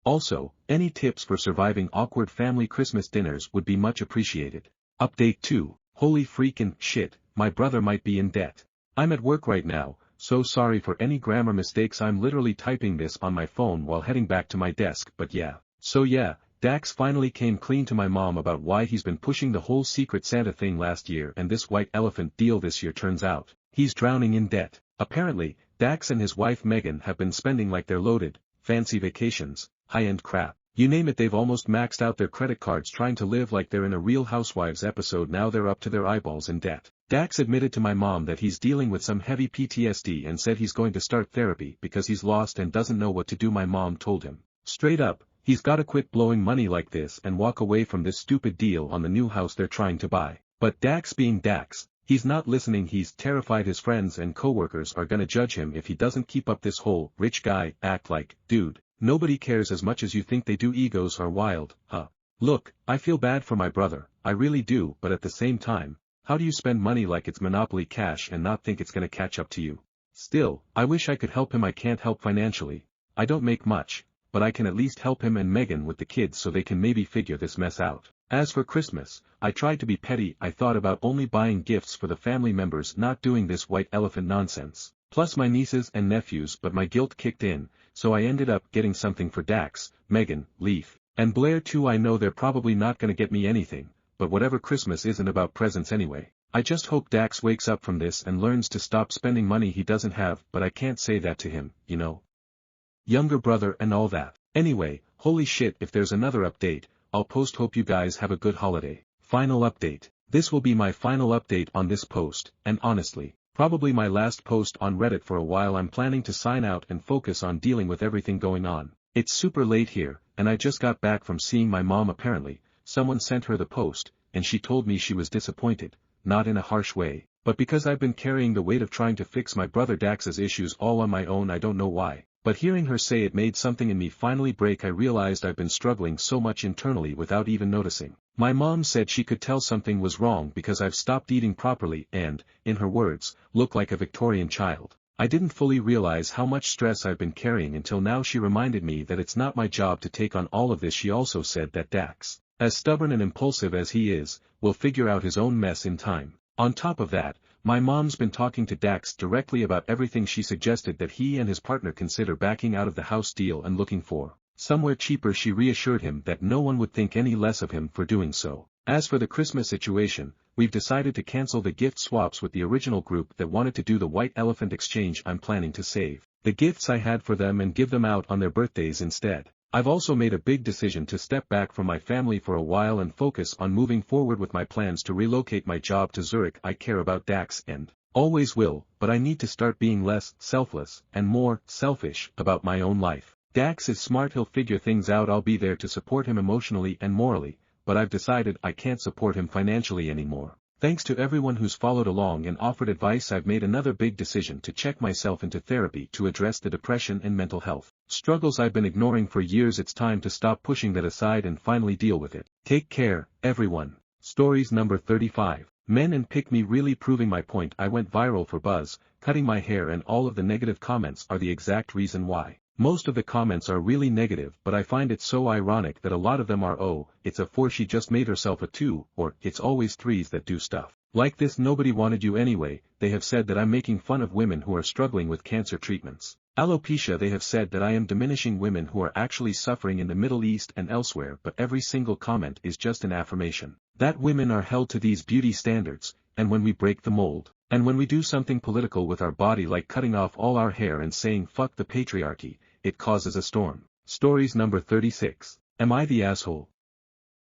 Also, any tips for surviving awkward family Christmas dinners would be much appreciated. Update 2. Holy freaking shit, my brother might be in debt. I'm at work right now, so sorry for any grammar mistakes. I'm literally typing this on my phone while heading back to my desk, but yeah. So yeah, Dax finally came clean to my mom about why he's been pushing the whole Secret Santa thing last year, and this white elephant deal this year turns out he's drowning in debt. Apparently, Dax and his wife Megan have been spending like they're loaded, fancy vacations, high-end crap. You name it, they've almost maxed out their credit cards trying to live like they're in a Real Housewives episode. Now they're up to their eyeballs in debt. Dax admitted to my mom that he's dealing with some heavy PTSD and said he's going to start therapy because he's lost and doesn't know what to do. My mom told him, straight up, he's gotta quit blowing money like this and walk away from this stupid deal on the new house they're trying to buy. But Dax being Dax, he's not listening. He's terrified his friends and coworkers are gonna judge him if he doesn't keep up this whole rich guy act. Like, dude, nobody cares as much as you think they do. Egos are wild, huh? Look, I feel bad for my brother, I really do, but at the same time, how do you spend money like it's Monopoly cash and not think it's gonna catch up to you? Still, I wish I could help him. I can't help financially. I don't make much, but I can at least help him and Megan with the kids so they can maybe figure this mess out. As for Christmas, I tried to be petty. I thought about only buying gifts for the family members, not doing this white elephant nonsense, plus my nieces and nephews, but my guilt kicked in, so I ended up getting something for Dax, Megan, Leaf, and Blair too. I know they're probably not gonna get me anything, but whatever, Christmas isn't about presents anyway. I just hope Dax wakes up from this and learns to stop spending money he doesn't have, but I can't say that to him, you know. Younger brother and all that. Anyway, holy shit, if there's another update, I'll post. Hope you guys have a good holiday. Final update. This will be my final update on this post, and honestly, probably my last post on Reddit for a while. I'm planning to sign out and focus on dealing with everything going on. It's super late here, and I just got back from seeing my mom. Apparently, someone sent her the post, and she told me she was disappointed, not in a harsh way, but because I've been carrying the weight of trying to fix my brother Dax's issues all on my own. I don't know why, but hearing her say it made something in me finally break. I realized I've been struggling so much internally without even noticing. My mom said she could tell something was wrong because I've stopped eating properly and, in her words, look like a Victorian child. I didn't fully realize how much stress I've been carrying until now. She reminded me that it's not my job to take on all of this. She also said that Dax, as stubborn and impulsive as he is, will figure out his own mess in time. On top of that, my mom's been talking to Dax directly about everything. She suggested that he and his partner consider backing out of the house deal and looking for somewhere cheaper. She reassured him that no one would think any less of him for doing so. As for the Christmas situation, we've decided to cancel the gift swaps with the original group that wanted to do the white elephant exchange. I'm planning to save the gifts I had for them and give them out on their birthdays instead. I've also made a big decision to step back from my family for a while and focus on moving forward with my plans to relocate my job to Zurich. I care about Dax and always will, but I need to start being less selfless and more selfish about my own life. Dax is smart, he'll figure things out. I'll be there to support him emotionally and morally, but I've decided I can't support him financially anymore. Thanks to everyone who's followed along and offered advice. I've made another big decision to check myself into therapy to address the depression and mental health struggles I've been ignoring for years. It's time to stop pushing that aside and finally deal with it. Take care, everyone. Stories number 35. Men and pick me, really proving my point. I went viral for buzz, cutting my hair, and all of the negative comments are the exact reason why. Most of the comments are really negative, but I find it so ironic that a lot of them are, oh, it's a 4, she just made herself a 2, or it's always 3s that do stuff like this. Nobody wanted you anyway. They have said that I'm making fun of women who are struggling with cancer treatments. Alopecia. They have said that I am diminishing women who are actually suffering in the Middle East and elsewhere, but every single comment is just an affirmation that women are held to these beauty standards, and when we break the mold, and when we do something political with our body like cutting off all our hair and saying fuck the patriarchy, it causes a storm. Stories number 36. Am I the asshole?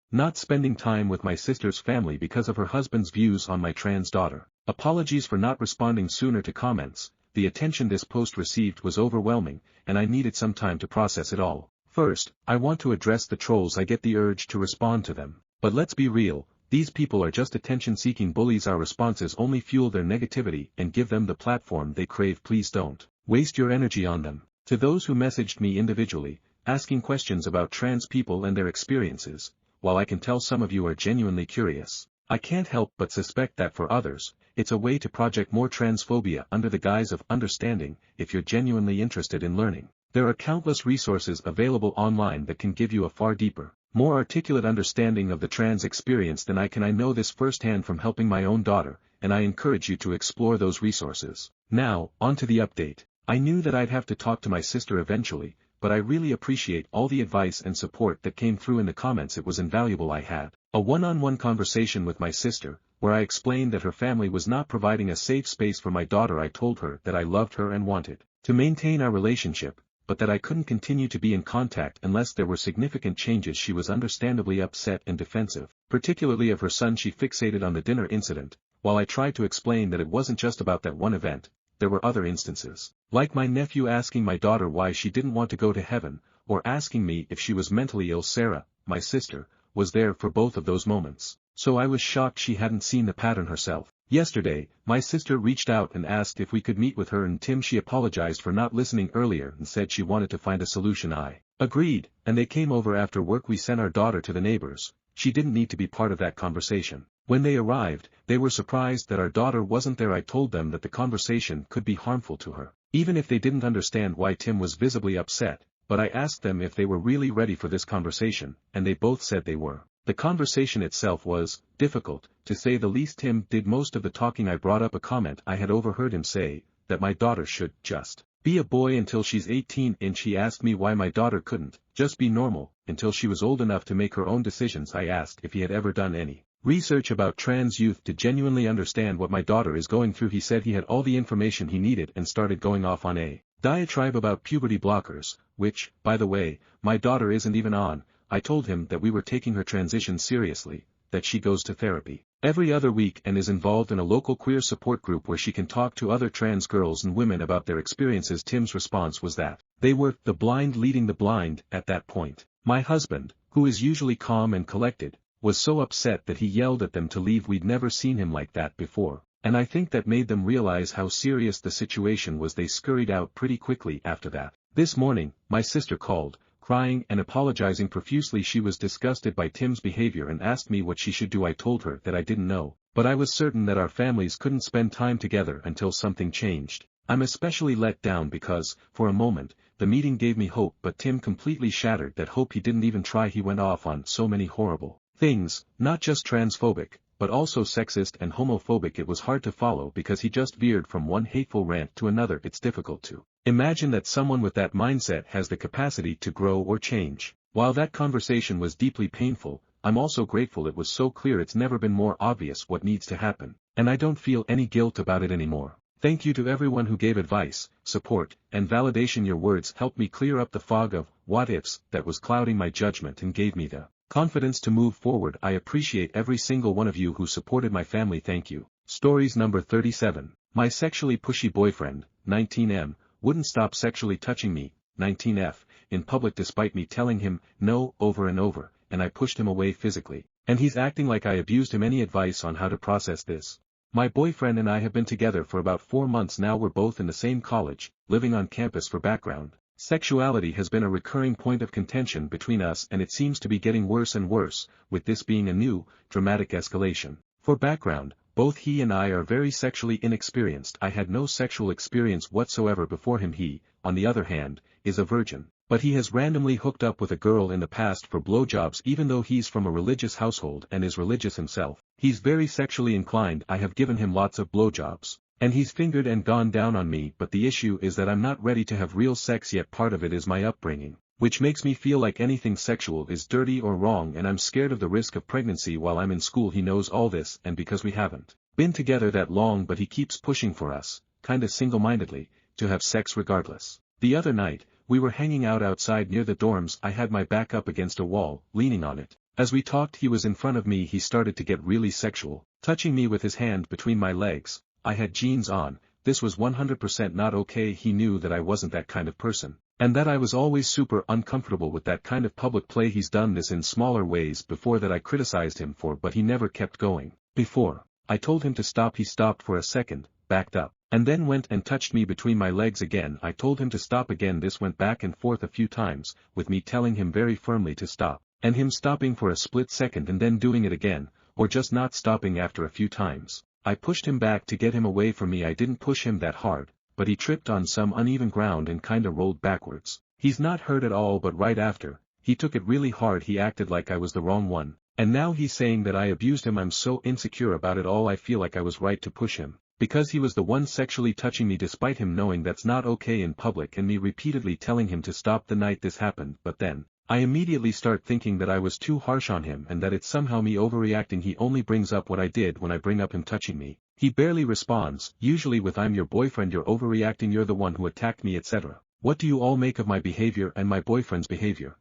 Not spending time with my sister's family because of her husband's views on my trans daughter. Apologies for not responding sooner to comments. The attention this post received was overwhelming, and I needed some time to process it all. First, I want to address the trolls. I get the urge to respond to them, but let's be real, these people are just attention-seeking bullies. Our responses only fuel their negativity and give them the platform they crave. Please don't waste your energy on them. To those who messaged me individually, asking questions about trans people and their experiences, while I can tell some of you are genuinely curious, I can't help but suspect that for others, it's a way to project more transphobia under the guise of understanding. If you're genuinely interested in learning, there are countless resources available online that can give you a far deeper, more articulate understanding of the trans experience than I know this firsthand from helping my own daughter, and I encourage you to explore those resources. Now, on to the update. I knew that I'd have to talk to my sister eventually, but I really appreciate all the advice and support that came through in the comments. It was invaluable. I had a one-on-one conversation with my sister, where I explained that her family was not providing a safe space for my daughter. I told her that I loved her and wanted to maintain our relationship, but that I couldn't continue to be in contact unless there were significant changes. She was understandably upset and defensive, particularly of her son. She fixated on the dinner incident, while I tried to explain that it wasn't just about that one event. There were other instances, like my nephew asking my daughter why she didn't want to go to heaven, or asking me if she was mentally ill. Sarah, my sister, was there for both of those moments, so I was shocked she hadn't seen the pattern herself. Yesterday, my sister reached out and asked if we could meet with her and Tim. She apologized for not listening earlier and said she wanted to find a solution. I agreed, and they came over after work. We sent our daughter to the neighbors. She didn't need to be part of that conversation. When they arrived, they were surprised that our daughter wasn't there. I told them that the conversation could be harmful to her, even if they didn't understand why Tim was visibly upset, but I asked them if they were really ready for this conversation, and they both said they were. The conversation itself was difficult, to say the least. Tim did most of the talking. I brought up a comment I had overheard him say, that my daughter should just be a boy until she's 18, and she asked me why my daughter couldn't just be normal until she was old enough to make her own decisions. I asked if he had ever done any research about trans youth to genuinely understand what my daughter is going through. He said he had all the information he needed and started going off on a diatribe about puberty blockers, which, by the way, my daughter isn't even on. I told him that we were taking her transition seriously, that she goes to therapy every other week and is involved in a local queer support group where she can talk to other trans girls and women about their experiences. Tim's response was that they were the blind leading the blind. At that point, my husband, who is usually calm and collected, was so upset that he yelled at them to leave. We'd never seen him like that before, and I think that made them realize how serious the situation was. They scurried out pretty quickly after that. This morning, my sister called, crying and apologizing profusely. She was disgusted by Tim's behavior and asked me what she should do. I told her that I didn't know, but I was certain that our families couldn't spend time together until something changed. I'm especially let down because, for a moment, the meeting gave me hope, but Tim completely shattered that hope. He didn't even try. He went off on so many horrible things, not just transphobic, but also sexist and homophobic. It was hard to follow because he just veered from one hateful rant to another. It's difficult to imagine that someone with that mindset has the capacity to grow or change. While that conversation was deeply painful, I'm also grateful it was so clear. It's never been more obvious what needs to happen, and I don't feel any guilt about it anymore. Thank you to everyone who gave advice, support, and validation. Your words helped me clear up the fog of what-ifs that was clouding my judgment and gave me the confidence to move forward. I appreciate every single one of you who supported my family. Thank you. Stories number 37. My sexually pushy boyfriend, 19M, wouldn't stop sexually touching me, 19F, in public despite me telling him no over and over, and I pushed him away physically. And he's acting like I abused him. Any advice on how to process this? My boyfriend and I have been together for about 4 months now. We're both in the same college, living on campus. For background, sexuality has been a recurring point of contention between us, and it seems to be getting worse and worse, with this being a new, dramatic escalation. For background, both he and I are very sexually inexperienced. I had no sexual experience whatsoever before him. He, on the other hand, is a virgin, but he has randomly hooked up with a girl in the past for blowjobs. Even though he's from a religious household and is religious himself, he's very sexually inclined. I have given him lots of blowjobs, and he's fingered and gone down on me, but the issue is that I'm not ready to have real sex yet. Part of it is my upbringing, which makes me feel like anything sexual is dirty or wrong, and I'm scared of the risk of pregnancy while I'm in school. He knows all this, and because we haven't been together that long, but he keeps pushing for us, kinda single-mindedly, to have sex regardless. The other night, we were hanging out outside near the dorms. I had my back up against a wall, leaning on it. As we talked, he was in front of me. He started to get really sexual, touching me with his hand between my legs. I had jeans on. This was 100% not okay. He knew that I wasn't that kind of person, and that I was always super uncomfortable with that kind of public play. He's done this in smaller ways before that I criticized him for, but he never kept going. Before I told him to stop, he stopped for a second, backed up, and then went and touched me between my legs again. I told him to stop again. This went back and forth a few times, with me telling him very firmly to stop, and him stopping for a split second and then doing it again, or just not stopping after a few times. I pushed him back to get him away from me. I didn't push him that hard, but he tripped on some uneven ground and kinda rolled backwards. He's not hurt at all, but right after, he took it really hard. He acted like I was the wrong one. And now he's saying that I abused him. I'm so insecure about it all. I feel like I was right to push him, because he was the one sexually touching me despite him knowing that's not okay in public and me repeatedly telling him to stop the night this happened. But then, I immediately start thinking that I was too harsh on him and that it's somehow me overreacting. He only brings up what I did when I bring up him touching me. He barely responds, usually with "I'm your boyfriend, you're overreacting, you're the one who attacked me," etc. What do you all make of my behavior and my boyfriend's behavior?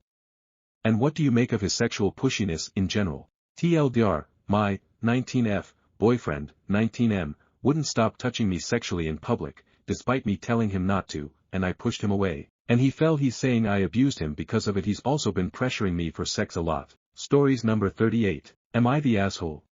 And what do you make of his sexual pushiness in general? TLDR, my 19F boyfriend, 19M, wouldn't stop touching me sexually in public, despite me telling him not to, and I pushed him away. And he fell. He's saying I abused him because of it. He's also been pressuring me for sex a lot. Stories number 38. Am I the asshole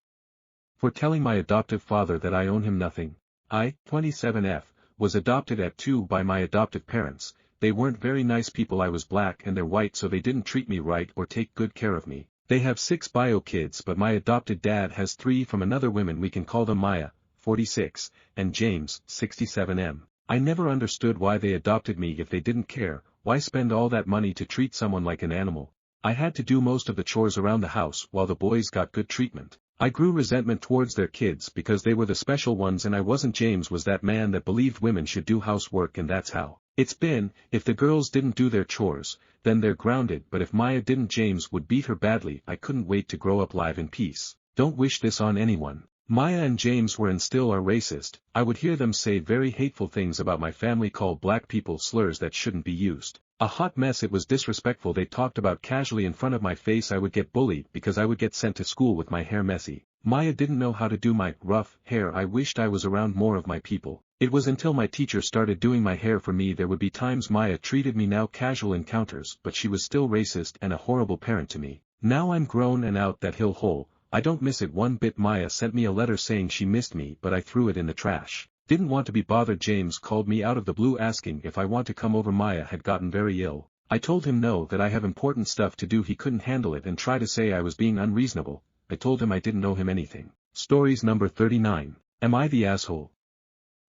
for telling my adoptive father that I own him nothing? I, 27F, was adopted at 2 by my adoptive parents. They weren't very nice people. I was black and they're white, so they didn't treat me right or take good care of me. They have 6 bio kids, but my adopted dad has 3 from another woman. We can call them Maya, 46, and James, 67M. I never understood why they adopted me if they didn't care. Why spend all that money to treat someone like an animal? I had to do most of the chores around the house while the boys got good treatment. I grew resentment towards their kids because they were the special ones and I wasn't. James was that man that believed women should do housework, and that's how it's been. If the girls didn't do their chores, then they're grounded, but if Maya didn't, James would beat her badly. I couldn't wait to grow up live in peace. Don't wish this on anyone. Maya and James were and still are racist. I would hear them say very hateful things about my family, call black people slurs that shouldn't be used. A hot mess. It was disrespectful. They talked about casually in front of my face. I would get bullied because I would get sent to school with my hair messy. Maya didn't know how to do my rough hair. I wished I was around more of my people. It was until my teacher started doing my hair for me. There would be times Maya treated me now casual encounters, but she was still racist and a horrible parent to me. Now I'm grown and out that hill hole. I don't miss it one bit. Maya sent me a letter saying she missed me, but I threw it in the trash. Didn't want to be bothered. James called me out of the blue asking if I want to come over. Maya had gotten very ill. I told him no, that I have important stuff to do. He couldn't handle it and tried to say I was being unreasonable. I told him I didn't owe him anything. Stories number 39. Am I the asshole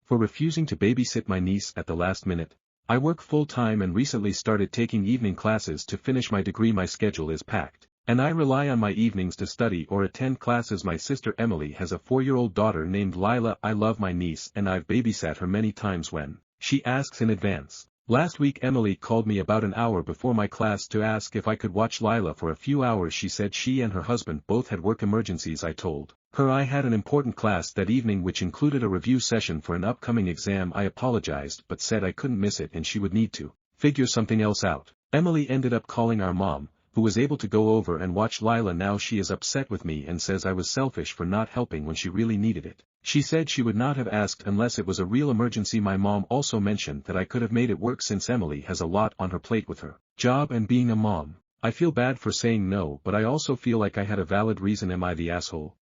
for refusing to babysit my niece at the last minute? I work full-time and recently started taking evening classes to finish my degree. My schedule is packed, and I rely on my evenings to study or attend classes. My sister Emily has a 4-year-old daughter named Lila. I love my niece and I've babysat her many times when she asks in advance. Last week Emily called me about an hour before my class to ask if I could watch Lila for a few hours. She said she and her husband both had work emergencies. I told her I had an important class that evening which included a review session for an upcoming exam. I apologized but said I couldn't miss it and she would need to figure something else out. Emily ended up calling our mom, who was able to go over and watch Lila. Now she is upset with me and says I was selfish for not helping when she really needed it. She said she would not have asked unless it was a real emergency. My mom also mentioned that I could have made it work since Emily has a lot on her plate with her job and being a mom. I feel bad for saying no, but I also feel like I had a valid reason. Am I the asshole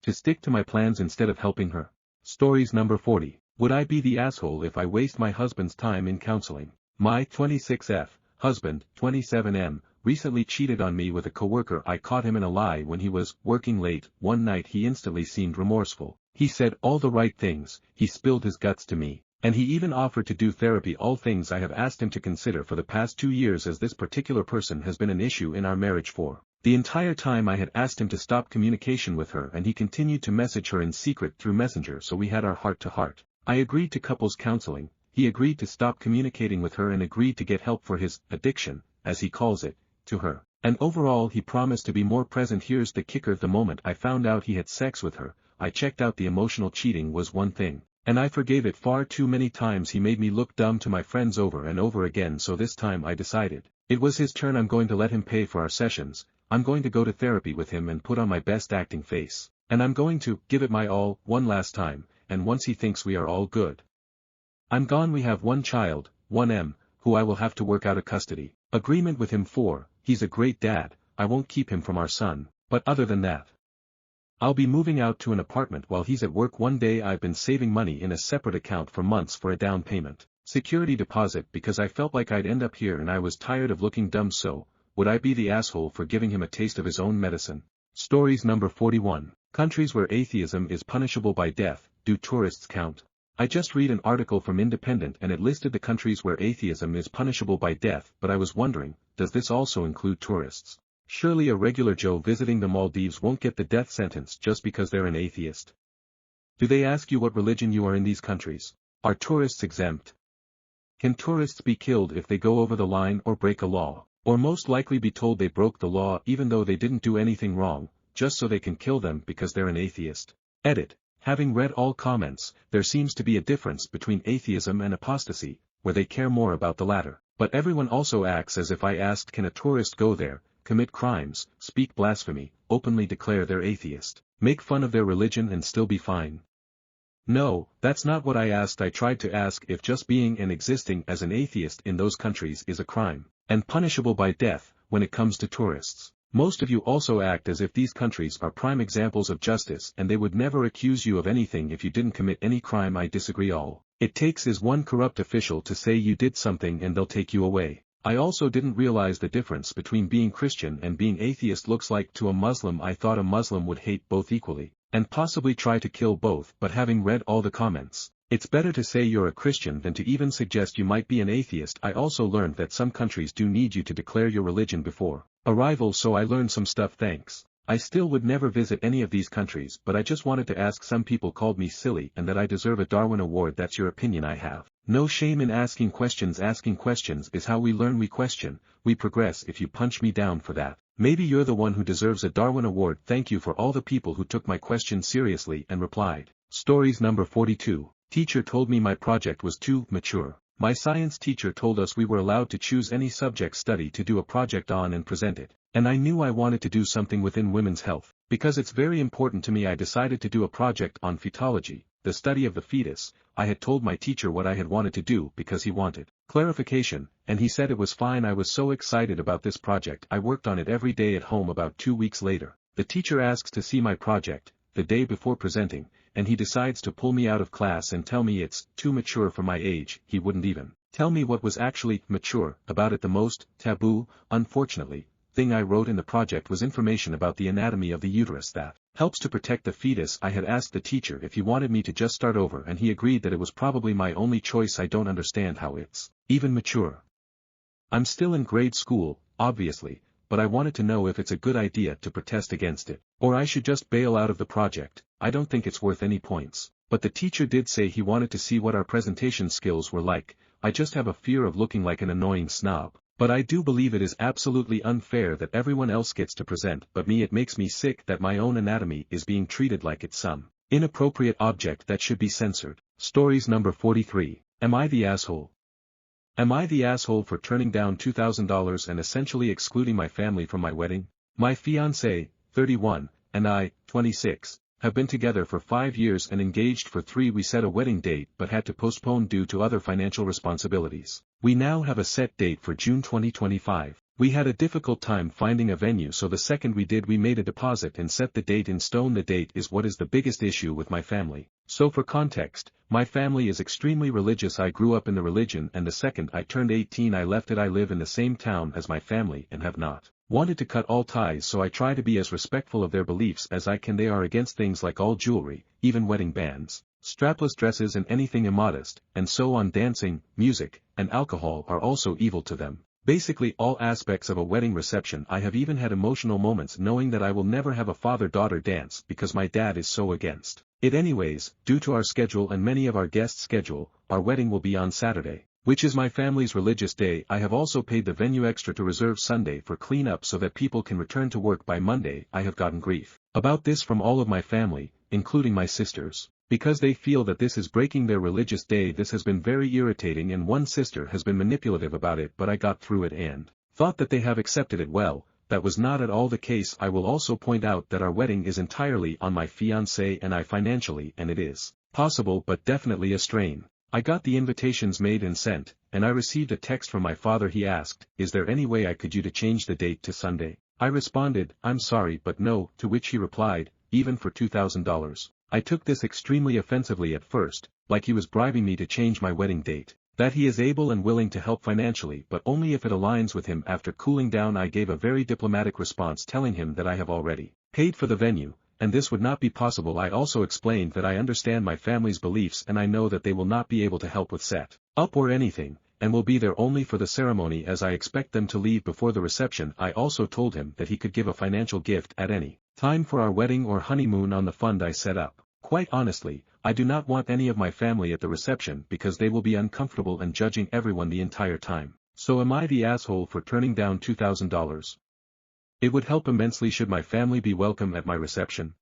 to stick to my plans instead of helping her? Stories number 40. Would I be the asshole if I waste my husband's time in counseling? My 26F husband, 27M, recently cheated on me with a coworker. I caught him in a lie when he was working late. One night he instantly seemed remorseful. He said all the right things, he spilled his guts to me, and he even offered to do therapy, all things I have asked him to consider for the past 2 years, as this particular person has been an issue in our marriage for the entire time. I had asked him to stop communication with her and he continued to message her in secret through Messenger, so we had our heart-to-heart. I agreed to couples counseling, he agreed to stop communicating with her and agreed to get help for his addiction, as he calls it, to her. And overall he promised to be more present. Here's the kicker: the moment I found out he had sex with her, I checked out. The emotional cheating was one thing, and I forgave it far too many times. He made me look dumb to my friends over and over again, so this time I decided it was his turn. I'm going to let him pay for our sessions, I'm going to go to therapy with him and put on my best acting face, and I'm going to give it my all one last time, and once he thinks we are all good, I'm gone. We have one child, 1M, who I will have to work out a custody agreement with him for. He's a great dad, I won't keep him from our son, but other than that, I'll be moving out to an apartment while he's at work. One day I've been saving money in a separate account for months for a down payment security deposit because I felt like I'd end up here and I was tired of looking dumb. So, would I be the asshole for giving him a taste of his own medicine? Stories number 41. Countries where atheism is punishable by death. Do tourists count? I just read an article from Independent and it listed the countries where atheism is punishable by death, but I was wondering, does this also include tourists? Surely a regular Joe visiting the Maldives won't get the death sentence just because they're an atheist. Do they ask you what religion you are in these countries? Are tourists exempt? Can tourists be killed if they go over the line or break a law? Or most likely be told they broke the law even though they didn't do anything wrong, just so they can kill them because they're an atheist? Edit. Having read all comments, there seems to be a difference between atheism and apostasy, where they care more about the latter. But everyone also acts as if I asked, can a tourist go there, commit crimes, speak blasphemy, openly declare they're atheist, make fun of their religion and still be fine? No, that's not what I asked. I tried to ask if just being and existing as an atheist in those countries is a crime, and punishable by death, when it comes to tourists. Most of you also act as if these countries are prime examples of justice and they would never accuse you of anything if you didn't commit any crime. I disagree. All it takes is one corrupt official to say you did something and they'll take you away. I also didn't realize the difference between being Christian and being atheist looks like to a Muslim. I thought a Muslim would hate both equally, and possibly try to kill both, but having read all the comments, it's better to say you're a Christian than to even suggest you might be an atheist. I also learned that some countries do need you to declare your religion before arrival, so I learned some stuff. Thanks. I still would never visit any of these countries, but I just wanted to ask. Some people called me silly and that I deserve a Darwin Award. That's your opinion. I have no shame in asking questions. Asking questions is how we learn. We question, we progress. If you punch me down for that, maybe you're the one who deserves a Darwin Award. Thank you for all the people who took my question seriously and replied. Stories number 42. Teacher told me my project was too mature. My science teacher told us we were allowed to choose any subject study to do a project on and present it, and I knew I wanted to do something within women's health, because it's very important to me. I decided to do a project on fetology, the study of the fetus. I had told my teacher what I had wanted to do because he wanted clarification, and he said it was fine. I was so excited about this project. I worked on it every day at home. About 2 weeks later, the teacher asks to see my project, the day before presenting, and he decides to pull me out of class and tell me it's too mature for my age. He wouldn't even tell me what was actually mature about it. The most taboo, unfortunately, thing I wrote in the project was information about the anatomy of the uterus that helps to protect the fetus. I had asked the teacher if he wanted me to just start over and he agreed that it was probably my only choice. I don't understand how it's even mature. I'm still in grade school, obviously, but I wanted to know if it's a good idea to protest against it, or I should just bail out of the project. I don't think it's worth any points. But the teacher did say he wanted to see what our presentation skills were like. I just have a fear of looking like an annoying snob. But I do believe it is absolutely unfair that everyone else gets to present but me. It makes me sick that my own anatomy is being treated like it's some inappropriate object that should be censored. Stories number 43. Am I the asshole? Am I the asshole for turning down $2,000 and essentially excluding my family from my wedding? My fiancé, 31, and I, 26, have been together for 5 years and engaged for 3. We set a wedding date but had to postpone due to other financial responsibilities. We now have a set date for June 2025. We had a difficult time finding a venue, so the second we did, we made a deposit and set the date in stone. The date is what is the biggest issue with my family. So for context, my family is extremely religious. I grew up in the religion, and the second I turned 18 I left it. I live in the same town as my family and have not wanted to cut all ties, so I try to be as respectful of their beliefs as I can. They are against things like all jewelry, even wedding bands, strapless dresses and anything immodest, and so on. Dancing, music, and alcohol are also evil to them. Basically all aspects of a wedding reception. I have even had emotional moments knowing that I will never have a father-daughter dance because my dad is so against it. Anyways, due to our schedule and many of our guests' schedule, our wedding will be on Saturday, which is my family's religious day. I have also paid the venue extra to reserve Sunday for cleanup so that people can return to work by Monday. I have gotten grief about this from all of my family, including my sisters, because they feel that this is breaking their religious day. This has been very irritating, and one sister has been manipulative about it, but I got through it and thought that they have accepted it well. That was not at all the case. I will also point out that our wedding is entirely on my fiancé and I financially, and it is possible but definitely a strain. I got the invitations made and sent, and I received a text from my father. He asked, "Is there any way I could you to change the date to Sunday?" I responded, "I'm sorry but no," to which he replied, "Even for $2,000. I took this extremely offensively at first, like he was bribing me to change my wedding date, that he is able and willing to help financially but only if it aligns with him. After cooling down I gave a very diplomatic response telling him that I have already paid for the venue, and this would not be possible. I also explained that I understand my family's beliefs and I know that they will not be able to help with set up or anything, and will be there only for the ceremony as I expect them to leave before the reception. I also told him that he could give a financial gift at any time for our wedding or honeymoon on the fund I set up. Quite honestly, I do not want any of my family at the reception because they will be uncomfortable and judging everyone the entire time. So am I the asshole for turning down $2,000? It would help immensely should my family be welcome at my reception.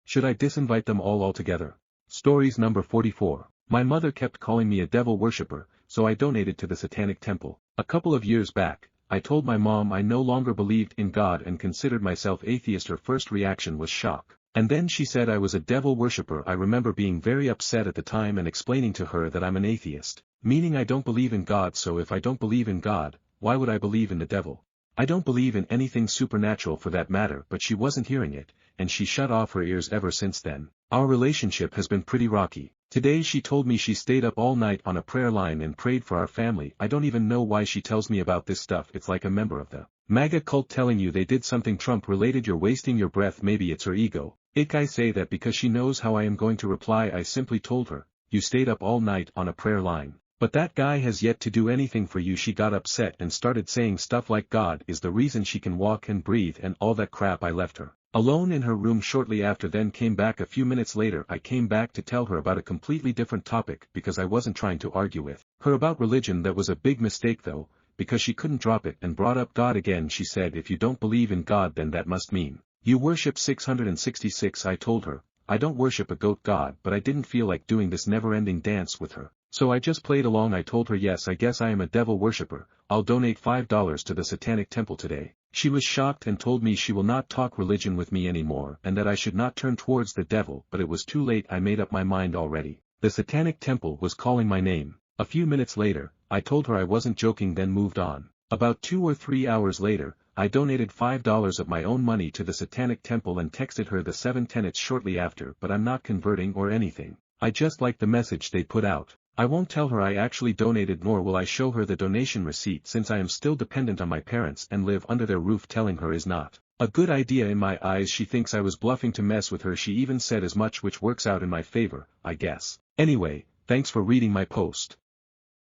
Should I disinvite them all altogether? Stories number 44. My mother kept calling me a devil worshipper, so I donated to the Satanic Temple. A couple of years back, I told my mom I no longer believed in God and considered myself atheist. Her first reaction was shock. And then she said I was a devil worshipper. I remember being very upset at the time and explaining to her that I'm an atheist, meaning I don't believe in God. So if I don't believe in God, why would I believe in the devil? I don't believe in anything supernatural for that matter. But she wasn't hearing it, and she shut off her ears ever since then. Our relationship has been pretty rocky. Today she told me she stayed up all night on a prayer line and prayed for our family. I don't even know why she tells me about this stuff. It's like a member of the MAGA cult telling you they did something Trump related. You're wasting your breath. Maybe it's her ego. I say that because she knows how I am going to reply. I simply told her, you stayed up all night on a prayer line. But that guy has yet to do anything for you. She got upset and started saying stuff like God is the reason she can walk and breathe and all that crap. I left her alone in her room shortly after, then came back a few minutes later. I came back to tell her about a completely different topic because I wasn't trying to argue with her about religion. That was a big mistake though, because she couldn't drop it and brought up God again. She said if you don't believe in God then that must mean you worship 666. I told her, I don't worship a goat god, but I didn't feel like doing this never-ending dance with her. So I just played along. I told her yes, I guess I am a devil worshipper. I'll donate $5 to the Satanic Temple today. She was shocked and told me she will not talk religion with me anymore and that I should not turn towards the devil, but it was too late. I made up my mind already. The Satanic Temple was calling my name. A few minutes later, I told her I wasn't joking, then moved on. About 2 or 3 hours later, I donated $5 of my own money to the Satanic Temple and texted her the 7 tenets shortly after. But I'm not converting or anything. I just like the message they put out. I won't tell her I actually donated, nor will I show her the donation receipt since I am still dependent on my parents and live under their roof. Telling her is not a good idea in my eyes. She thinks I was bluffing to mess with her. She even said as much, which works out in my favor, I guess. Anyway, thanks for reading my post.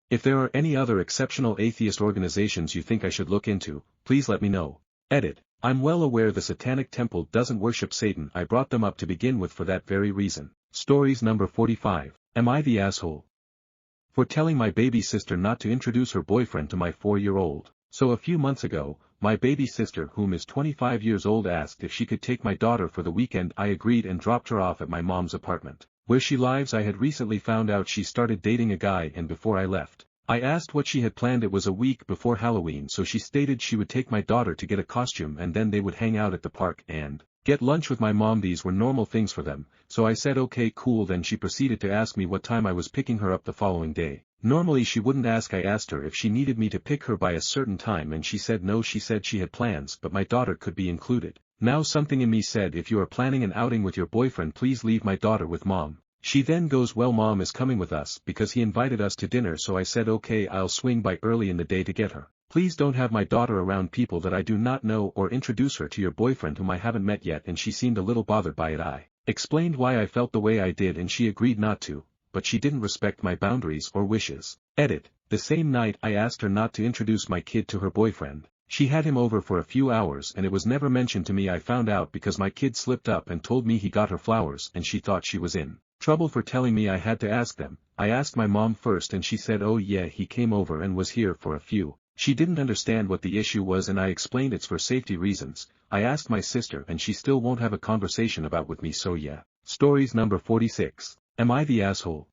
If there are any other exceptional atheist organizations you think I should look into, please let me know. Edit. I'm well aware the Satanic Temple doesn't worship Satan. I brought them up to begin with for that very reason. Stories number 45. Am I the asshole for telling my baby sister not to introduce her boyfriend to my 4-year-old? So a few months ago, my baby sister, whom is 25 years old, asked if she could take my daughter for the weekend. I agreed and dropped her off at my mom's apartment, where she lives. I had recently found out she started dating a guy, and before I left, I asked what she had planned. It was a week before Halloween, so she stated she would take my daughter to get a costume and then they would hang out at the park and get lunch with my mom. These were normal things for them, so I said okay cool. Then she proceeded to ask me what time I was picking her up the following day. Normally she wouldn't ask. I asked her if she needed me to pick her by a certain time and she said no. She said she had plans but my daughter could be included. Now something in me said if you are planning an outing with your boyfriend please leave my daughter with mom. She then goes well mom is coming with us because he invited us to dinner, so I said okay I'll swing by early in the day to get her. Please don't have my daughter around people that I do not know or introduce her to your boyfriend whom I haven't met yet. And she seemed a little bothered by it. I explained why I felt the way I did and she agreed not to, but she didn't respect my boundaries or wishes. Edit. The same night I asked her not to introduce my kid to her boyfriend. She had him over for a few hours and it was never mentioned to me. I found out because my kid slipped up and told me he got her flowers and she thought she was in trouble for telling me. I had to ask them. I asked my mom first and she said oh yeah he came over and was here for a few. She didn't understand what the issue was and I explained it's for safety reasons. I asked my sister and she still won't have a conversation about with me, so yeah. Stories number 46. Am I the asshole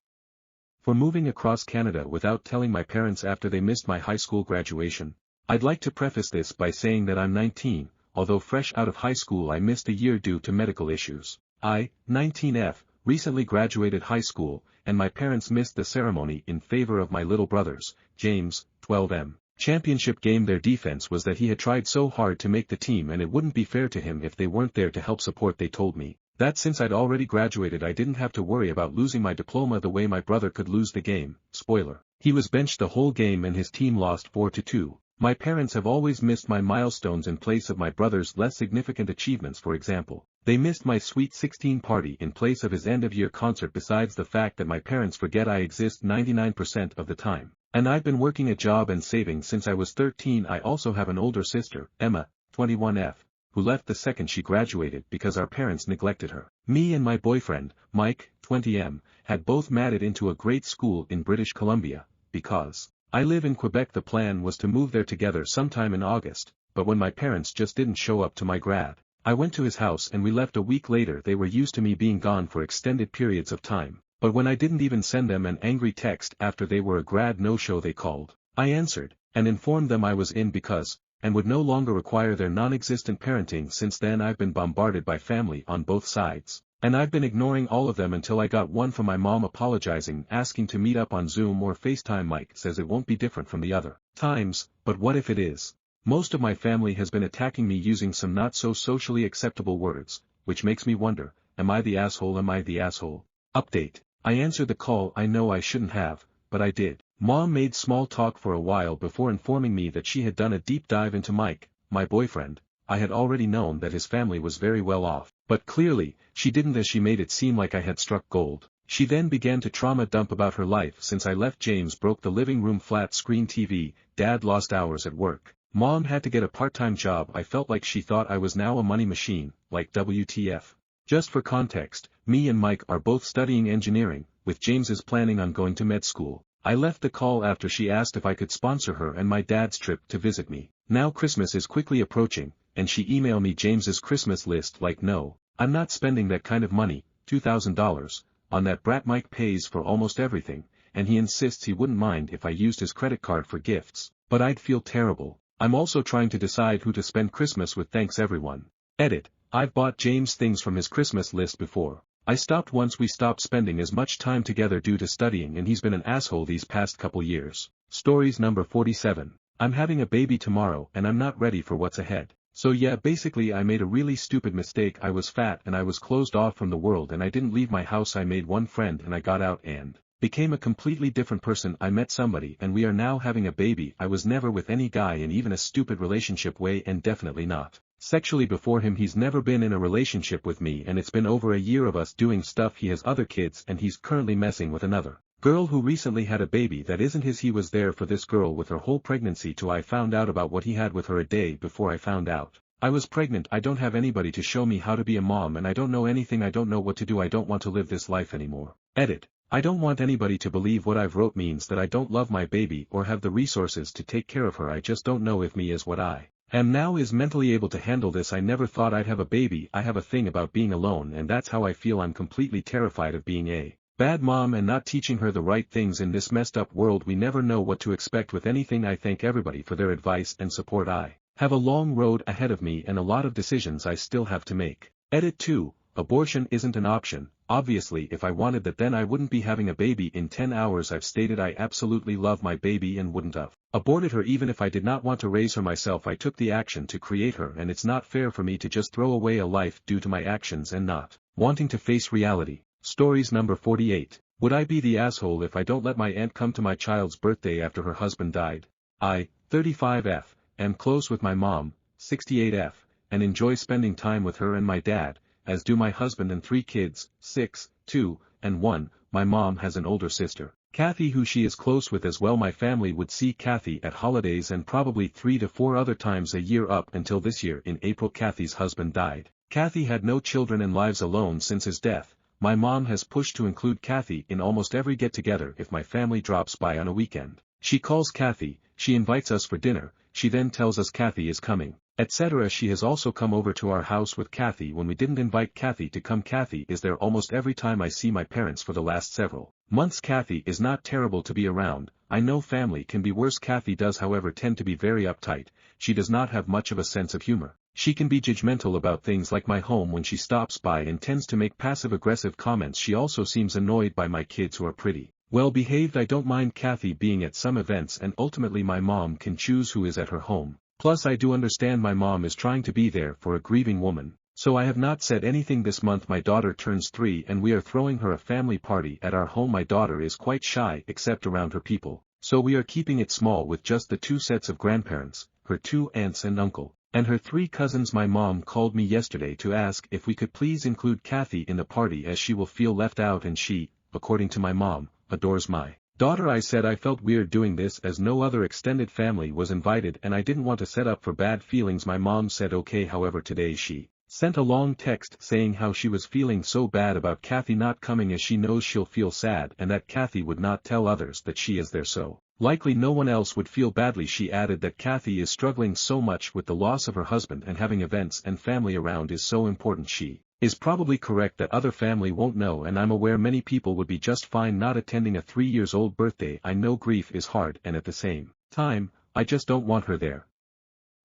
for moving across Canada without telling my parents after they missed my high school graduation? I'd like to preface this by saying that I'm 19, although fresh out of high school I missed a year due to medical issues. I, 19F, recently graduated high school, and my parents missed the ceremony in favor of my little brothers, James, 12M. Championship game. Their defense was that he had tried so hard to make the team and it wouldn't be fair to him if they weren't there to help support. They told me that since I'd already graduated I didn't have to worry about losing my diploma the way my brother could lose the game. Spoiler. He was benched the whole game and his team lost 4-2. My parents have always missed my milestones in place of my brother's less significant achievements. For example, they missed my sweet 16 party in place of his end-of-year concert. Besides the fact that my parents forget I exist 99% of the time, and I've been working a job and saving since I was 13. I also have an older sister, Emma, 21F, who left the second she graduated because our parents neglected her. Me and my boyfriend, Mike, 20M, had both made it into a great school in British Columbia, because I live in Quebec. The plan was to move there together sometime in August, but when my parents just didn't show up to my grad, I went to his house and we left a week later. They were used to me being gone for extended periods of time, but when I didn't even send them an angry text after they were a grad no-show, they called. I answered, and informed them I was in because, and would no longer require their non-existent parenting. Since then I've been bombarded by family on both sides, and I've been ignoring all of them until I got one from my mom apologizing, asking to meet up on Zoom or FaceTime. Mike says it won't be different from the other times, but what if it is? Most of my family has been attacking me using some not so socially acceptable words, which makes me wonder, am I the asshole? Am I the asshole? Update. I answered the call. I know I shouldn't have, but I did. Mom made small talk for a while before informing me that she had done a deep dive into Mike, my boyfriend. I had already known that his family was very well off, but clearly, she didn't, as she made it seem like I had struck gold. She then began to trauma dump about her life since I left. James broke the living room flat screen TV, Dad lost hours at work, Mom had to get a part-time job. I felt like she thought I was now a money machine, like WTF. Just for context, me and Mike are both studying engineering, with James's planning on going to med school. I left the call after she asked if I could sponsor her and my dad's trip to visit me. Now Christmas is quickly approaching, and she emailed me James's Christmas list. Like, no, I'm not spending that kind of money, $2,000, on that brat. Mike pays for almost everything, and he insists he wouldn't mind if I used his credit card for gifts, but I'd feel terrible. I'm also trying to decide who to spend Christmas with. Thanks everyone. Edit. I've bought James things from his Christmas list before. I stopped once we stopped spending as much time together due to studying, and he's been an asshole these past couple years. Stories number 47. I'm having a baby tomorrow and I'm not ready for what's ahead. So yeah, basically I made a really stupid mistake. I was fat and I was closed off from the world, and I didn't leave my house. I made one friend and I got out and became a completely different person. I met somebody and we are now having a baby. I was never with any guy in even a stupid relationship way, and definitely not sexually before him. He's never been in a relationship with me, and it's been over a year of us doing stuff. He has other kids and he's currently messing with another girl who recently had a baby that isn't his. He was there for this girl with her whole pregnancy too. I found out about what he had with her a day before I found out I was pregnant. I don't have anybody to show me how to be a mom, and I don't know anything. I don't know what to do. I don't want to live this life anymore. Edit. I don't want anybody to believe what I've wrote means that I don't love my baby or have the resources to take care of her. I just don't know if me is what I am now is mentally able to handle this. I never thought I'd have a baby. I have a thing about being alone, and that's how I feel. I'm completely terrified of being a bad mom and not teaching her the right things in this messed up world. We never know what to expect with anything. I thank everybody for their advice and support. I have a long road ahead of me and a lot of decisions I still have to make. Edit 2. Abortion isn't an option. Obviously, if I wanted that, then I wouldn't be having a baby in 10 hours. I've stated I absolutely love my baby and wouldn't have aborted her even if I did not want to raise her myself. I took the action to create her, and it's not fair for me to just throw away a life due to my actions and not wanting to face reality. Stories number 48. Would I be the asshole if I don't let my aunt come to my child's birthday after her husband died? I, 35F, am close with my mom, 68F, and enjoy spending time with her and my dad, as do my husband and 3 kids, 6, 2, and 1. My mom has an older sister, Kathy, who she is close with as well. My family would see Kathy at holidays and probably 3 to 4 other times a year up until this year in April. Kathy's husband died. Kathy had no children and lives alone since his death. My mom has pushed to include Kathy in almost every get-together. If my family drops by on a weekend, she calls Kathy, she invites us for dinner, she then tells us Kathy is coming, etc. She has also come over to our house with Kathy when we didn't invite Kathy to come. Kathy is there almost every time I see my parents for the last several months. Kathy is not terrible to be around. I know family can be worse. Kathy does, however, tend to be very uptight. She does not have much of a sense of humor. She can be judgmental about things like my home when she stops by and tends to make passive-aggressive comments. She also seems annoyed by my kids, who are pretty well behaved. I don't mind Kathy being at some events, and ultimately my mom can choose who is at her home. Plus I do understand my mom is trying to be there for a grieving woman, so I have not said anything. This month my daughter turns 3 and we are throwing her a family party at our home. My daughter is quite shy except around her people, so we are keeping it small with just the 2 sets of grandparents, her 2 aunts and uncle, and her 3 cousins. My mom called me yesterday to ask if we could please include Kathy in the party as she will feel left out and she, according to my mom, adores my daughter. I said I felt weird doing this as no other extended family was invited and I didn't want to set up for bad feelings. My mom said okay. However, today she sent a long text saying how she was feeling so bad about Kathy not coming as she knows she'll feel sad and that Kathy would not tell others that she is there so likely no one else would feel badly. She added that Kathy is struggling so much with the loss of her husband and having events and family around is so important. She is probably correct that other family won't know and I'm aware many people would be just fine not attending a 3-year-old birthday. I know grief is hard and at the same time, I just don't want her there.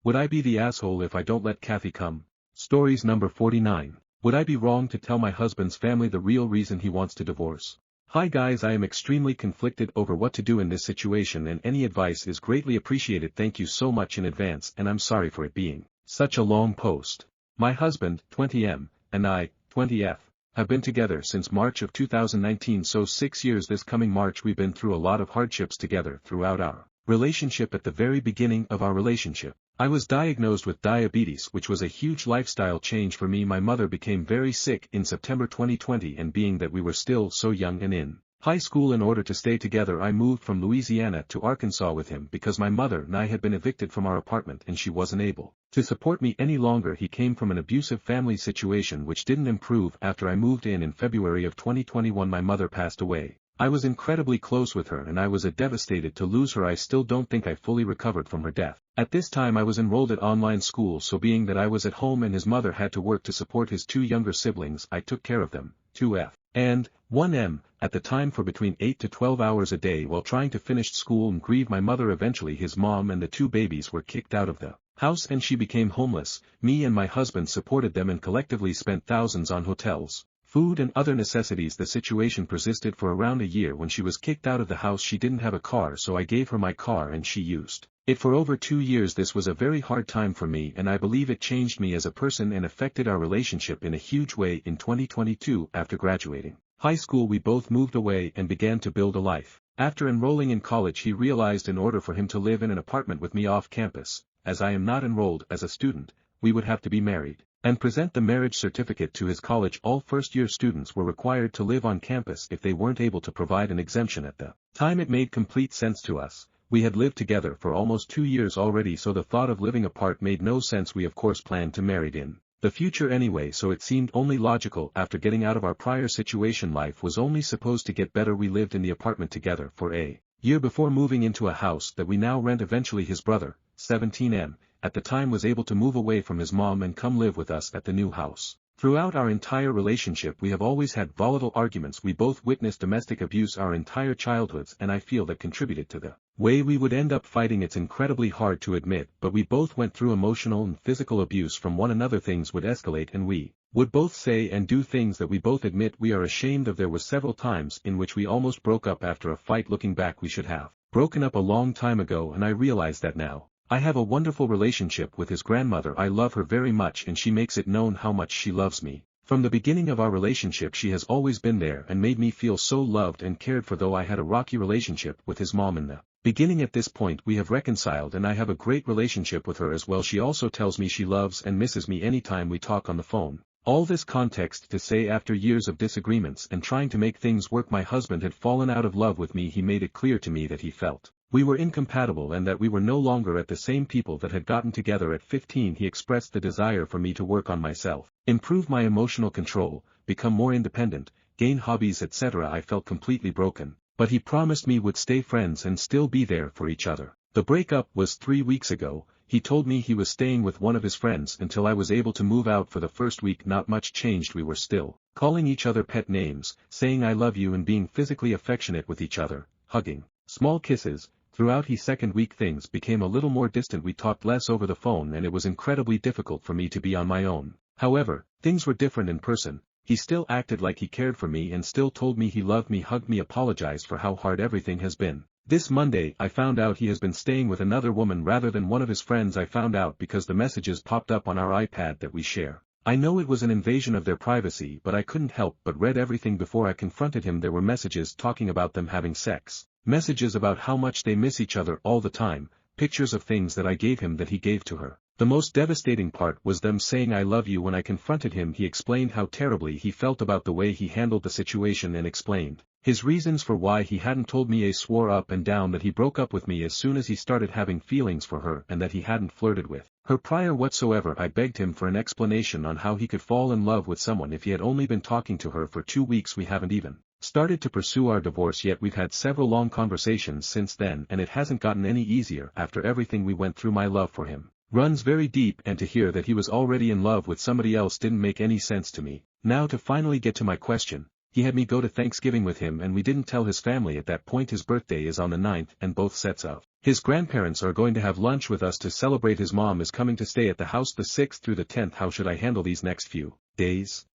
Would I be the asshole if I don't let Kathy come? Stories number 49. Would I be wrong to tell my husband's family the real reason he wants to divorce? Hi guys, I am extremely conflicted over what to do in this situation and any advice is greatly appreciated. Thank you so much in advance and I'm sorry for it being such a long post. My husband, 20M, and I, 20F, have been together since March of 2019, so 6 years this coming March. We've been through a lot of hardships together throughout our relationship. At the very beginning of our relationship, I was diagnosed with diabetes, which was a huge lifestyle change for me. My mother became very sick in September 2020 and being that we were still so young and in high school, in order to stay together I moved from Louisiana to Arkansas with him because my mother and I had been evicted from our apartment and she wasn't able to support me any longer. He came from an abusive family situation which didn't improve after I moved in February of 2021. My mother passed away. I was incredibly close with her and I was devastated to lose her. I still don't think I fully recovered from her death. At this time I was enrolled at online school, so being that I was at home and his mother had to work to support his 2 younger siblings, I took care of them, 2F and 1M, at the time for between 8 to 12 hours a day while trying to finish school and grieve my mother. Eventually his mom and the 2 babies were kicked out of the house and she became homeless. Me and my husband supported them and collectively spent thousands on hotels, food and other necessities. The situation persisted for around a year. When she was kicked out of the house she didn't have a car, so I gave her my car and she used it for over 2 years. This was a very hard time for me and I believe it changed me as a person and affected our relationship in a huge way. In 2022, after graduating high school, we both moved away and began to build a life. After enrolling in college he realized in order for him to live in an apartment with me off campus, as I am not enrolled as a student, we would have to be married and present the marriage certificate to his college. All first-year students were required to live on campus if they weren't able to provide an exemption at the time. It made complete sense to us. We had lived together for almost 2 years already, so the thought of living apart made no sense. We of course planned to marry in the future anyway, so it seemed only logical. After getting out of our prior situation, life was only supposed to get better. We lived in the apartment together for a year before moving into a house that we now rent. Eventually his brother, 17M, at the time was able to move away from his mom and come live with us at the new house. Throughout our entire relationship we have always had volatile arguments. We both witnessed domestic abuse our entire childhoods and I feel that contributed to the way we would end up fighting. It's incredibly hard to admit, but we both went through emotional and physical abuse from one another. Things would escalate and we would both say and do things that we both admit we are ashamed of. There were several times in which we almost broke up after a fight. Looking back, we should have broken up a long time ago and I realize that now. I have a wonderful relationship with his grandmother. I love her very much and she makes it known how much she loves me. From the beginning of our relationship she has always been there and made me feel so loved and cared for. Though I had a rocky relationship with his mom in the beginning, at this point we have reconciled and I have a great relationship with her as well. She also tells me she loves and misses me anytime we talk on the phone. All this context to say, after years of disagreements and trying to make things work, my husband had fallen out of love with me. He made it clear to me that he felt we were incompatible and that we were no longer at the same people that had gotten together at 15. He expressed the desire for me to work on myself, improve my emotional control, become more independent, gain hobbies, etc. I felt completely broken, but he promised me would stay friends and still be there for each other. The breakup was 3 weeks ago. He told me he was staying with one of his friends until I was able to move out. For the first week not much changed. We were still calling each other pet names, saying I love you and being physically affectionate with each other, hugging, small kisses. Throughout his second week things became a little more distant. We talked less over the phone and it was incredibly difficult for me to be on my own. However, things were different in person. He still acted like he cared for me and still told me he loved me, hugged me, apologized for how hard everything has been. This Monday I found out he has been staying with another woman rather than one of his friends. I found out because the messages popped up on our iPad that we share. I know it was an invasion of their privacy, but I couldn't help but read everything before I confronted him. There were messages talking about them having sex. messages about how much they miss each other all the time, pictures of things that I gave him that he gave to her. The most devastating part was them saying I love you. When I confronted him, he explained how terribly he felt about the way he handled the situation and explained his reasons for why he hadn't told me. I swore up and down that he broke up with me as soon as he started having feelings for her and that he hadn't flirted with her prior whatsoever. I begged him for an explanation on how he could fall in love with someone if he had only been talking to her for 2 weeks. We haven't even started to pursue our divorce yet. We've had several long conversations since then and it hasn't gotten any easier after everything we went through. My love for him runs very deep, and to hear that he was already in love with somebody else didn't make any sense to me. Now to finally get to my question, he had me go to Thanksgiving with him and we didn't tell his family at that point. His birthday is on the 9th and both sets of his grandparents are going to have lunch with us to celebrate. His mom is coming to stay at the house the 6th through the 10th. How should I handle these next few days?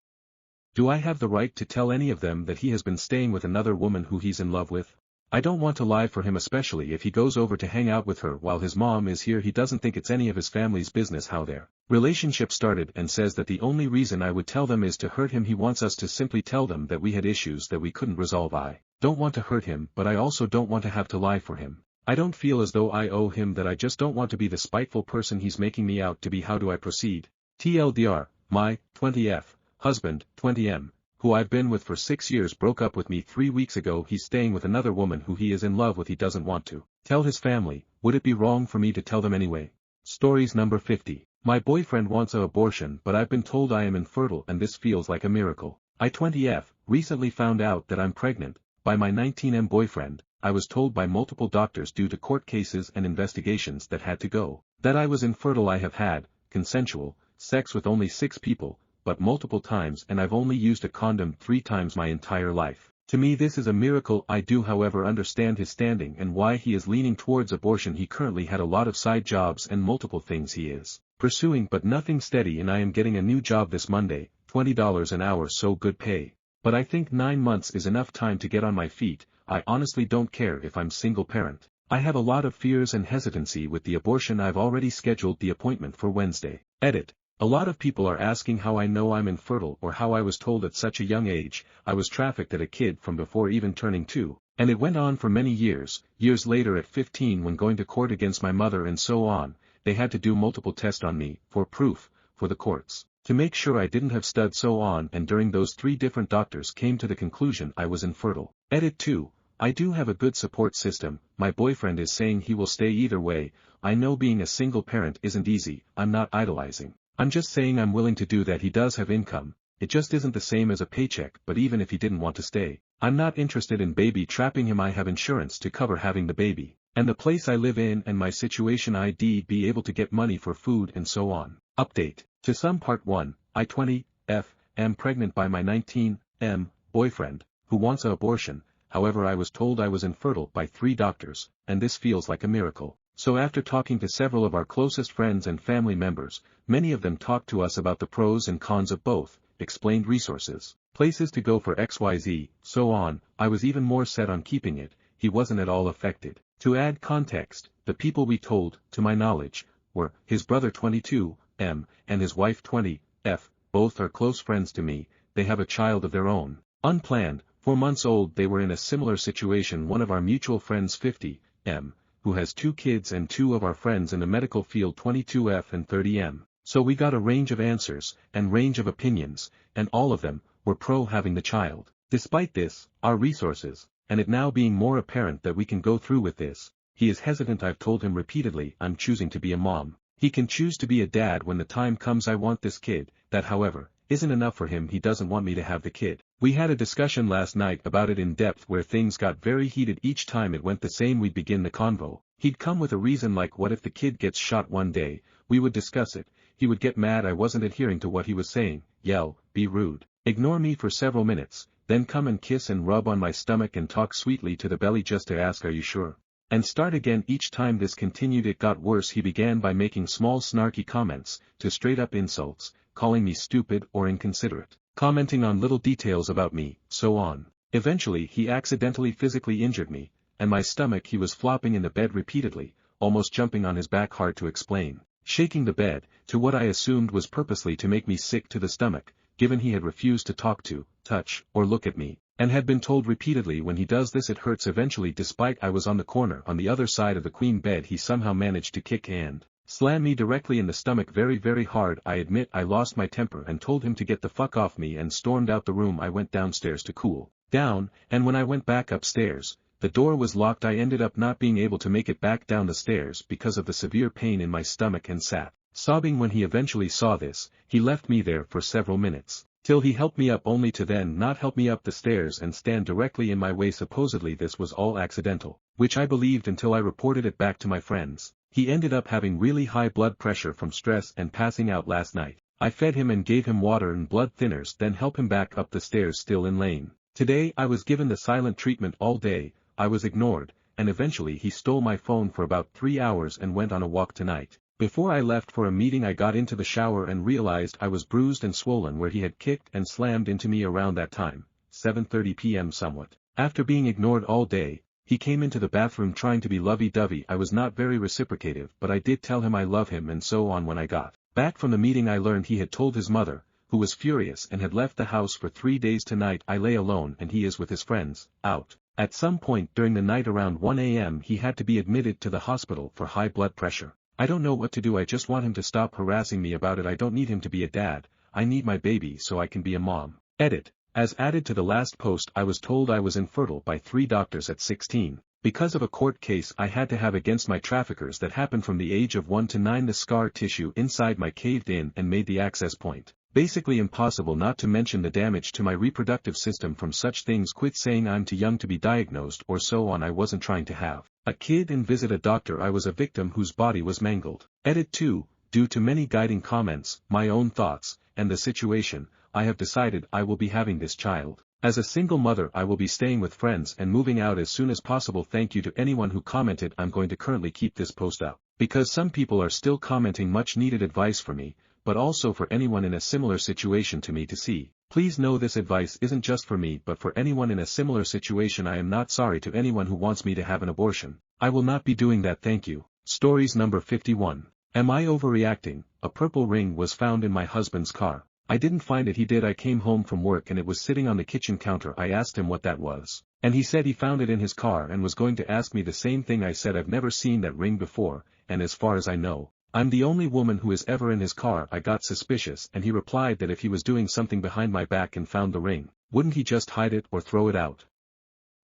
Do I have the right to tell any of them that he has been staying with another woman who he's in love with? I don't want to lie for him, especially if he goes over to hang out with her while his mom is here. He doesn't think it's any of his family's business how their relationship started and says that the only reason I would tell them is to hurt him. He wants us to simply tell them that we had issues that we couldn't resolve. I don't want to hurt him, but I also don't want to have to lie for him. I don't feel as though I owe him that. I just don't want to be the spiteful person he's making me out to be. How do I proceed? TLDR, my 20F husband, 20M, who I've been with for 6 years, broke up with me 3 weeks ago. He's staying with another woman who he is in love with. He doesn't want to tell his family. Would it be wrong for me to tell them anyway? Stories number 50. My boyfriend wants an abortion, but I've been told I am infertile and this feels like a miracle. I 20F recently found out that I'm pregnant by my 19M boyfriend. I was told by multiple doctors due to court cases and investigations that had to go that I was infertile. I have had consensual sex with only 6 people, but multiple times, and I've only used a condom 3 times my entire life. To me this is a miracle. I do however understand his standing and why he is leaning towards abortion. He currently had a lot of side jobs and multiple things he is pursuing but nothing steady, and I am getting a new job this Monday, $20 an hour, so good pay. But I think 9 months is enough time to get on my feet. I honestly don't care if I'm single parent. I have a lot of fears and hesitancy with the abortion. I've already scheduled the appointment for Wednesday. Edit. A lot of people are asking how I know I'm infertile or how I was told at such a young age. I was trafficked at a kid from before even turning 2, and it went on for many years. Years later at 15, when going to court against my mother and so on, they had to do multiple tests on me, for proof, for the courts, to make sure I didn't have stud so on, and during those 3 different doctors came to the conclusion I was infertile. Edit 2. I do have a good support system. My boyfriend is saying he will stay either way. I know being a single parent isn't easy. I'm not idolizing. I'm just saying I'm willing to do that. He does have income. It just isn't the same as a paycheck. But even if he didn't want to stay, I'm not interested in baby trapping him. I have insurance to cover having the baby, and the place I live in and my situation. I'd be able to get money for food and so on. Update. To sum part 1, I 20F am pregnant by my 19M boyfriend, who wants an abortion. However, I was told I was infertile by 3 doctors, and this feels like a miracle. So after talking to several of our closest friends and family members, many of them talked to us about the pros and cons of both, explained resources, places to go for XYZ, so on. I was even more set on keeping it. He wasn't at all affected. To add context, the people we told, to my knowledge, were his brother 22M and his wife 20F. Both are close friends to me. They have a child of their own, unplanned, 4 months old. They were in a similar situation. One of our mutual friends 50M, who has 2 kids, and 2 of our friends in the medical field 22F and 30M. So we got a range of answers, and range of opinions, and all of them were pro having the child. Despite this, our resources, and it now being more apparent that we can go through with this, he is hesitant. I've told him repeatedly I'm choosing to be a mom. He can choose to be a dad when the time comes. I want this kid. That however, isn't enough for him. He doesn't want me to have the kid. We had a discussion last night about it in depth where things got very heated. Each time it went the same. We'd begin the convo. He'd come with a reason like what if the kid gets shot one day. We would discuss it. He would get mad I wasn't adhering to what he was saying, yell, be rude, ignore me for several minutes, then come and kiss and rub on my stomach and talk sweetly to the belly just to ask are you sure? And start again. Each time this continued it got worse. He began by making small snarky comments, to straight up insults, calling me stupid or inconsiderate, commenting on little details about me, so on. Eventually he accidentally physically injured me, and my stomach. He was flopping in the bed repeatedly, almost jumping on his back. Hard to explain. Shaking the bed, to what I assumed was purposely to make me sick to the stomach, given he had refused to talk to, touch, or look at me. and had been told repeatedly when he does this it hurts eventually. Despite I was on the corner on the other side of the queen bed, he somehow managed to kick and slam me directly in the stomach very very hard. I admit I lost my temper and told him to get the fuck off me and stormed out the room. I went downstairs to cool down, and when I went back upstairs, the door was locked. I ended up not being able to make it back down the stairs because of the severe pain in my stomach and sat sobbing. When he eventually saw this, he left me there for several minutes, till he helped me up, only to then not help me up the stairs and stand directly in my way. Supposedly this was all accidental, which I believed until I reported it back to my friends. He ended up having really high blood pressure from stress and passing out last night. I fed him and gave him water and blood thinners, then help him back up the stairs still in lane. Today I was given the silent treatment all day. I was ignored, and eventually he stole my phone for about 3 hours and went on a walk tonight. Before I left for a meeting I got into the shower and realized I was bruised and swollen where he had kicked and slammed into me around that time, 7:30 p.m. somewhat. After being ignored all day, he came into the bathroom trying to be lovey-dovey. I was not very reciprocative, but I did tell him I love him and so on. When I got back from the meeting I learned he had told his mother, who was furious and had left the house for 3 days. Tonight I lay alone and he is with his friends, out. At some point during the night around 1 a.m. he had to be admitted to the hospital for high blood pressure. I don't know what to do. I just want him to stop harassing me about it. I don't need him to be a dad, I need my baby so I can be a mom. Edit. As added to the last post, I was told I was infertile by 3 doctors at 16. Because of a court case I had to have against my traffickers that happened from the age of 1 to 9. The scar tissue inside my caved in and made the access point basically impossible, not to mention the damage to my reproductive system from such things. Quit saying I'm too young to be diagnosed or so on. I wasn't trying to have a kid and visit a doctor. I was a victim whose body was mangled. Edit 2. Due to many guiding comments, my own thoughts, and the situation, I have decided I will be having this child. As a single mother I will be staying with friends and moving out as soon as possible. Thank you to anyone who commented. I'm going to currently keep this post up, because some people are still commenting. Much needed advice for me, but also for anyone in a similar situation to me to see. Please know this advice isn't just for me but for anyone in a similar situation. I am not sorry to anyone who wants me to have an abortion. I will not be doing that. Thank you. Stories number 51. Am I overreacting? A purple ring was found in my husband's car. I didn't find it, he did. I came home from work and it was sitting on the kitchen counter. I asked him what that was, and he said he found it in his car and was going to ask me the same thing. I said I've never seen that ring before, and as far as I know, I'm the only woman who is ever in his car. I got suspicious and he replied that if he was doing something behind my back and found the ring, wouldn't he just hide it or throw it out?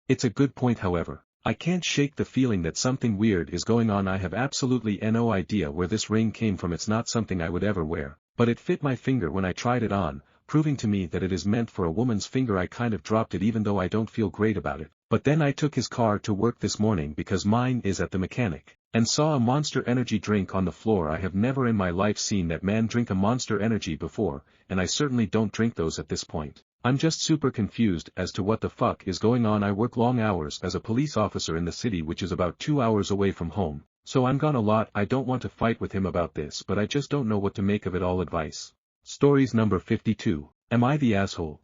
It's a good point. However, I can't shake the feeling that something weird is going on. I have absolutely no idea where this ring came from. It's not something I would ever wear, but it fit my finger when I tried it on, proving to me that it is meant for a woman's finger. I kind of dropped it even though I don't feel great about it. But then I took his car to work this morning because mine is at the mechanic, and saw a Monster Energy drink on the floor. I have never in my life seen that man drink a Monster Energy before, and I certainly don't drink those at this point. I'm just super confused as to what the fuck is going on. I work long hours as a police officer in the city, which is about 2 hours away from home, so I'm gone a lot. I don't want to fight with him about this, but I just don't know what to make of it all. Advice. Stories number 52. Am I the asshole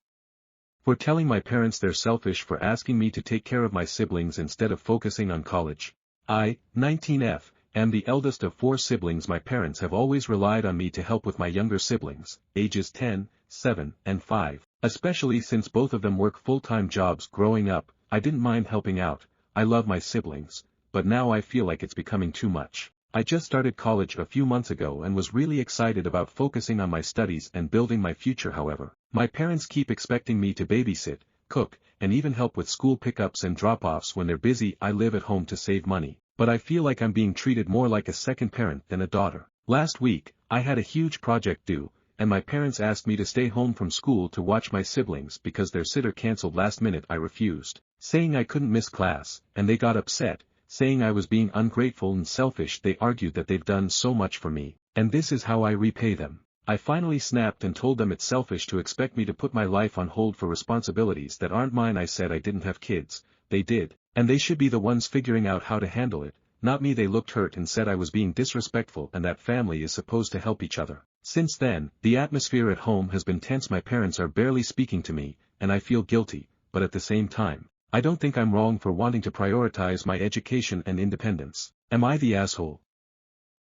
for telling my parents they're selfish for asking me to take care of my siblings instead of focusing on college? I, 19F, am the eldest of 4 siblings. My parents have always relied on me to help with my younger siblings, ages 10, 7, and 5, especially since both of them work full-time jobs. Growing up, I didn't mind helping out. I love my siblings, but now I feel like it's becoming too much. I just started college a few months ago and was really excited about focusing on my studies and building my future. However, my parents keep expecting me to babysit, cook, and even help with school pickups and drop-offs when they're busy. I live at home to save money, but I feel like I'm being treated more like a second parent than a daughter. Last week, I had a huge project due, and my parents asked me to stay home from school to watch my siblings because their sitter canceled last minute. I refused, saying I couldn't miss class, and they got upset, saying I was being ungrateful and selfish. They argued that they've done so much for me, and this is how I repay them. I finally snapped and told them it's selfish to expect me to put my life on hold for responsibilities that aren't mine. I said I didn't have kids, they did, and they should be the ones figuring out how to handle it, not me. They looked hurt and said I was being disrespectful and that family is supposed to help each other. Since then, the atmosphere at home has been tense. My parents are barely speaking to me, and I feel guilty, but at the same time, I don't think I'm wrong for wanting to prioritize my education and independence. Am I the asshole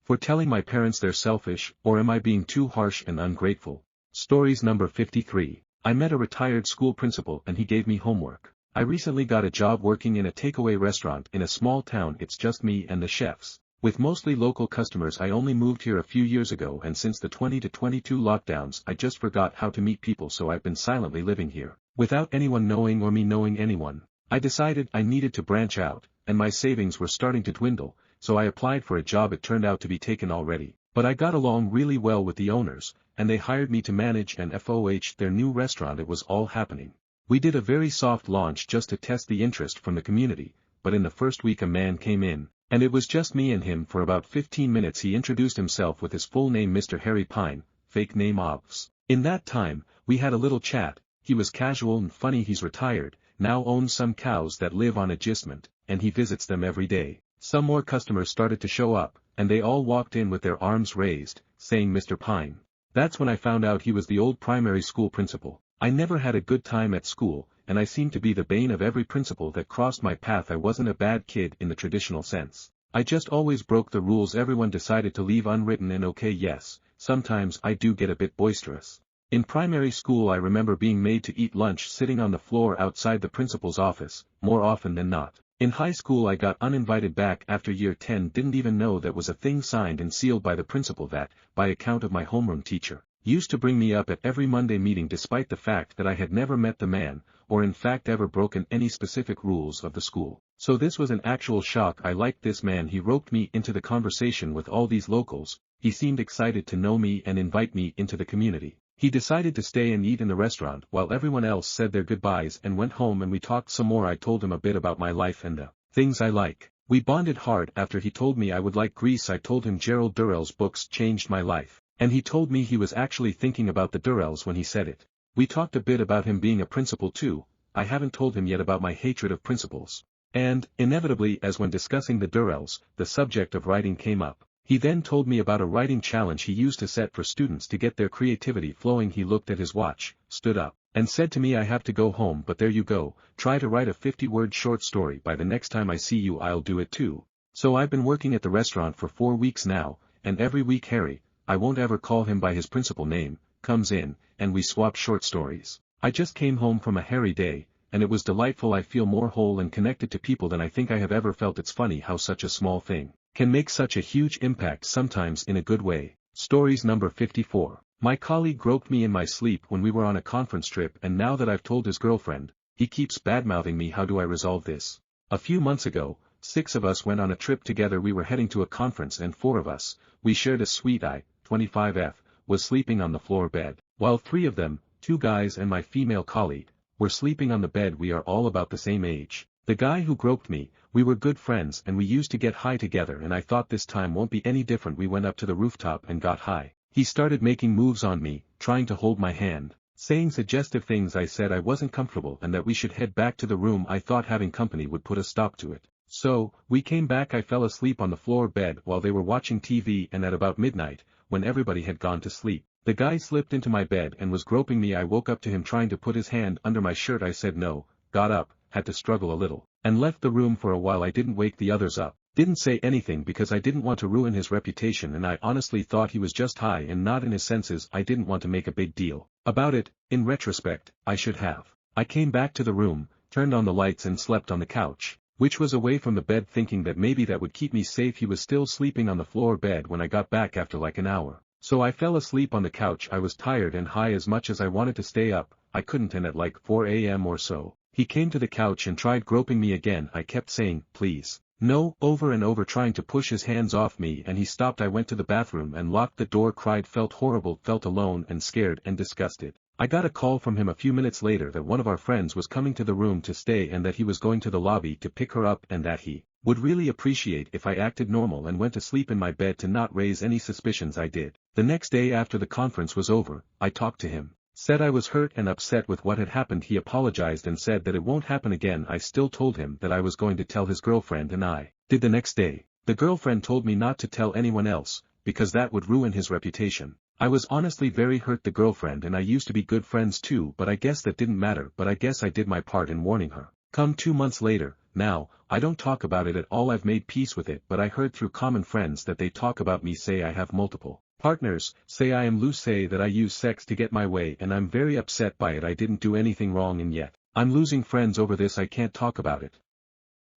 for telling my parents they're selfish, or am I being too harsh and ungrateful? Stories number 53. I met a retired school principal and he gave me homework. I recently got a job working in a takeaway restaurant in a small town. It's just me and the chefs. With mostly local customers. I only moved here a few years ago, and since the 2022 lockdowns I just forgot how to meet people, so I've been silently living here, without anyone knowing or me knowing anyone. I decided I needed to branch out, and my savings were starting to dwindle, so I applied for a job. It turned out to be taken already, but I got along really well with the owners, and they hired me to manage and FOH their new restaurant. It was all happening. We did a very soft launch just to test the interest from the community, but in the first week a man came in, and it was just me and him for about 15 minutes. He introduced himself with his full name, Mr. Harry Pine, fake name Obs. In that time, we had a little chat. He was casual and funny. He's retired, now owns some cows that live on adjustment, and he visits them every day. Some more customers started to show up, and they all walked in with their arms raised, saying Mr. Pine. That's when I found out he was the old primary school principal. I never had a good time at school, and I seemed to be the bane of every principal that crossed my path. I wasn't a bad kid in the traditional sense. I just always broke the rules everyone decided to leave unwritten, and okay, yes, sometimes I do get a bit boisterous. In primary school I remember being made to eat lunch sitting on the floor outside the principal's office, more often than not. In high school I got uninvited back after year 10, didn't even know that was a thing, signed and sealed by the principal that, by account of my homeroom teacher, used to bring me up at every Monday meeting despite the fact that I had never met the man, or in fact ever broken any specific rules of the school. So this was an actual shock. I liked this man. He roped me into the conversation with all these locals. He seemed excited to know me and invite me into the community. He decided to stay and eat in the restaurant while everyone else said their goodbyes and went home, and we talked some more. I told him a bit about my life and the things I like. We bonded hard. After he told me I would like Greece, I told him Gerald Durrell's books changed my life, and he told me he was actually thinking about the Durrells when he said it. We talked a bit about him being a principal too. I haven't told him yet about my hatred of principals. And, inevitably, as when discussing the Durrells, the subject of writing came up. He then told me about a writing challenge he used to set for students to get their creativity flowing. He looked at his watch, stood up, and said to me, I have to go home, but there you go, try to write a 50-word short story by the next time I see you. I'll do it too. So I've been working at the restaurant for 4 weeks now, and every week Harry, I won't ever call him by his principal name, comes in, and we swap short stories. I just came home from a hairy day, and it was delightful. I feel more whole and connected to people than I think I have ever felt. It's funny how such a small thing can make such a huge impact, sometimes in a good way. Stories number 54. My colleague groped me in my sleep when we were on a conference trip, and now that I've told his girlfriend, he keeps badmouthing me. How do I resolve this? A few months ago, 6 of us went on a trip together. We were heading to a conference and 4 of us, we shared a suite. I, 25F, was sleeping on the floor bed, while 3 of them, 2 guys and my female colleague, were sleeping on the bed. We are all about the same age. The guy who groped me, we were good friends and we used to get high together, and I thought this time won't be any different. We went up to the rooftop and got high. He started making moves on me, trying to hold my hand, saying suggestive things. I said I wasn't comfortable and that we should head back to the room. I thought having company would put a stop to it. So, we came back. I fell asleep on the floor bed while they were watching TV, and at about midnight, when everybody had gone to sleep, the guy slipped into my bed and was groping me. I woke up to him trying to put his hand under my shirt. I said no, got up, had to struggle a little, and left the room for a while. I didn't wake the others up, didn't say anything because I didn't want to ruin his reputation, and I honestly thought he was just high and not in his senses. I didn't want to make a big deal about it. In retrospect, I should have. I came back to the room, turned on the lights and slept on the couch, which was away from the bed, thinking that maybe that would keep me safe. He was still sleeping on the floor bed when I got back after like an hour. So I fell asleep on the couch. I was tired and high. As much as I wanted to stay up, I couldn't, and at like 4 a.m. or so, he came to the couch and tried groping me again. I kept saying, please, no, over and over, trying to push his hands off me, and he stopped. I went to the bathroom and locked the door, cried, felt horrible, felt alone and scared and disgusted. I got a call from him a few minutes later that one of our friends was coming to the room to stay and that he was going to the lobby to pick her up, and that he would really appreciate if I acted normal and went to sleep in my bed to not raise any suspicions. I did. The next day after the conference was over, I talked to him, said I was hurt and upset with what had happened. He apologized and said that it won't happen again. I still told him that I was going to tell his girlfriend, and I did the next day. The girlfriend told me not to tell anyone else, because that would ruin his reputation. I was honestly very hurt. The girlfriend and I used to be good friends too, but I guess that didn't matter. But I guess I did my part in warning her. Come 2 months later, now, I don't talk about it at all. I've made peace with it, but I heard through common friends that they talk about me, say I have multiple Partners, say I am loose, say that I use sex to get my way and I'm very upset by it. I didn't do anything wrong and yet, I'm losing friends over this. I can't talk about it.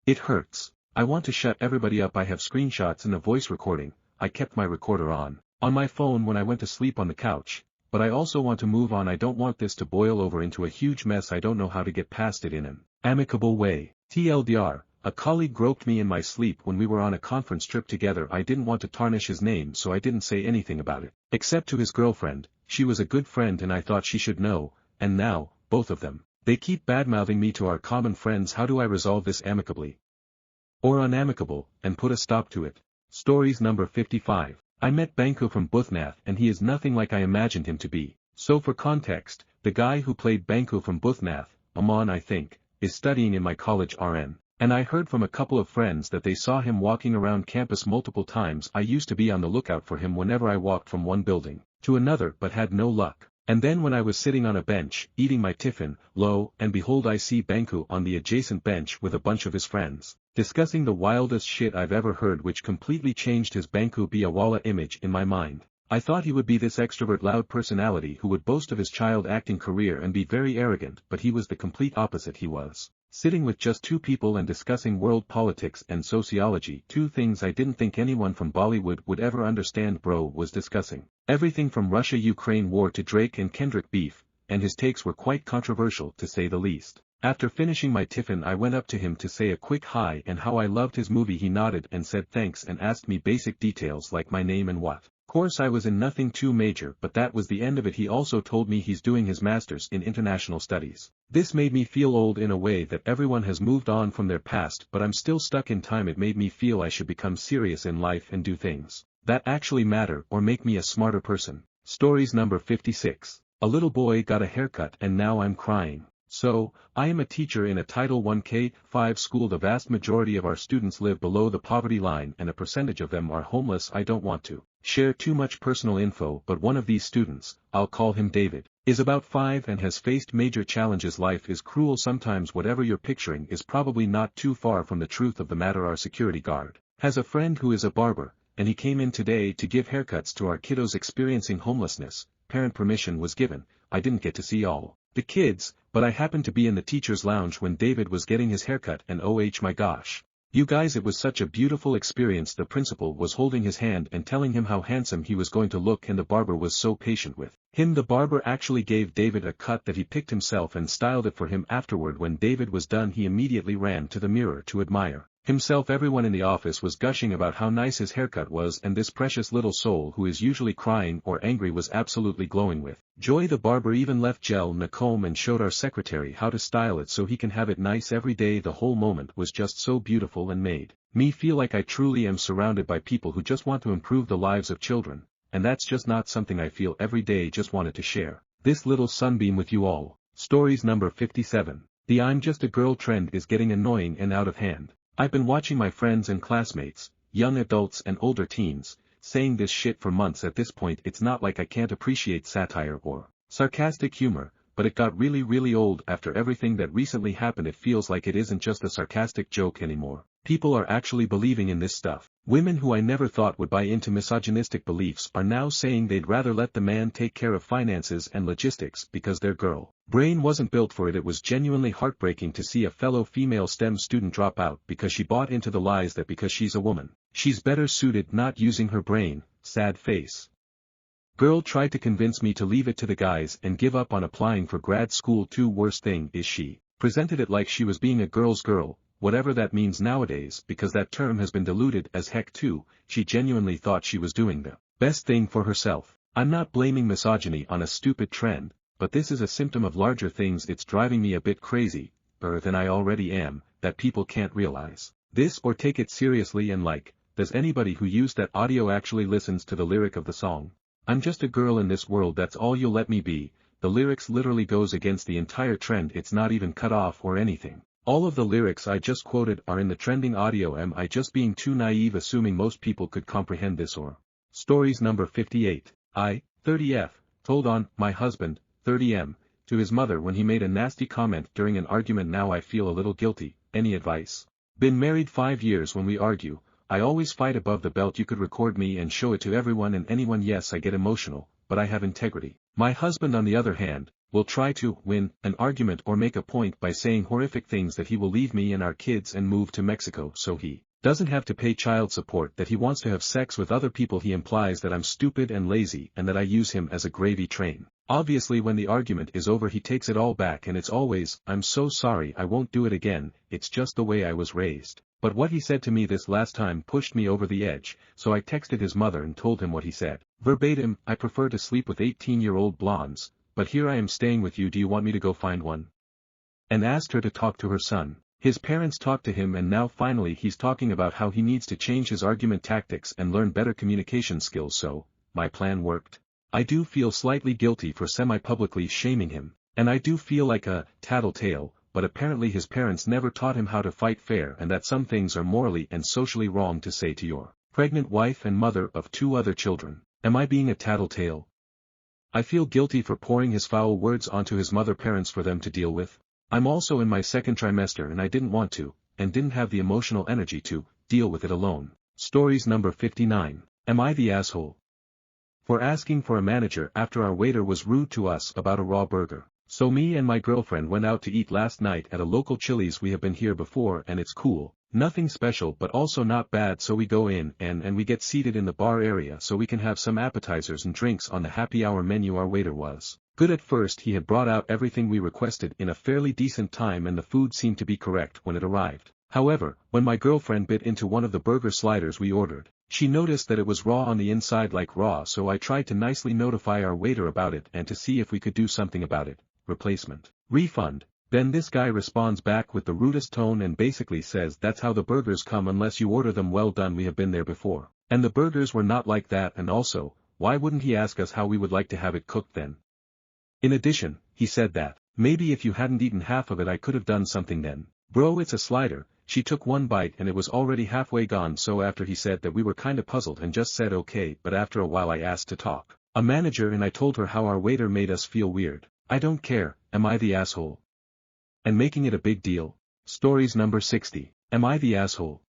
It hurts. I want to shut everybody up. I have screenshots and a voice recording. I kept my recorder on my phone when I went to sleep on the couch, but I also want to move on. I don't want this to boil over into a huge mess. I don't know how to get past it in an amicable way. TLDR, a colleague groped me in my sleep when we were on a conference trip together. I didn't want to tarnish his name, so I didn't say anything about it, except to his girlfriend. She was a good friend and I thought she should know, and now, both of them, they keep badmouthing me to our common friends. How do I resolve this amicably or unamicable, and put a stop to it? Stories number 55. I met Banku from Buthnath and he is nothing like I imagined him to be. So for context, the guy who played Banku from Buthnath, Aman I think, is studying in my college RN. And I heard from a couple of friends that they saw him walking around campus multiple times. I used to be on the lookout for him whenever I walked from one building to another but had no luck. And then when I was sitting on a bench, eating my tiffin, lo and behold I see Banku on the adjacent bench with a bunch of his friends, discussing the wildest shit I've ever heard, which completely changed his Banku Biawala image in my mind. I thought he would be this extrovert loud personality who would boast of his child acting career and be very arrogant, but he was the complete opposite. He was sitting with just two people and discussing world politics and sociology, two things I didn't think anyone from Bollywood would ever understand. Bro was discussing everything from Russia-Ukraine war to Drake and Kendrick beef, and his takes were quite controversial to say the least. After finishing my tiffin I went up to him to say a quick hi and how I loved his movie. He nodded and said thanks and asked me basic details like my name and what course I was in. Nothing too major, but that was the end of it. He also told me he's doing his master's in international studies. This made me feel old in a way that everyone has moved on from their past, but I'm still stuck in time. It made me feel I should become serious in life and do things that actually matter or make me a smarter person. Stories number 56. A little boy got a haircut and now I'm crying. So, I am a teacher in a Title I K-5 school. The vast majority of our students live below the poverty line and a percentage of them are homeless. I don't want to share too much personal info, but one of these students, I'll call him David, is about 5 and has faced major challenges. Life is cruel sometimes. Whatever you're picturing is probably not too far from the truth of the matter. Our security guard has a friend who is a barber, and he came in today to give haircuts to our kiddos experiencing homelessness. Parent permission was given. I didn't get to see all the kids, but I happened to be in the teacher's lounge when David was getting his haircut, and oh my gosh. You guys, it was such a beautiful experience. The principal was holding his hand and telling him how handsome he was going to look, and the barber was so patient with him. The barber actually gave David a cut that he picked himself and styled it for him. Afterward, when David was done, he immediately ran to the mirror to admire himself. Everyone in the office was gushing about how nice his haircut was, and this precious little soul who is usually crying or angry was absolutely glowing with joy. The barber even left gel in a comb and showed our secretary how to style it so he can have it nice every day. The whole moment was just so beautiful and made me feel like I truly am surrounded by people who just want to improve the lives of children, and that's just not something I feel every day. Just wanted to share this little sunbeam with you all. Stories number 57. The I'm just a girl trend is getting annoying and out of hand. I've been watching my friends and classmates, young adults and older teens, saying this shit for months. At this point it's not like I can't appreciate satire or sarcastic humor, but it got really old after everything that recently happened. It feels like it isn't just a sarcastic joke anymore. People are actually believing in this stuff. Women who I never thought would buy into misogynistic beliefs are now saying they'd rather let the man take care of finances and logistics because their girl brain wasn't built for it. It was genuinely heartbreaking to see a fellow female STEM student drop out because she bought into the lies that because she's a woman, she's better suited not using her brain. Sad face. Girl tried to convince me to leave it to the guys and give up on applying for grad school too. Worst thing is she presented it like she was being a girl's girl, whatever that means nowadays, because that term has been diluted as heck too. She genuinely thought she was doing the best thing for herself. I'm not blaming misogyny on a stupid trend, but this is a symptom of larger things. It's driving me a bit crazy, than I already am, that people can't realize this or take it seriously. And like, does anybody who used that audio actually listens to the lyric of the song? I'm just a girl in this world, that's all you'll let me be. The lyrics literally goes against the entire trend. It's not even cut off or anything. All of the lyrics I just quoted are in the trending audio. Am I just being too naive assuming most people could comprehend this? Or stories number 58. I, 30F, told on my husband, 30M, to his mother when he made a nasty comment during an argument. Now I feel a little guilty. Any advice? Been married 5 years. When we argue, I always fight above the belt. You could record me and show it to everyone and anyone. Yes, I get emotional, but I have integrity. My husband on the other hand, will try to win an argument or make a point by saying horrific things that he will leave me and our kids and move to Mexico so he doesn't have to pay child support, that he wants to have sex with other people. He implies that I'm stupid and lazy and that I use him as a gravy train. Obviously when the argument is over he takes it all back and it's always, "I'm so sorry, I won't do it again, it's just the way I was raised." But what he said to me this last time pushed me over the edge, so I texted his mother and told him what he said. Verbatim, "I prefer to sleep with 18-year-old blondes, but here I am staying with you. Do you want me to go find one?" And asked her to talk to her son. His parents talked to him and now finally he's talking about how he needs to change his argument tactics and learn better communication skills. So, my plan worked. I do feel slightly guilty for semi-publicly shaming him, and I do feel like a tattletale, but apparently his parents never taught him how to fight fair and that some things are morally and socially wrong to say to your pregnant wife and mother of 2 other children. Am I being a tattletale? I feel guilty for pouring his foul words onto his mother parents for them to deal with. I'm also in my second trimester and I didn't want to, and didn't have the emotional energy to, deal with it alone. Stories number 59. Am I the asshole for asking for a manager after our waiter was rude to us about a raw burger? So me and my girlfriend went out to eat last night at a local Chili's. We have been here before and it's cool, nothing special but also not bad. So we go in and we get seated in the bar area so we can have some appetizers and drinks on the happy hour menu. Our waiter was good at first. He had brought out everything we requested in a fairly decent time and the food seemed to be correct when it arrived. However, when my girlfriend bit into one of the burger sliders we ordered, she noticed that it was raw on the inside, like raw. So I tried to nicely notify our waiter about it and to see if we could do something about it. Replacement. Refund. Then this guy responds back with the rudest tone and basically says that's how the burgers come unless you order them well done. We have been there before. And the burgers were not like that, and also, why wouldn't he ask us how we would like to have it cooked then? In addition, he said that, maybe if you hadn't eaten half of it I could have done something then. Bro, it's a slider. She took one bite and it was already halfway gone. So after he said that we were kinda puzzled and just said okay, but after a while I asked to talk a manager and I told her how our waiter made us feel weird. I don't care, am I the asshole? And making it a big deal. Stories number 60. Am I the asshole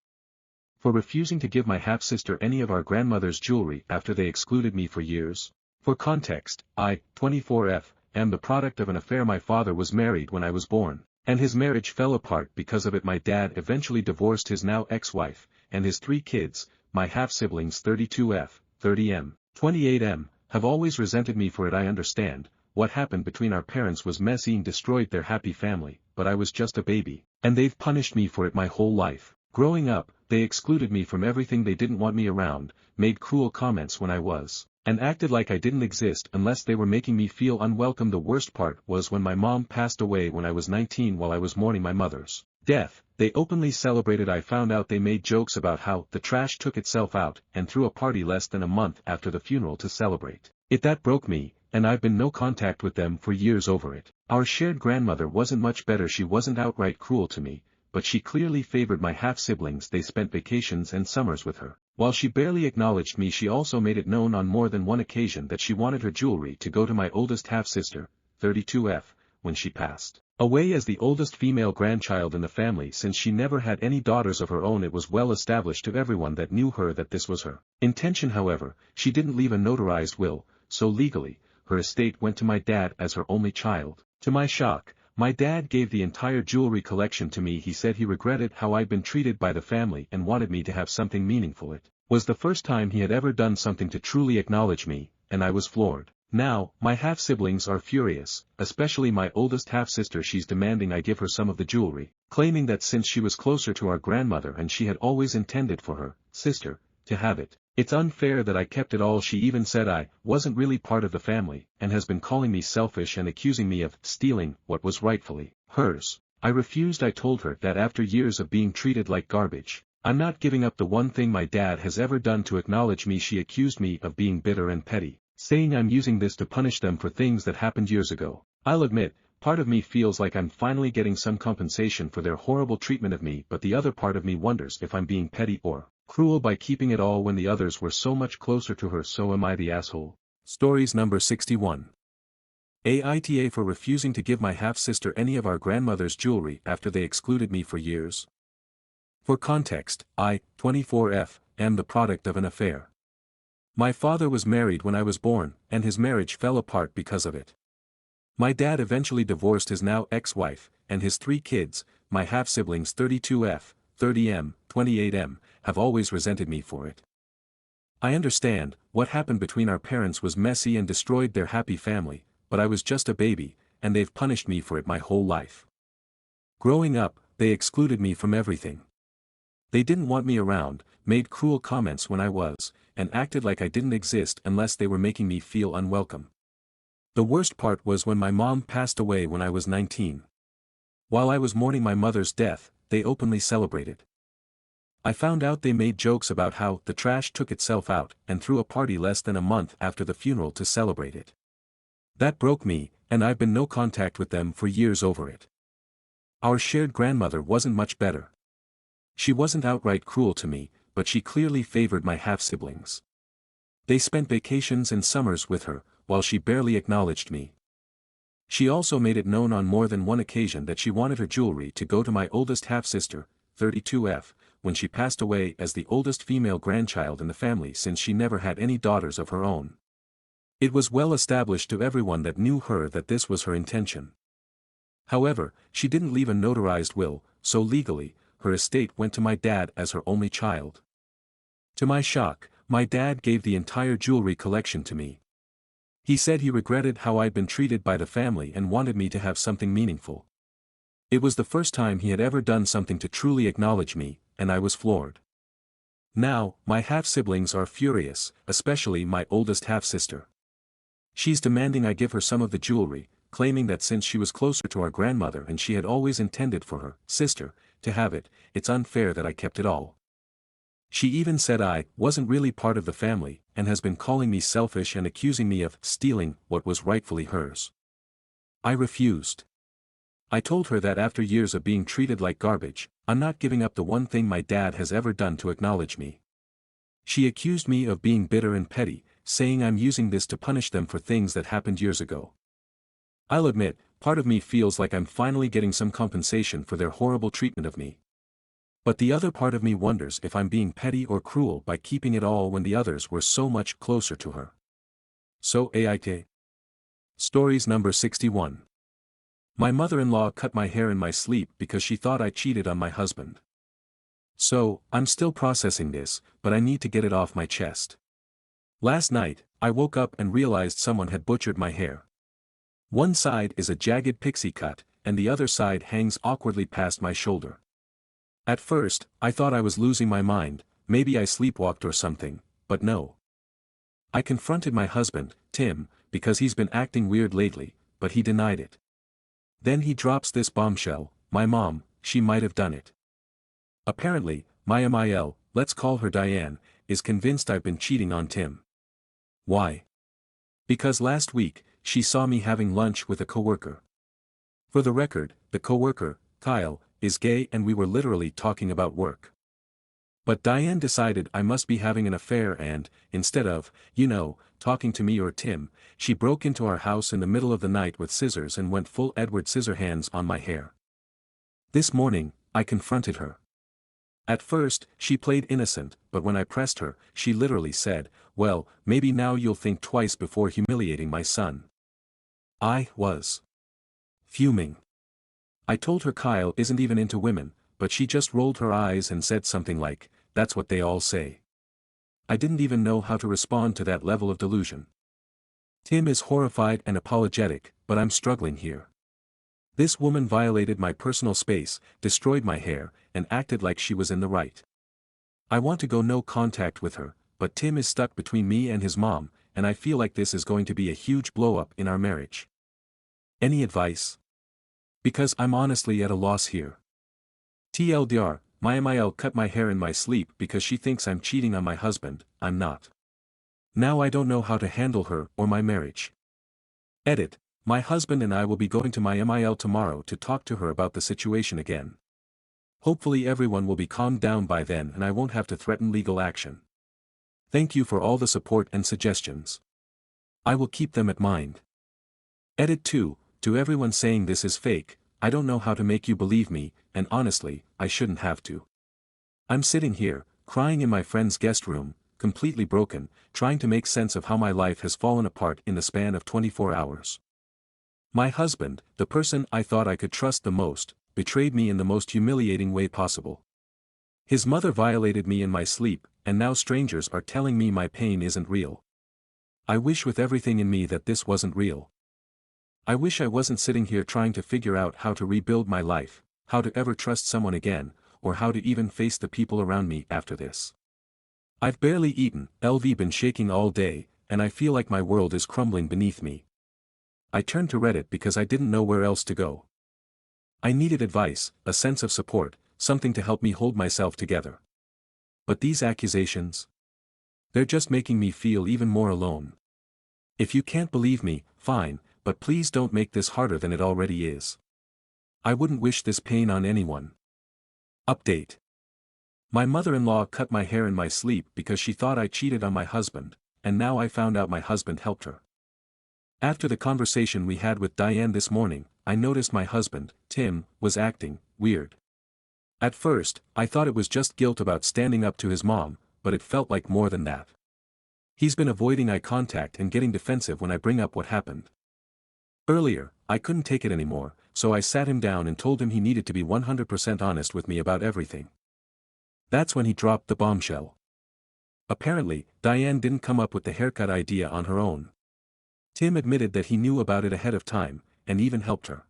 for refusing to give my half-sister any of our grandmother's jewelry after they excluded me for years? For context, I, 24F, am the product of an affair. My father was married when I was born, and his marriage fell apart because of it. My dad eventually divorced his now ex-wife, and his 3 kids, my half-siblings 32F, 30M, 28M, have always resented me for it. I understand. What happened between our parents was messy and destroyed their happy family, but I was just a baby, and they've punished me for it my whole life. Growing up, they excluded me from everything. They didn't want me around, made cruel comments when I was, and acted like I didn't exist unless they were making me feel unwelcome. The worst part was when my mom passed away when I was 19 while I was mourning my mother's death. They openly celebrated. I found out they made jokes about how the trash took itself out and threw a party less than a month after the funeral to celebrate it. That broke me, and I've been no contact with them for years over it. Our shared grandmother wasn't much better. She wasn't outright cruel to me, but she clearly favored my half-siblings. They spent vacations and summers with her. While she barely acknowledged me, she also made it known on more than one occasion that she wanted her jewelry to go to my oldest half-sister, 32F, when she passed away as the oldest female grandchild in the family. Since she never had any daughters of her own, it was well established to everyone that knew her that this was her intention. However, she didn't leave a notarized will, so legally, her estate went to my dad as her only child. To my shock, my dad gave the entire jewelry collection to me. He said he regretted how I'd been treated by the family and wanted me to have something meaningful. It was the first time he had ever done something to truly acknowledge me, and I was floored. Now, my half-siblings are furious, especially my oldest half-sister. She's demanding I give her some of the jewelry, claiming that since she was closer to our grandmother and she had always intended for her sister to have it, it's unfair that I kept it all. She even said I wasn't really part of the family, and has been calling me selfish and accusing me of stealing what was rightfully hers. I refused. I told her that after years of being treated like garbage, I'm not giving up the one thing my dad has ever done to acknowledge me. She accused me of being bitter and petty, saying I'm using this to punish them for things that happened years ago. I'll admit, part of me feels like I'm finally getting some compensation for their horrible treatment of me, but the other part of me wonders if I'm being petty or cruel by keeping it all when the others were so much closer to her. So am I the asshole? Stories number 61. Aita for refusing to give my half-sister any of our grandmother's jewelry after they excluded me for years. For context, I, 24F, am the product of an affair. My father was married when I was born, and his marriage fell apart because of it. My dad eventually divorced his now ex-wife, and his 3 kids, my half-siblings 32F, 30M, 28M, have always resented me for it. I understand, what happened between our parents was messy and destroyed their happy family, but I was just a baby, and they've punished me for it my whole life. Growing up, they excluded me from everything. They didn't want me around, made cruel comments when I was, and acted like I didn't exist unless they were making me feel unwelcome. The worst part was when my mom passed away when I was 19. While I was mourning my mother's death, they openly celebrated. I found out they made jokes about how the trash took itself out and threw a party less than a month after the funeral to celebrate it. That broke me, and I've been no contact with them for years over it. Our shared grandmother wasn't much better. She wasn't outright cruel to me, but she clearly favored my half-siblings. They spent vacations and summers with her, while she barely acknowledged me. She also made it known on more than one occasion that she wanted her jewelry to go to my oldest half-sister, 32F, when she passed away as the oldest female grandchild in the family since she never had any daughters of her own. It was well established to everyone that knew her that this was her intention. However, she didn't leave a notarized will, so legally, her estate went to my dad as her only child. To my shock, my dad gave the entire jewelry collection to me. He said he regretted how I'd been treated by the family and wanted me to have something meaningful. It was the first time he had ever done something to truly acknowledge me, and I was floored. Now, my half-siblings are furious, especially my oldest half-sister. She's demanding I give her some of the jewelry, claiming that since she was closer to our grandmother and she had always intended for her sister to have it, it's unfair that I kept it all. She even said I wasn't really part of the family, and has been calling me selfish and accusing me of stealing what was rightfully hers. I refused. I told her that after years of being treated like garbage, I'm not giving up the one thing my dad has ever done to acknowledge me. She accused me of being bitter and petty, saying I'm using this to punish them for things that happened years ago. I'll admit, part of me feels like I'm finally getting some compensation for their horrible treatment of me. But the other part of me wonders if I'm being petty or cruel by keeping it all when the others were so much closer to her. So Aita. Stories number 61. My mother-in-law cut my hair in my sleep because she thought I cheated on my husband. So, I'm still processing this, but I need to get it off my chest. Last night, I woke up and realized someone had butchered my hair. One side is a jagged pixie cut, and the other side hangs awkwardly past my shoulder. At first, I thought I was losing my mind, maybe I sleepwalked or something, but no. I confronted my husband, Tim, because he's been acting weird lately, but he denied it. Then he drops this bombshell, my mom, she might have done it. Apparently, my MIL, let's call her Diane, is convinced I've been cheating on Tim. Why? Because last week, she saw me having lunch with a coworker. For the record, the coworker, Kyle, is gay and we were literally talking about work. But Diane decided I must be having an affair and, instead of, talking to me or Tim, she broke into our house in the middle of the night with scissors and went full Edward Scissorhands on my hair. This morning, I confronted her. At first, she played innocent, but when I pressed her, she literally said, well, maybe now you'll think twice before humiliating my son. I was fuming. I told her Kyle isn't even into women, but she just rolled her eyes and said something like, that's what they all say. I didn't even know how to respond to that level of delusion. Tim is horrified and apologetic, but I'm struggling here. This woman violated my personal space, destroyed my hair, and acted like she was in the right. I want to go no contact with her, but Tim is stuck between me and his mom, and I feel like this is going to be a huge blow-up in our marriage. Any advice? Because I'm honestly at a loss here. TLDR, my MIL cut my hair in my sleep because she thinks I'm cheating on my husband, I'm not. Now I don't know how to handle her or my marriage. Edit, my husband and I will be going to my MIL tomorrow to talk to her about the situation again. Hopefully everyone will be calmed down by then and I won't have to threaten legal action. Thank you for all the support and suggestions. I will keep them at mind. Edit 2, to everyone saying this is fake, I don't know how to make you believe me, and honestly, I shouldn't have to. I'm sitting here, crying in my friend's guest room, completely broken, trying to make sense of how my life has fallen apart in the span of 24 hours. My husband, the person I thought I could trust the most, betrayed me in the most humiliating way possible. His mother violated me in my sleep, and now strangers are telling me my pain isn't real. I wish with everything in me that this wasn't real. I wish I wasn't sitting here trying to figure out how to rebuild my life, how to ever trust someone again, or how to even face the people around me after this. I've barely eaten, been shaking all day, and I feel like my world is crumbling beneath me. I turned to Reddit because I didn't know where else to go. I needed advice, a sense of support, something to help me hold myself together. But these accusations? They're just making me feel even more alone. If you can't believe me, fine, but please don't make this harder than it already is. I wouldn't wish this pain on anyone. Update. My mother-in-law cut my hair in my sleep because she thought I cheated on my husband, and now I found out my husband helped her. After the conversation we had with Diane this morning, I noticed my husband, Tim, was acting weird. At first, I thought it was just guilt about standing up to his mom, but it felt like more than that. He's been avoiding eye contact and getting defensive when I bring up what happened. Earlier, I couldn't take it anymore, so I sat him down and told him he needed to be 100% honest with me about everything. That's when he dropped the bombshell. Apparently, Diane didn't come up with the haircut idea on her own. Tim admitted that he knew about it ahead of time, and even helped her.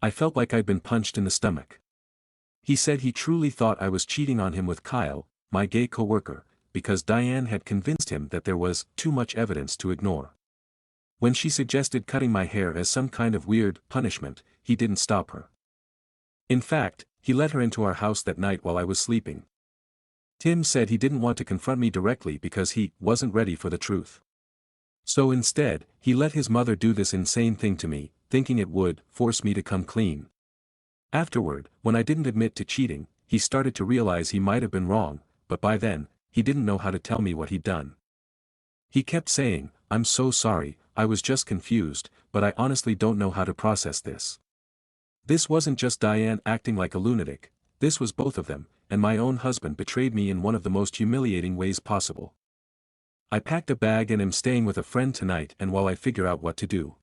I felt like I'd been punched in the stomach. He said he truly thought I was cheating on him with Kyle, my gay coworker, because Diane had convinced him that there was too much evidence to ignore. When she suggested cutting my hair as some kind of weird punishment, he didn't stop her. In fact, he let her into our house that night while I was sleeping. Tim said he didn't want to confront me directly because he wasn't ready for the truth. So instead, he let his mother do this insane thing to me, thinking it would force me to come clean. Afterward, when I didn't admit to cheating, he started to realize he might have been wrong, but by then, he didn't know how to tell me what he'd done. He kept saying, "I'm so sorry, I was just confused, but I honestly don't know how to process this." This wasn't just Diane acting like a lunatic, this was both of them, and my own husband betrayed me in one of the most humiliating ways possible. I packed a bag and am staying with a friend tonight and while I figure out what to do.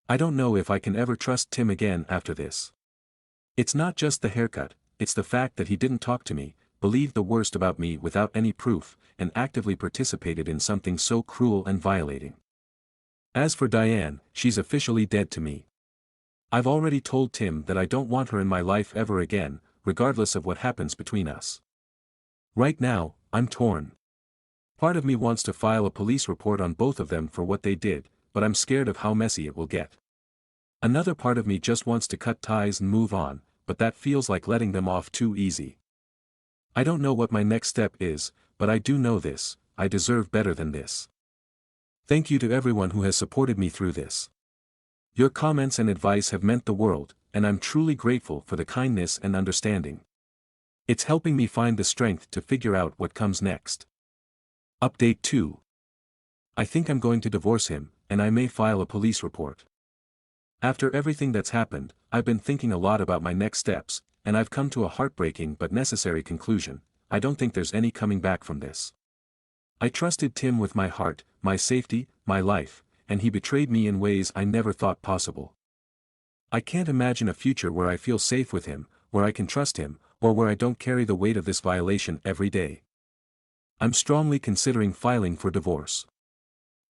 I don't know if I can ever trust Tim again after this. It's not just the haircut, it's the fact that he didn't talk to me, believed the worst about me without any proof, and actively participated in something so cruel and violating. As for Diane, she's officially dead to me. I've already told Tim that I don't want her in my life ever again, regardless of what happens between us. Right now, I'm torn. Part of me wants to file a police report on both of them for what they did, but I'm scared of how messy it will get. Another part of me just wants to cut ties and move on, but that feels like letting them off too easy. I don't know what my next step is, but I do know this: I deserve better than this. Thank you to everyone who has supported me through this. Your comments and advice have meant the world, and I'm truly grateful for the kindness and understanding. It's helping me find the strength to figure out what comes next. Update 2. I think I'm going to divorce him, and I may file a police report. After everything that's happened, I've been thinking a lot about my next steps, and I've come to a heartbreaking but necessary conclusion: I don't think there's any coming back from this. I trusted Tim with my heart, my safety, my life, and he betrayed me in ways I never thought possible. I can't imagine a future where I feel safe with him, where I can trust him, or where I don't carry the weight of this violation every day. I'm strongly considering filing for divorce.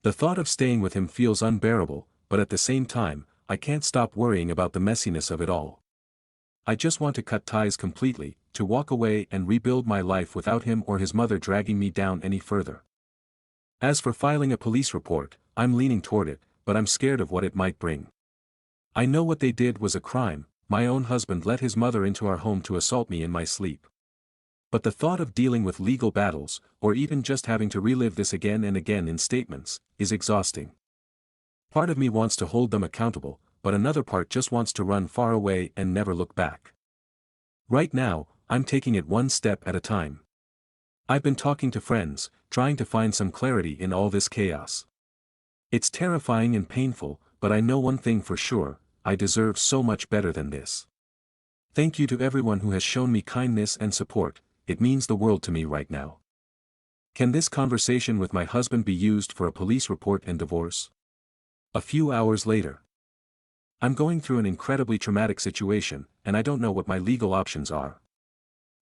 The thought of staying with him feels unbearable, but at the same time, I can't stop worrying about the messiness of it all. I just want to cut ties completely, to walk away and rebuild my life without him or his mother dragging me down any further. As for filing a police report, I'm leaning toward it, but I'm scared of what it might bring. I know what they did was a crime. My own husband let his mother into our home to assault me in my sleep. But the thought of dealing with legal battles, or even just having to relive this again and again in statements, is exhausting. Part of me wants to hold them accountable, but another part just wants to run far away and never look back. Right now, I'm taking it one step at a time. I've been talking to friends, trying to find some clarity in all this chaos. It's terrifying and painful, but I know one thing for sure: I deserve so much better than this. Thank you to everyone who has shown me kindness and support, it means the world to me right now. Can this conversation with my husband be used for a police report and divorce? A few hours later. I'm going through an incredibly traumatic situation, and I don't know what my legal options are.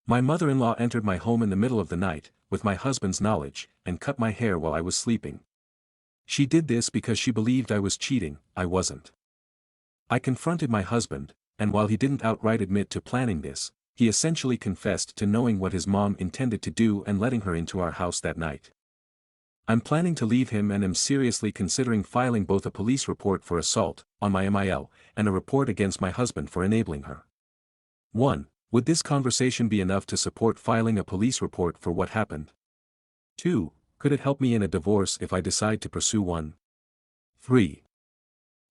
My mother-in-law entered my home in the middle of the night, with my husband's knowledge, and cut my hair while I was sleeping. She did this because she believed I was cheating. I wasn't. I confronted my husband, and while he didn't outright admit to planning this, he essentially confessed to knowing what his mom intended to do and letting her into our house that night. I'm planning to leave him and am seriously considering filing both a police report for assault, on my MIL, and a report against my husband for enabling her. 1. Would this conversation be enough to support filing a police report for what happened? 2. Could it help me in a divorce if I decide to pursue one? 3.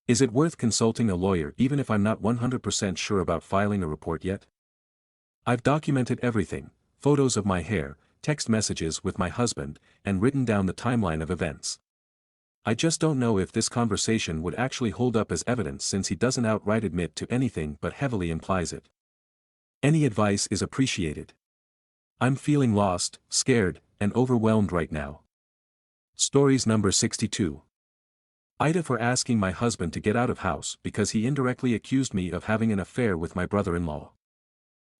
Is it worth consulting a lawyer even if I'm not 100% sure about filing a report yet? I've documented everything, photos of my hair, text messages with my husband, and written down the timeline of events. I just don't know if this conversation would actually hold up as evidence since he doesn't outright admit to anything but heavily implies it. Any advice is appreciated. I'm feeling lost, scared, and overwhelmed right now. Stories number 62. Aita for asking my husband to get out of house because he indirectly accused me of having an affair with my brother-in-law.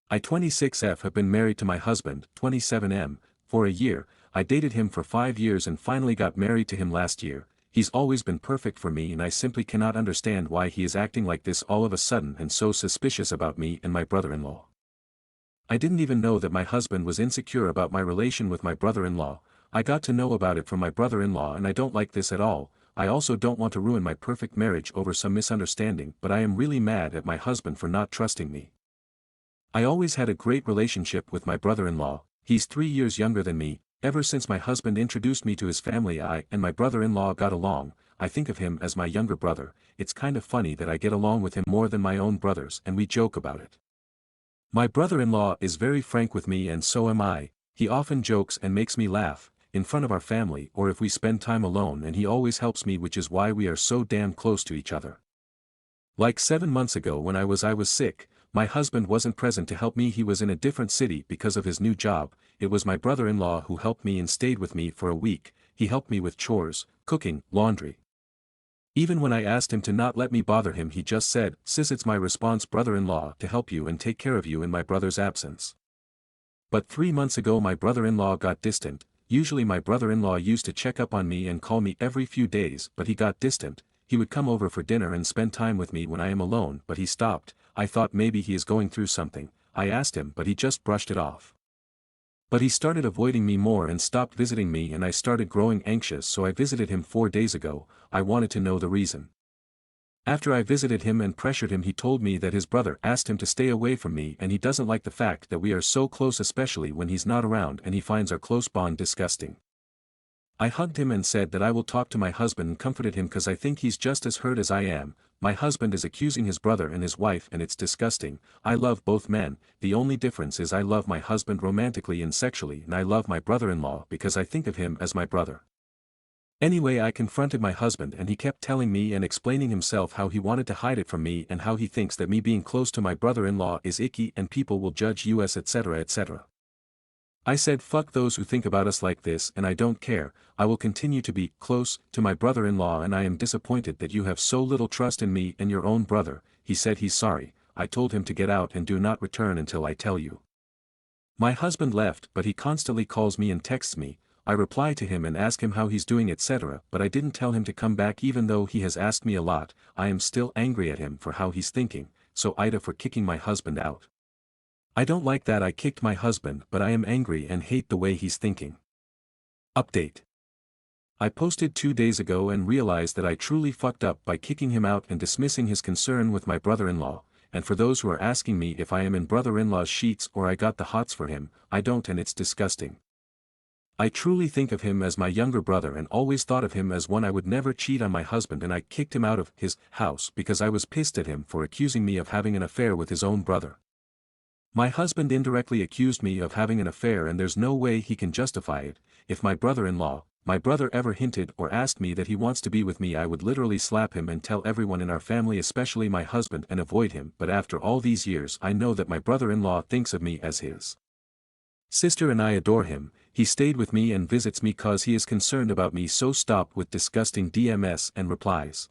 I 26F have been married to my husband, 27M, for a year. I dated him for 5 years and finally got married to him last year. He's always been perfect for me and I simply cannot understand why he is acting like this all of a sudden and so suspicious about me and my brother-in-law. I didn't even know that my husband was insecure about my relation with my brother-in-law. I got to know about it from my brother-in-law and I don't like this at all. I also don't want to ruin my perfect marriage over some misunderstanding, but I am really mad at my husband for not trusting me. I always had a great relationship with my brother-in-law. He's 3 years younger than me. Ever since my husband introduced me to his family, I and my brother-in-law got along. I think of him as my younger brother. It's kind of funny that I get along with him more than my own brothers and we joke about it. My brother-in-law is very frank with me and so am I. He often jokes and makes me laugh, in front of our family or if we spend time alone, and he always helps me, which is why we are so damn close to each other. Like 7 months ago when I was sick, my husband wasn't present to help me. He was in a different city because of his new job. It was my brother-in-law who helped me and stayed with me for a week. He helped me with chores, cooking, laundry. Even when I asked him to not let me bother him, he just said, "Sis, it's my response, brother-in-law, to help you and take care of you in my brother's absence." But 3 months ago my brother-in-law got distant. Usually my brother-in-law used to check up on me and call me every few days, but he got distant. He would come over for dinner and spend time with me when I am alone, but he stopped. I thought maybe he is going through something. I asked him, but he just brushed it off. But he started avoiding me more and stopped visiting me, and I started growing anxious, so I visited him 4 days ago. I wanted to know the reason. After I visited him and pressured him, he told me that his brother asked him to stay away from me and he doesn't like the fact that we are so close, especially when he's not around, and he finds our close bond disgusting. I hugged him and said that I will talk to my husband and comforted him because I think he's just as hurt as I am. My husband is accusing his brother and his wife and it's disgusting. I love both men, the only difference is I love my husband romantically and sexually, and I love my brother-in-law because I think of him as my brother. Anyway, I confronted my husband and he kept telling me and explaining himself how he wanted to hide it from me and how he thinks that me being close to my brother-in-law is icky and people will judge us, etc., etc. I said, fuck those who think about us like this, and I don't care. I will continue to be close to my brother-in-law, and I am disappointed that you have so little trust in me and your own brother. He said he's sorry. I told him to get out and do not return until I tell you. My husband left, but he constantly calls me and texts me. I reply to him and ask him how he's doing, etc., but I didn't tell him to come back even though he has asked me a lot. I am still angry at him for how he's thinking, so Aita for kicking my husband out. I don't like that I kicked my husband, but I am angry and hate the way he's thinking. Update. I posted 2 days ago and realized that I truly fucked up by kicking him out and dismissing his concern with my brother-in-law, and for those who are asking me if I am in brother-in-law's sheets or I got the hots for him, I don't, and it's disgusting. I truly think of him as my younger brother and always thought of him as one I would never cheat on my husband, and I kicked him out of his house because I was pissed at him for accusing me of having an affair with his own brother. My husband indirectly accused me of having an affair and there's no way he can justify it. If my brother-in-law, my brother, ever hinted or asked me that he wants to be with me, I would literally slap him and tell everyone in our family, especially my husband, and avoid him. But after all these years, I know that my brother-in-law thinks of me as his Sister and I adore him, he stayed with me and visits me cause he is concerned about me, so stop with disgusting DMS and replies.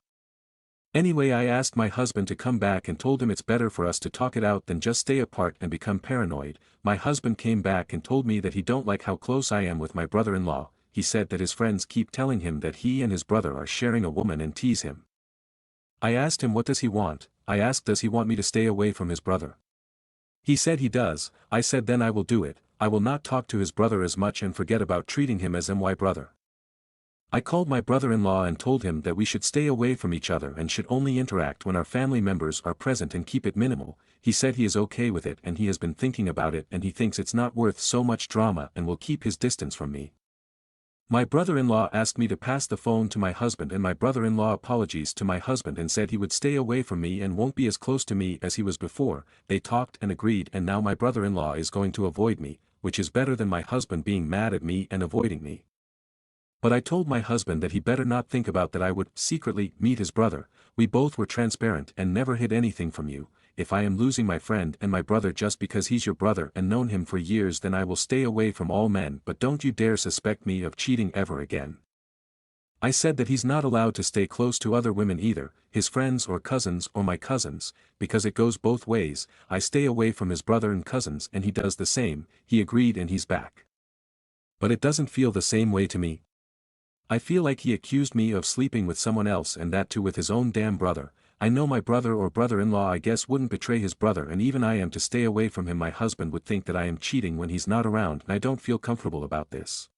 Anyway, I asked my husband to come back and told him it's better for us to talk it out than just stay apart and become paranoid. My husband came back and told me that he don't like how close I am with my brother-in-law. He said that his friends keep telling him that he and his brother are sharing a woman and tease him. I asked him what does he want. I asked does he want me to stay away from his brother. He said he does. I said then I will do it. I will not talk to his brother as much and forget about treating him as my brother. I called my brother-in-law and told him that we should stay away from each other and should only interact when our family members are present and keep it minimal. He said he is okay with it and he has been thinking about it and he thinks it's not worth so much drama and will keep his distance from me. My brother-in-law asked me to pass the phone to my husband and my brother-in-law apologized to my husband and said he would stay away from me and won't be as close to me as he was before. They talked and agreed and now my brother-in-law is going to avoid me, which is better than my husband being mad at me and avoiding me. But I told my husband that he better not think about that I would secretly meet his brother. We both were transparent and never hid anything from you. If I am losing my friend and my brother just because he's your brother and known him for years, then I will stay away from all men, but don't you dare suspect me of cheating ever again. I said that he's not allowed to stay close to other women either, his friends or cousins or my cousins, because it goes both ways. I stay away from his brother and cousins and he does the same. He agreed and he's back. But it doesn't feel the same way to me. I feel like he accused me of sleeping with someone else and that too with his own damn brother. I know my brother or brother-in-law I guess wouldn't betray his brother and even I am to stay away from him. My husband would think that I am cheating when he's not around and I don't feel comfortable about this.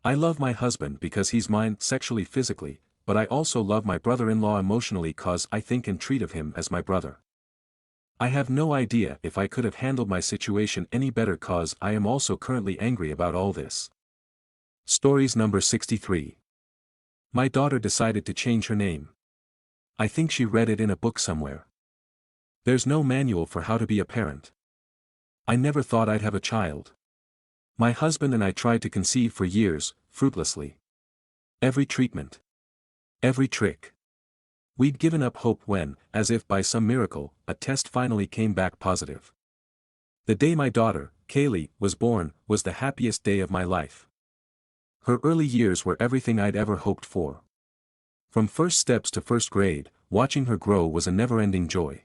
I love my husband because he's mine sexually physically, but I also love my brother-in-law emotionally cause I think and treat of him as my brother. I have no idea if I could have handled my situation any better cause I am also currently angry about all this. Stories number 63. My daughter decided to change her name. I think she read it in a book somewhere. There's no manual for how to be a parent. I never thought I'd have a child. My husband and I tried to conceive for years, fruitlessly. Every treatment. Every trick. We'd given up hope when, as if by some miracle, a test finally came back positive. The day my daughter, Kaylee, was born, was the happiest day of my life. Her early years were everything I'd ever hoped for. From first steps to first grade, watching her grow was a never-ending joy.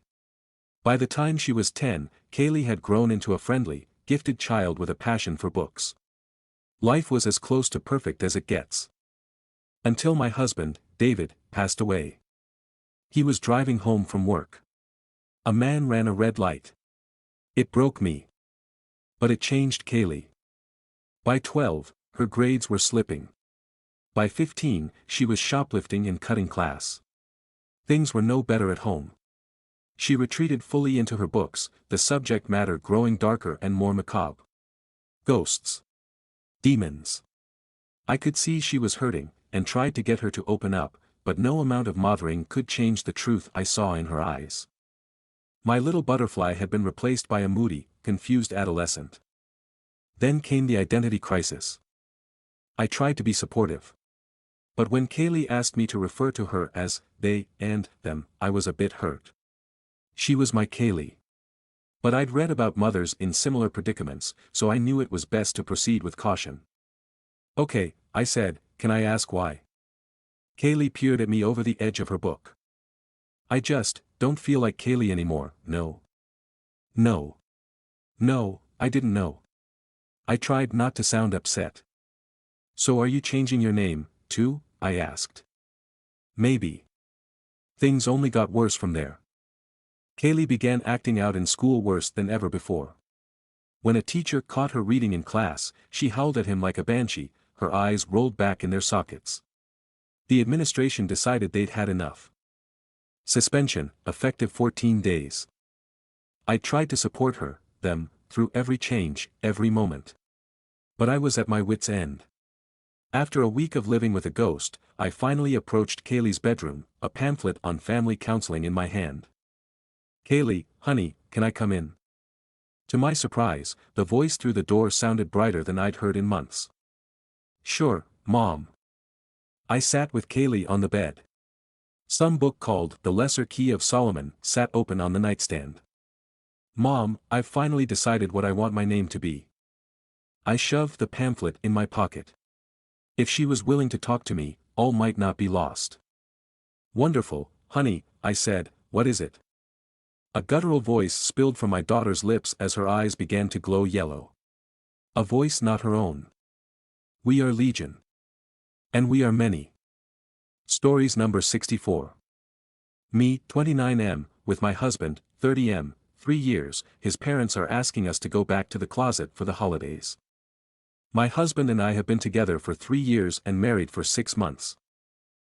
By the time she was 10, Kaylee had grown into a friendly, gifted child with a passion for books. Life was as close to perfect as it gets. Until my husband, David, passed away. He was driving home from work. A man ran a red light. It broke me. But it changed Kaylee. By 12, her grades were slipping. By 15, she was shoplifting and cutting class. Things were no better at home. She retreated fully into her books, the subject matter growing darker and more macabre. Ghosts. Demons. I could see she was hurting, and tried to get her to open up, but no amount of mothering could change the truth I saw in her eyes. My little butterfly had been replaced by a moody, confused adolescent. Then came the identity crisis. I tried to be supportive. But when Kaylee asked me to refer to her as they and them, I was a bit hurt. She was my Kaylee. But I'd read about mothers in similar predicaments, so I knew it was best to proceed with caution. Okay, I said, can I ask why? Kaylee peered at me over the edge of her book. I just don't feel like Kaylee anymore, no. No. No, I didn't know. I tried not to sound upset. So are you changing your name, too? I asked. Maybe. Things only got worse from there. Kaylee began acting out in school worse than ever before. When a teacher caught her reading in class, she howled at him like a banshee, her eyes rolled back in their sockets. The administration decided they'd had enough. Suspension, effective 14 days. I tried to support her, them, through every change, every moment. But I was at my wit's end. After a week of living with a ghost, I finally approached Kaylee's bedroom, a pamphlet on family counseling in my hand. Kaylee, honey, can I come in? To my surprise, the voice through the door sounded brighter than I'd heard in months. Sure, Mom. I sat with Kaylee on the bed. Some book called The Lesser Key of Solomon sat open on the nightstand. Mom, I've finally decided what I want my name to be. I shoved the pamphlet in my pocket. If she was willing to talk to me, all might not be lost. "Wonderful, honey," I said, "what is it?" A guttural voice spilled from my daughter's lips as her eyes began to glow yellow. A voice not her own. "We are legion. And we are many." Stories number 64. Me, 29M, with my husband, 30M, 3 years, his parents are asking us to go back to the closet for the holidays. My husband and I have been together for 3 years and married for 6 months.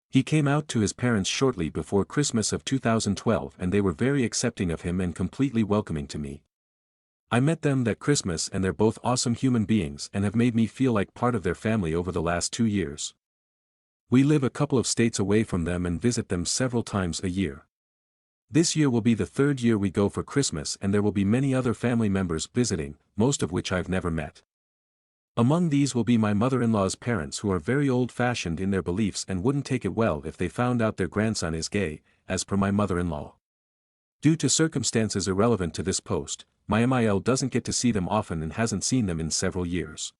He came out to his parents shortly before Christmas of 2012 and they were very accepting of him and completely welcoming to me. I met them that Christmas and they're both awesome human beings and have made me feel like part of their family over the last 2 years. We live a couple of states away from them and visit them several times a year. This year will be the 3rd year we go for Christmas and there will be many other family members visiting, most of which I've never met. Among these will be my mother-in-law's parents who are very old-fashioned in their beliefs and wouldn't take it well if they found out their grandson is gay, as per my mother-in-law. Due to circumstances irrelevant to this post, my MIL doesn't get to see them often and hasn't seen them in several years.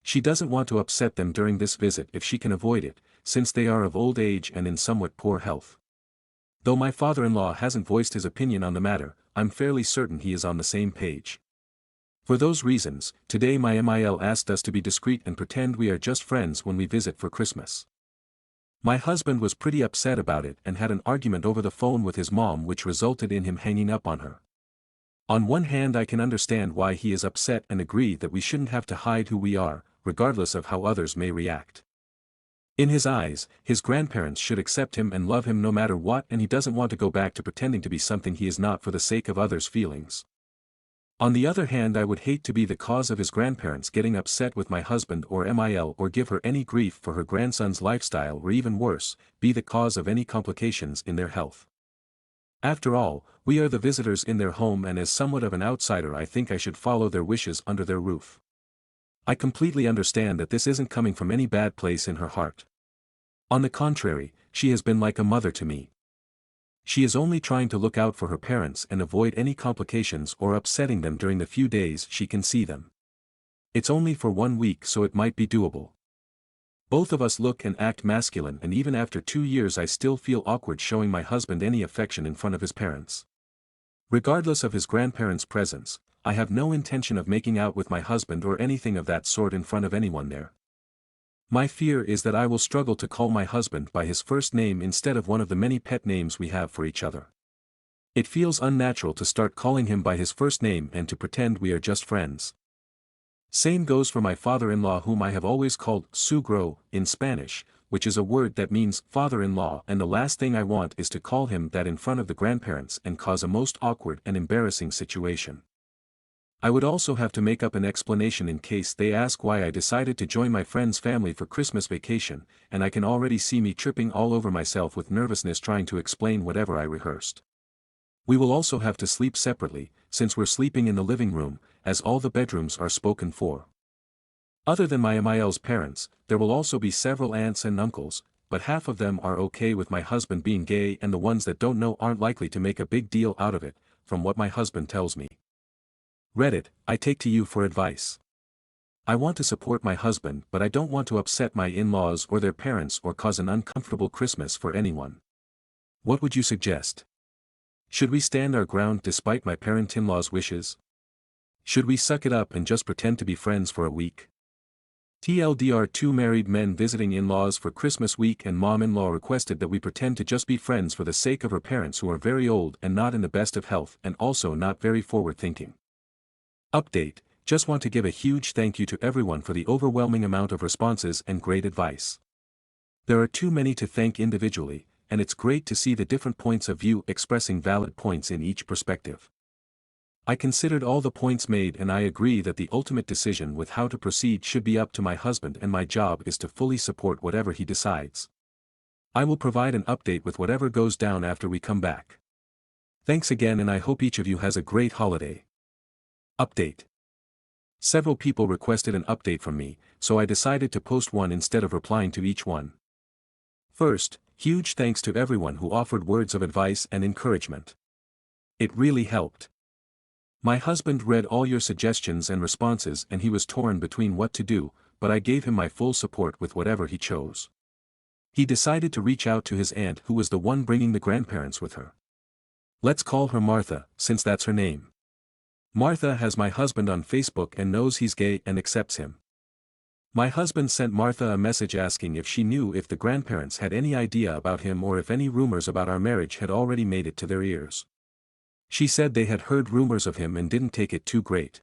She doesn't want to upset them during this visit if she can avoid it, since they are of old age and in somewhat poor health. Though my father-in-law hasn't voiced his opinion on the matter, I'm fairly certain he is on the same page. For those reasons, today my MIL asked us to be discreet and pretend we are just friends when we visit for Christmas. My husband was pretty upset about it and had an argument over the phone with his mom which resulted in him hanging up on her. On one hand I can understand why he is upset and agree that we shouldn't have to hide who we are, regardless of how others may react. In his eyes, his grandparents should accept him and love him no matter what and he doesn't want to go back to pretending to be something he is not for the sake of others' feelings. On the other hand I would hate to be the cause of his grandparents getting upset with my husband or MIL or give her any grief for her grandson's lifestyle or even worse, be the cause of any complications in their health. After all, we are the visitors in their home and as somewhat of an outsider I think I should follow their wishes under their roof. I completely understand that this isn't coming from any bad place in her heart. On the contrary, she has been like a mother to me. She is only trying to look out for her parents and avoid any complications or upsetting them during the few days she can see them. It's only for 1 week so it might be doable. Both of us look and act masculine and even after 2 years I still feel awkward showing my husband any affection in front of his parents. Regardless of his grandparents' presence, I have no intention of making out with my husband or anything of that sort in front of anyone there. My fear is that I will struggle to call my husband by his first name instead of one of the many pet names we have for each other. It feels unnatural to start calling him by his first name and to pretend we are just friends. Same goes for my father-in-law whom I have always called sugro in Spanish, which is a word that means father-in-law and the last thing I want is to call him that in front of the grandparents and cause a most awkward and embarrassing situation. I would also have to make up an explanation in case they ask why I decided to join my friend's family for Christmas vacation, and I can already see me tripping all over myself with nervousness trying to explain whatever I rehearsed. We will also have to sleep separately, since we're sleeping in the living room, as all the bedrooms are spoken for. Other than my MIL's parents, there will also be several aunts and uncles, but half of them are okay with my husband being gay and the ones that don't know aren't likely to make a big deal out of it, from what my husband tells me. Reddit, I take to you for advice. I want to support my husband but I don't want to upset my in-laws or their parents or cause an uncomfortable Christmas for anyone. What would you suggest? Should we stand our ground despite my parent-in-law's wishes? Should we suck it up and just pretend to be friends for a week? TLDR: 2 married men visiting in-laws for Christmas week and mom-in-law requested that we pretend to just be friends for the sake of her parents who are very old and not in the best of health and also not very forward-thinking. Update: just want to give a huge thank you to everyone for the overwhelming amount of responses and great advice. There are too many to thank individually, and it's great to see the different points of view expressing valid points in each perspective. I considered all the points made and I agree that the ultimate decision with how to proceed should be up to my husband and my job is to fully support whatever he decides. I will provide an update with whatever goes down after we come back. Thanks again and I hope each of you has a great holiday. Update. Several people requested an update from me, so I decided to post one instead of replying to each one. First, huge thanks to everyone who offered words of advice and encouragement. It really helped. My husband read all your suggestions and responses and he was torn between what to do, but I gave him my full support with whatever he chose. He decided to reach out to his aunt who was the one bringing the grandparents with her. Let's call her Martha, since that's her name. Martha has my husband on Facebook and knows he's gay and accepts him. My husband sent Martha a message asking if she knew if the grandparents had any idea about him or if any rumors about our marriage had already made it to their ears. She said they had heard rumors of him and didn't take it too great.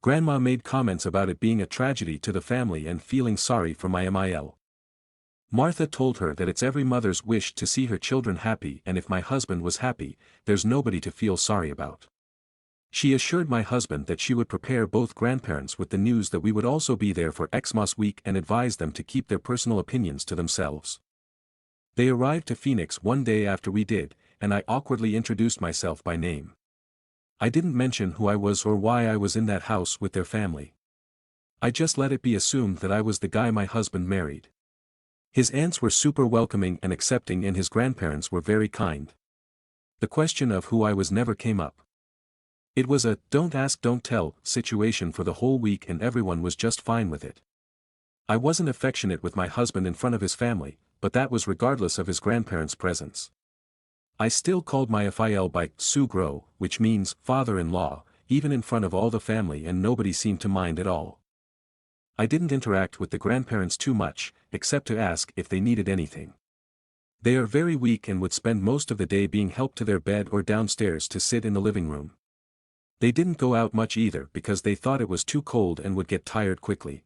Grandma made comments about it being a tragedy to the family and feeling sorry for my MIL. Martha told her that it's every mother's wish to see her children happy and if my husband was happy, there's nobody to feel sorry about. She assured my husband that she would prepare both grandparents with the news that we would also be there for Xmas week and advise them to keep their personal opinions to themselves. They arrived to Phoenix one day after we did, and I awkwardly introduced myself by name. I didn't mention who I was or why I was in that house with their family. I just let it be assumed that I was the guy my husband married. His aunts were super welcoming and accepting and his grandparents were very kind. The question of who I was never came up. It was a don't ask don't tell situation for the whole week and everyone was just fine with it. I wasn't affectionate with my husband in front of his family, but that was regardless of his grandparents' presence. I still called my FIL by Sugro, which means father-in-law, even in front of all the family and nobody seemed to mind at all. I didn't interact with the grandparents too much, except to ask if they needed anything. They are very weak and would spend most of the day being helped to their bed or downstairs to sit in the living room. They didn't go out much either because they thought it was too cold and would get tired quickly.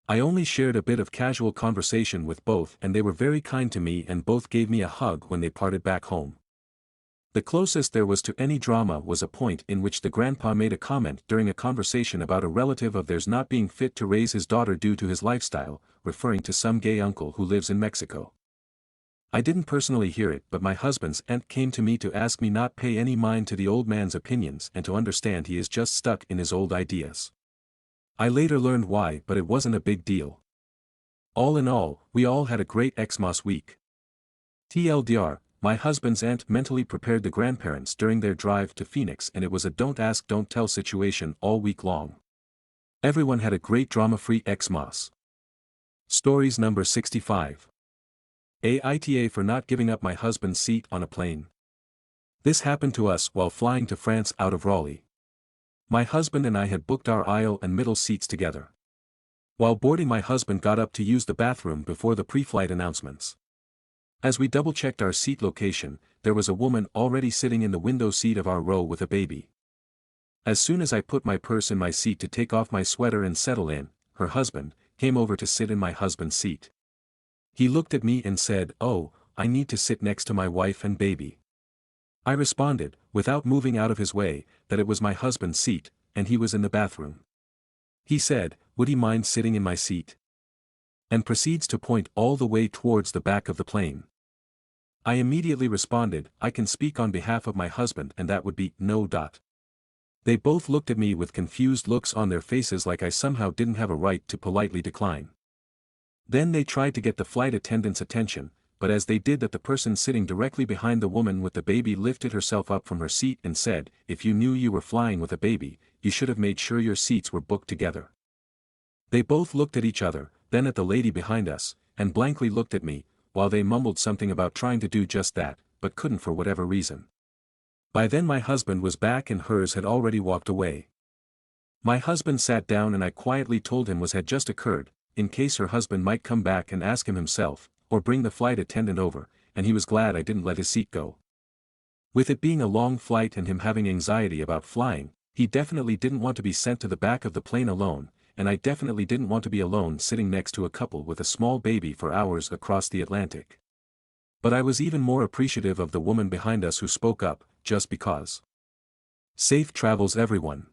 I only shared a bit of casual conversation with both and they were very kind to me and both gave me a hug when they parted back home. The closest there was to any drama was a point in which the grandpa made a comment during a conversation about a relative of theirs not being fit to raise his daughter due to his lifestyle, referring to some gay uncle who lives in Mexico. I didn't personally hear it but my husband's aunt came to me to ask me not pay any mind to the old man's opinions and to understand he is just stuck in his old ideas. I later learned why but it wasn't a big deal. All in all, we all had a great Xmas week. TLDR, my husband's aunt mentally prepared the grandparents during their drive to Phoenix and it was a don't ask don't tell situation all week long. Everyone had a great drama-free Xmas. Stories number 65. Aita for not giving up my husband's seat on a plane. This happened to us while flying to France out of Raleigh. My husband and I had booked our aisle and middle seats together. While boarding my husband got up to use the bathroom before the pre-flight announcements. As we double-checked our seat location, there was a woman already sitting in the window seat of our row with a baby. As soon as I put my purse in my seat to take off my sweater and settle in, her husband came over to sit in my husband's seat. He looked at me and said, "Oh, I need to sit next to my wife and baby." I responded, without moving out of his way, that it was my husband's seat, and he was in the bathroom. He said, "Would he mind sitting in my seat?" And proceeds to point all the way towards the back of the plane. I immediately responded, "I can speak on behalf of my husband and that would be no. They both looked at me with confused looks on their faces like I somehow didn't have a right to politely decline. Then they tried to get the flight attendant's attention, but as they did that the person sitting directly behind the woman with the baby lifted herself up from her seat and said, "If you knew you were flying with a baby, you should have made sure your seats were booked together." They both looked at each other, then at the lady behind us, and blankly looked at me, while they mumbled something about trying to do just that, but couldn't for whatever reason. By then my husband was back and hers had already walked away. My husband sat down and I quietly told him what had just occurred, in case her husband might come back and ask him himself, or bring the flight attendant over, and he was glad I didn't let his seat go. With it being a long flight and him having anxiety about flying, he definitely didn't want to be sent to the back of the plane alone, and I definitely didn't want to be alone sitting next to a couple with a small baby for hours across the Atlantic. But I was even more appreciative of the woman behind us who spoke up, just because. Safe travels everyone.